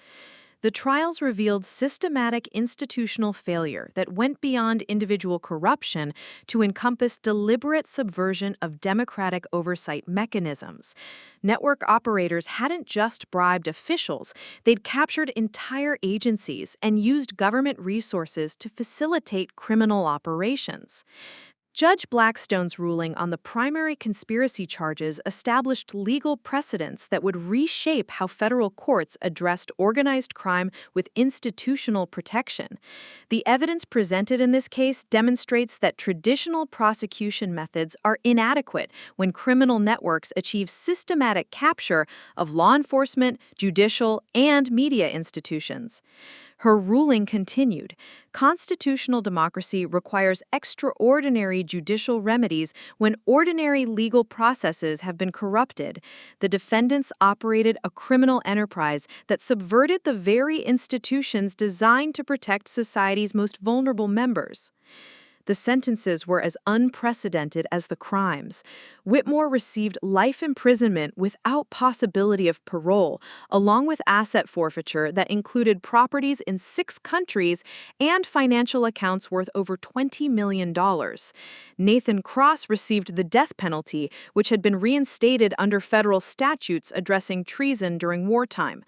The trials revealed systematic institutional failure that went beyond individual corruption to encompass deliberate subversion of democratic oversight mechanisms. Network operators hadn't just bribed officials, they'd captured entire agencies and used government resources to facilitate criminal operations. Judge Blackstone's ruling on the primary conspiracy charges established legal precedents that would reshape how federal courts addressed organized crime with institutional protection. The evidence presented in this case demonstrates that traditional prosecution methods are inadequate when criminal networks achieve systematic capture of law enforcement, judicial, and media institutions. Her ruling continued. Constitutional democracy requires extraordinary judicial remedies when ordinary legal processes have been corrupted. The defendants operated a criminal enterprise that subverted the very institutions designed to protect society's most vulnerable members. The sentences were as unprecedented as the crimes. Whitmore received life imprisonment without possibility of parole, along with asset forfeiture that included properties in 6 countries and financial accounts worth over $20 million. Nathan Cross received the death penalty, which had been reinstated under federal statutes addressing treason during wartime.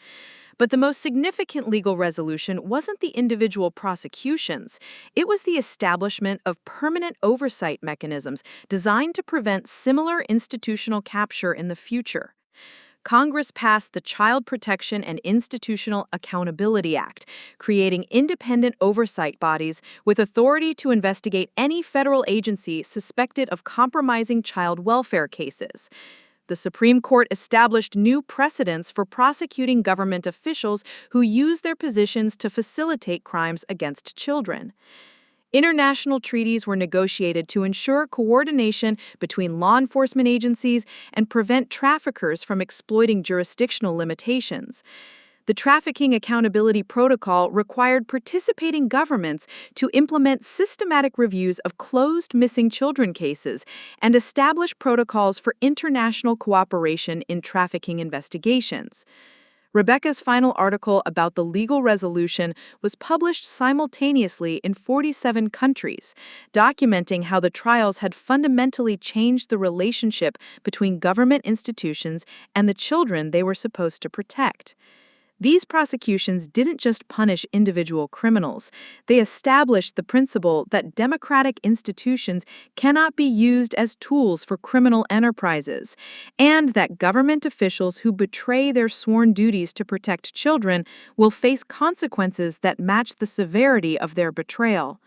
But the most significant legal resolution wasn't the individual prosecutions. It was the establishment of permanent oversight mechanisms designed to prevent similar institutional capture in the future. Congress passed the Child Protection and Institutional Accountability Act, creating independent oversight bodies with authority to investigate any federal agency suspected of compromising child welfare cases. The Supreme Court established new precedents for prosecuting government officials who use their positions to facilitate crimes against children. International treaties were negotiated to ensure coordination between law enforcement agencies and prevent traffickers from exploiting jurisdictional limitations. The Trafficking Accountability Protocol required participating governments to implement systematic reviews of closed missing children cases and establish protocols for international cooperation in trafficking investigations. Rebecca's final article about the legal resolution was published simultaneously in 47 countries, documenting how the trials had fundamentally changed the relationship between government institutions and the children they were supposed to protect. These prosecutions didn't just punish individual criminals. They established the principle that democratic institutions cannot be used as tools for criminal enterprises, and that government officials who betray their sworn duties to protect children will face consequences that match the severity of their betrayal.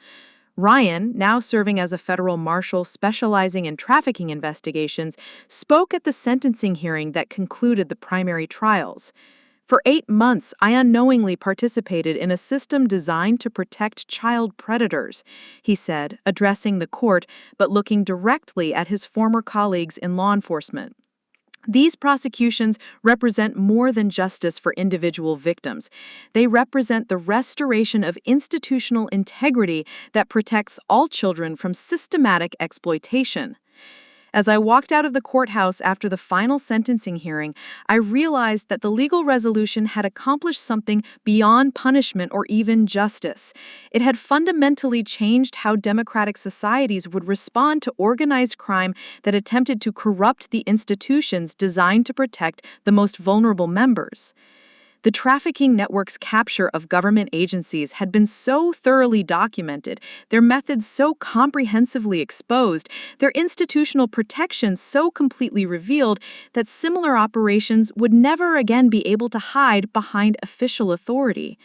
Ryan, now serving as a federal marshal specializing in trafficking investigations, spoke at the sentencing hearing that concluded the primary trials. For 8 months, I unknowingly participated in a system designed to protect child predators, he said, addressing the court but looking directly at his former colleagues in law enforcement. These prosecutions represent more than justice for individual victims. They represent the restoration of institutional integrity that protects all children from systematic exploitation. As I walked out of the courthouse after the final sentencing hearing, I realized that the legal resolution had accomplished something beyond punishment or even justice. It had fundamentally changed how democratic societies would respond to organized crime that attempted to corrupt the institutions designed to protect the most vulnerable members. The trafficking network's capture of government agencies had been so thoroughly documented, their methods so comprehensively exposed, their institutional protections so completely revealed that similar operations would never again be able to hide behind official authority.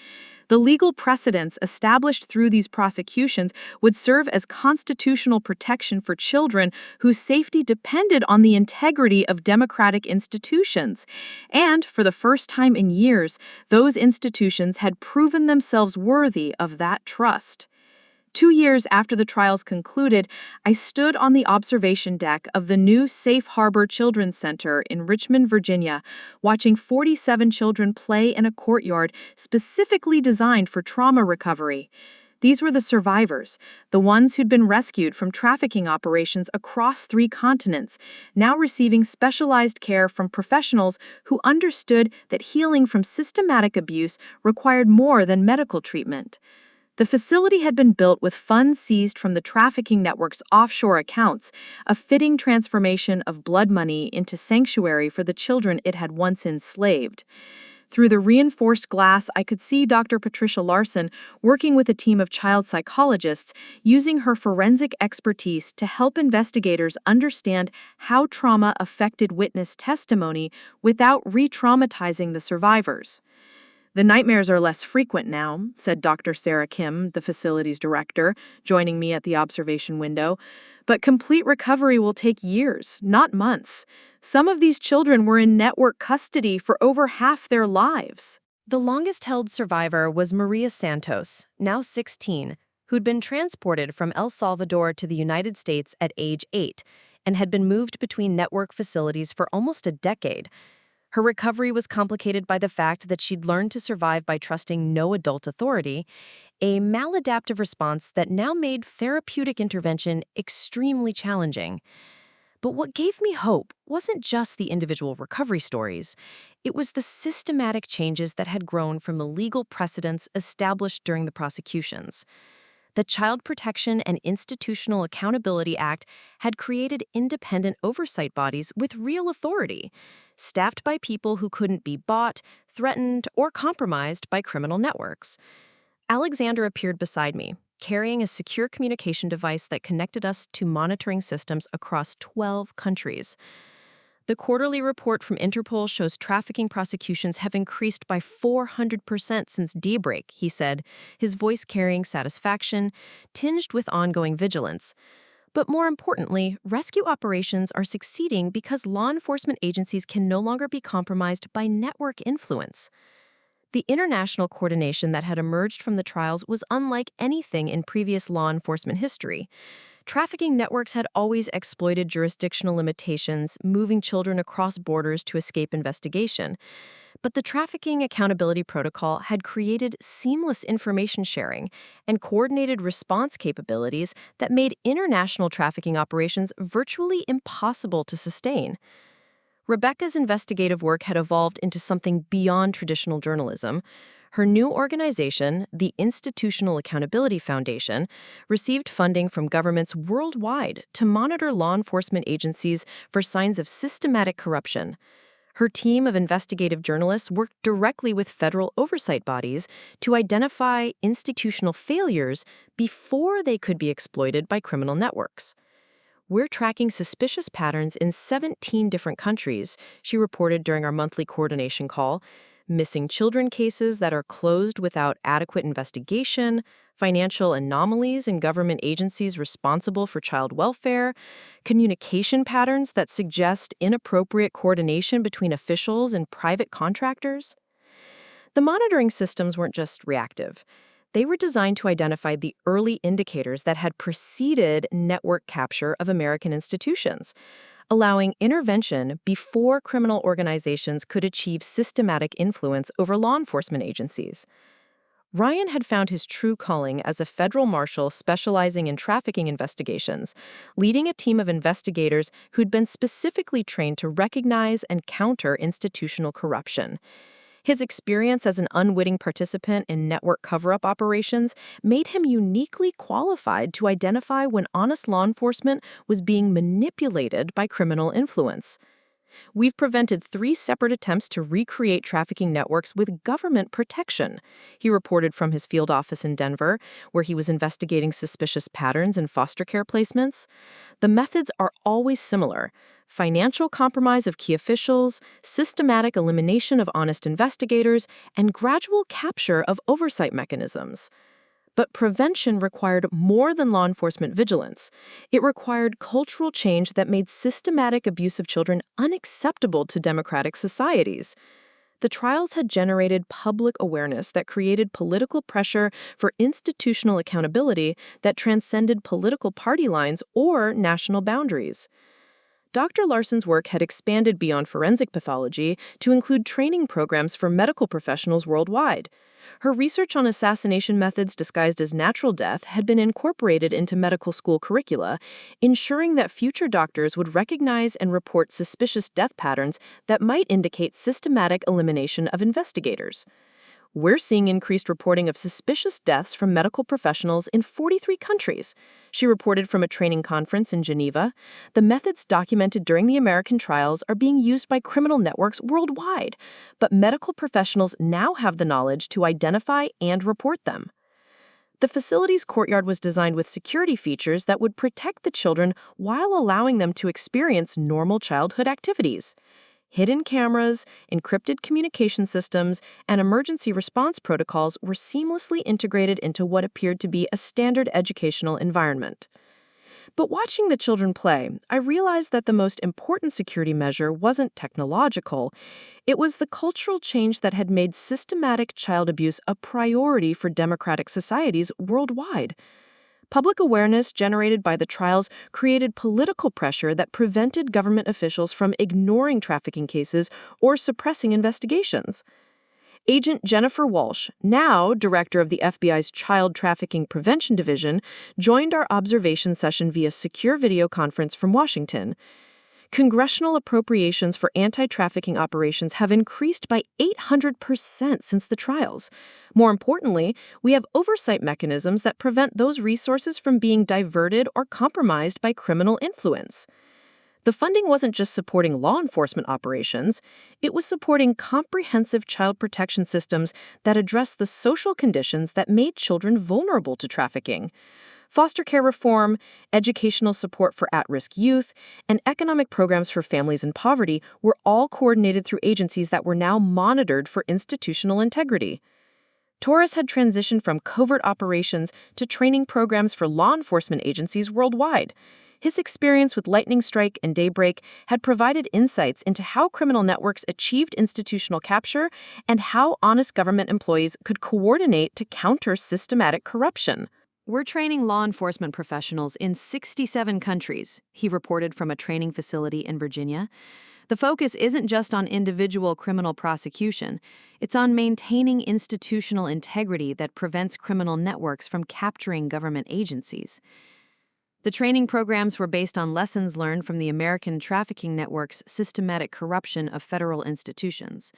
The legal precedents established through these prosecutions would serve as constitutional protection for children whose safety depended on the integrity of democratic institutions. And, for the first time in years, those institutions had proven themselves worthy of that trust. 2 years after the trials concluded, I stood on the observation deck of the new Safe Harbor Children's Center in Richmond, Virginia, watching 47 children play in a courtyard specifically designed for trauma recovery. These were the survivors, the ones who'd been rescued from trafficking operations across 3 continents, now receiving specialized care from professionals who understood that healing from systematic abuse required more than medical treatment. The facility had been built with funds seized from the trafficking network's offshore accounts, a fitting transformation of blood money into sanctuary for the children it had once enslaved. Through the reinforced glass, I could see Dr. Patricia Larson working with a team of child psychologists, using her forensic expertise to help investigators understand how trauma affected witness testimony without re-traumatizing the survivors. "The nightmares are less frequent now," said Dr. Sarah Kim, the facility's director, joining me at the observation window. "But complete recovery will take years, not months. Some of these children were in network custody for over half their lives." The longest-held survivor was Maria Santos, now 16, who'd been transported from El Salvador to the United States at age 8 and had been moved between network facilities for almost a decade. Her recovery was complicated by the fact that she'd learned to survive by trusting no adult authority, a maladaptive response that now made therapeutic intervention extremely challenging. But what gave me hope wasn't just the individual recovery stories. It was the systematic changes that had grown from the legal precedents established during the prosecutions. The Child Protection and Institutional Accountability Act had created independent oversight bodies with real authority, staffed by people who couldn't be bought, threatened, or compromised by criminal networks. Alexander appeared beside me, carrying a secure communication device that connected us to monitoring systems across 12 countries. The quarterly report from Interpol shows trafficking prosecutions have increased by 400% since daybreak, he said, his voice carrying satisfaction, tinged with ongoing vigilance. But more importantly, rescue operations are succeeding because law enforcement agencies can no longer be compromised by network influence. The international coordination that had emerged from the trials was unlike anything in previous law enforcement history. Trafficking networks had always exploited jurisdictional limitations, moving children across borders to escape investigation. But the Trafficking Accountability Protocol had created seamless information sharing and coordinated response capabilities that made international trafficking operations virtually impossible to sustain. Rebecca's investigative work had evolved into something beyond traditional journalism. Her new organization, the Institutional Accountability Foundation, received funding from governments worldwide to monitor law enforcement agencies for signs of systematic corruption. Her team of investigative journalists worked directly with federal oversight bodies to identify institutional failures before they could be exploited by criminal networks. "We're tracking suspicious patterns in 17 different countries," she reported during our monthly coordination call. "Missing children cases that are closed without adequate investigation, financial anomalies in government agencies responsible for child welfare, communication patterns that suggest inappropriate coordination between officials and private contractors." The monitoring systems weren't just reactive. They were designed to identify the early indicators that had preceded network capture of American institutions. allowing intervention before criminal organizations could achieve systematic influence over law enforcement agencies. Ryan had found his true calling as a federal marshal specializing in trafficking investigations, leading a team of investigators who'd been specifically trained to recognize and counter institutional corruption. His experience as an unwitting participant in network cover-up operations made him uniquely qualified to identify when honest law enforcement was being manipulated by criminal influence. We've prevented 3 separate attempts to recreate trafficking networks with government protection, he reported from his field office in Denver, where he was investigating suspicious patterns in foster care placements. The methods are always similar: financial compromise of key officials, systematic elimination of honest investigators, and gradual capture of oversight mechanisms. But prevention required more than law enforcement vigilance. It required cultural change that made systematic abuse of children unacceptable to democratic societies. The trials had generated public awareness that created political pressure for institutional accountability that transcended political party lines or national boundaries. Dr. Larson's work had expanded beyond forensic pathology to include training programs for medical professionals worldwide. Her research on assassination methods disguised as natural death had been incorporated into medical school curricula, ensuring that future doctors would recognize and report suspicious death patterns that might indicate systematic elimination of investigators. We're seeing increased reporting of suspicious deaths from medical professionals in 43 countries, she reported from a training conference in Geneva. The methods documented during the American trials are being used by criminal networks worldwide, but medical professionals now have the knowledge to identify and report them. The facility's courtyard was designed with security features that would protect the children while allowing them to experience normal childhood activities. Hidden cameras, encrypted communication systems, and emergency response protocols were seamlessly integrated into what appeared to be a standard educational environment. But watching the children play, I realized that the most important security measure wasn't technological. It was the cultural change that had made systematic child abuse a priority for democratic societies worldwide. Public awareness generated by the trials created political pressure that prevented government officials from ignoring trafficking cases or suppressing investigations. Agent Jennifer Walsh, now director of the FBI's Child Trafficking Prevention Division, joined our observation session via secure video conference from Washington. Congressional appropriations for anti-trafficking operations have increased by 800% since the trials. More importantly, we have oversight mechanisms that prevent those resources from being diverted or compromised by criminal influence. The funding wasn't just supporting law enforcement operations, it was supporting comprehensive child protection systems that address the social conditions that made children vulnerable to trafficking. Foster care reform, educational support for at-risk youth, and economic programs for families in poverty were all coordinated through agencies that were now monitored for institutional integrity. Torres had transitioned from covert operations to training programs for law enforcement agencies worldwide. His experience with Lightning Strike and Daybreak had provided insights into how criminal networks achieved institutional capture and how honest government employees could coordinate to counter systematic corruption. We're training law enforcement professionals in 67 countries, he reported from a training facility in Virginia. The focus isn't just on individual criminal prosecution, it's on maintaining institutional integrity that prevents criminal networks from capturing government agencies. The training programs were based on lessons learned from the American trafficking network's systematic corruption of federal institutions.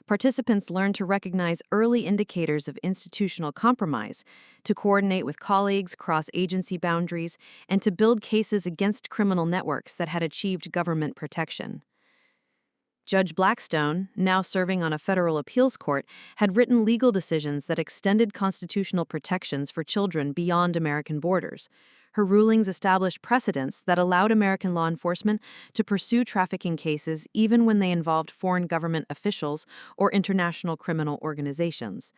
Participants learned to recognize early indicators of institutional compromise, to coordinate with colleagues, cross agency boundaries, and to build cases against criminal networks that had achieved government protection. Judge Blackstone, now serving on a federal appeals court, had written legal decisions that extended constitutional protections for children beyond American borders. Her rulings established precedents that allowed American law enforcement to pursue trafficking cases even when they involved foreign government officials or international criminal organizations.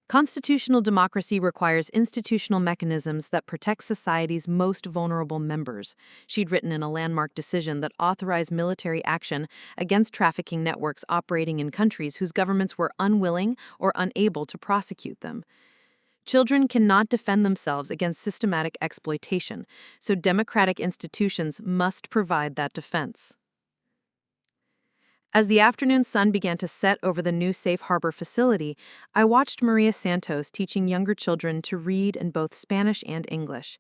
Constitutional democracy requires institutional mechanisms that protect society's most vulnerable members, she'd written in a landmark decision that authorized military action against trafficking networks operating in countries whose governments were unwilling or unable to prosecute them. Children cannot defend themselves against systematic exploitation, so democratic institutions must provide that defense. As the afternoon sun began to set over the new safe harbor facility, I watched Maria Santos teaching younger children to read in both Spanish and English.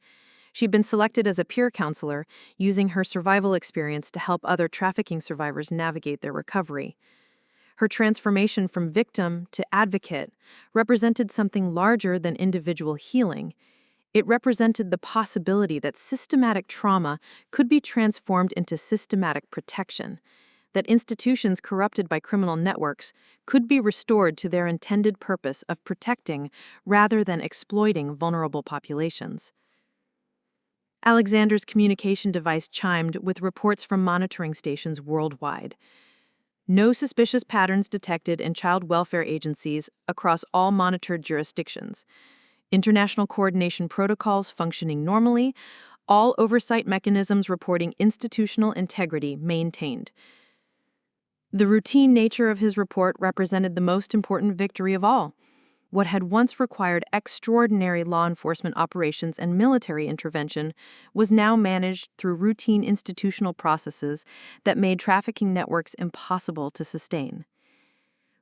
She'd been selected as a peer counselor, using her survival experience to help other trafficking survivors navigate their recovery. Her transformation from victim to advocate represented something larger than individual healing. It represented the possibility that systematic trauma could be transformed into systematic protection, that institutions corrupted by criminal networks could be restored to their intended purpose of protecting rather than exploiting vulnerable populations. Alexander's communication device chimed with reports from monitoring stations worldwide. No suspicious patterns detected in child welfare agencies across all monitored jurisdictions. International coordination protocols functioning normally, all oversight mechanisms reporting institutional integrity maintained. The routine nature of his report represented the most important victory of all. What had once required extraordinary law enforcement operations and military intervention was now managed through routine institutional processes that made trafficking networks impossible to sustain.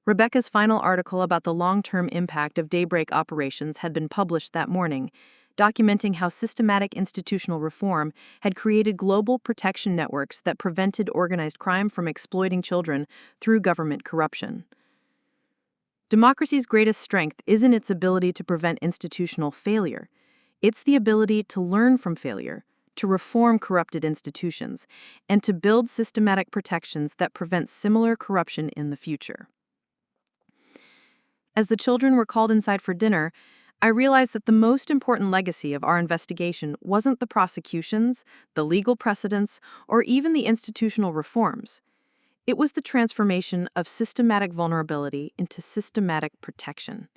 Rebecca's final article about the long-term impact of daybreak operations had been published that morning, documenting how systematic institutional reform had created global protection networks that prevented organized crime from exploiting children through government corruption. Democracy's greatest strength isn't its ability to prevent institutional failure. It's the ability to learn from failure, to reform corrupted institutions, and to build systematic protections that prevent similar corruption in the future. As the children were called inside for dinner, I realized that the most important legacy of our investigation wasn't the prosecutions, the legal precedents, or even the institutional reforms. It was the transformation of systematic vulnerability into systematic protection.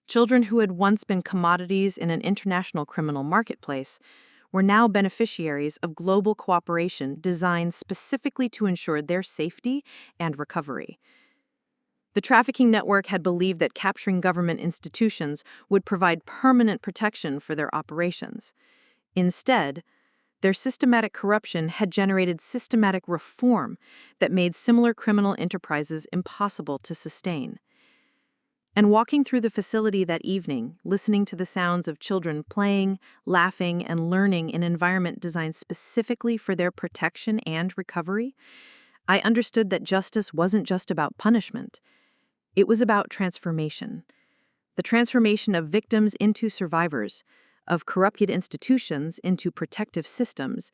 Children who had once been commodities in an international criminal marketplace were now beneficiaries of global cooperation designed specifically to ensure their safety and recovery. The trafficking network had believed that capturing government institutions would provide permanent protection for their operations. Instead, their systematic corruption had generated systematic reform that made similar criminal enterprises impossible to sustain. And walking through the facility that evening, listening to the sounds of children playing, laughing, and learning in an environment designed specifically for their protection and recovery, I understood that justice wasn't just about punishment. It was about transformation. The transformation of victims into survivors, of corrupted institutions into protective systems,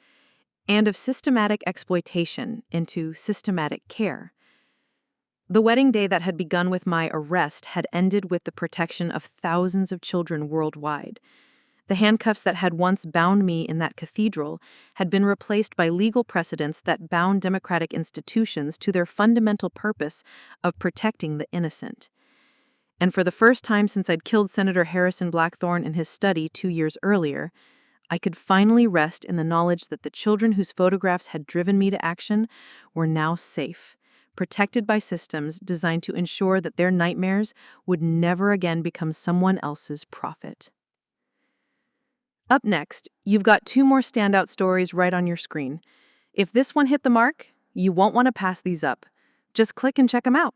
and of systematic exploitation into systematic care. The wedding day that had begun with my arrest had ended with the protection of thousands of children worldwide. The handcuffs that had once bound me in that cathedral had been replaced by legal precedents that bound democratic institutions to their fundamental purpose of protecting the innocent. And for the first time since I'd killed Senator Harrison Blackthorne in his study 2 years earlier, I could finally rest in the knowledge that the children whose photographs had driven me to action were now safe, protected by systems designed to ensure that their nightmares would never again become someone else's profit. Up next, you've got 2 more standout stories right on your screen. If this one hit the mark, you won't want to pass these up. Just click and check them out.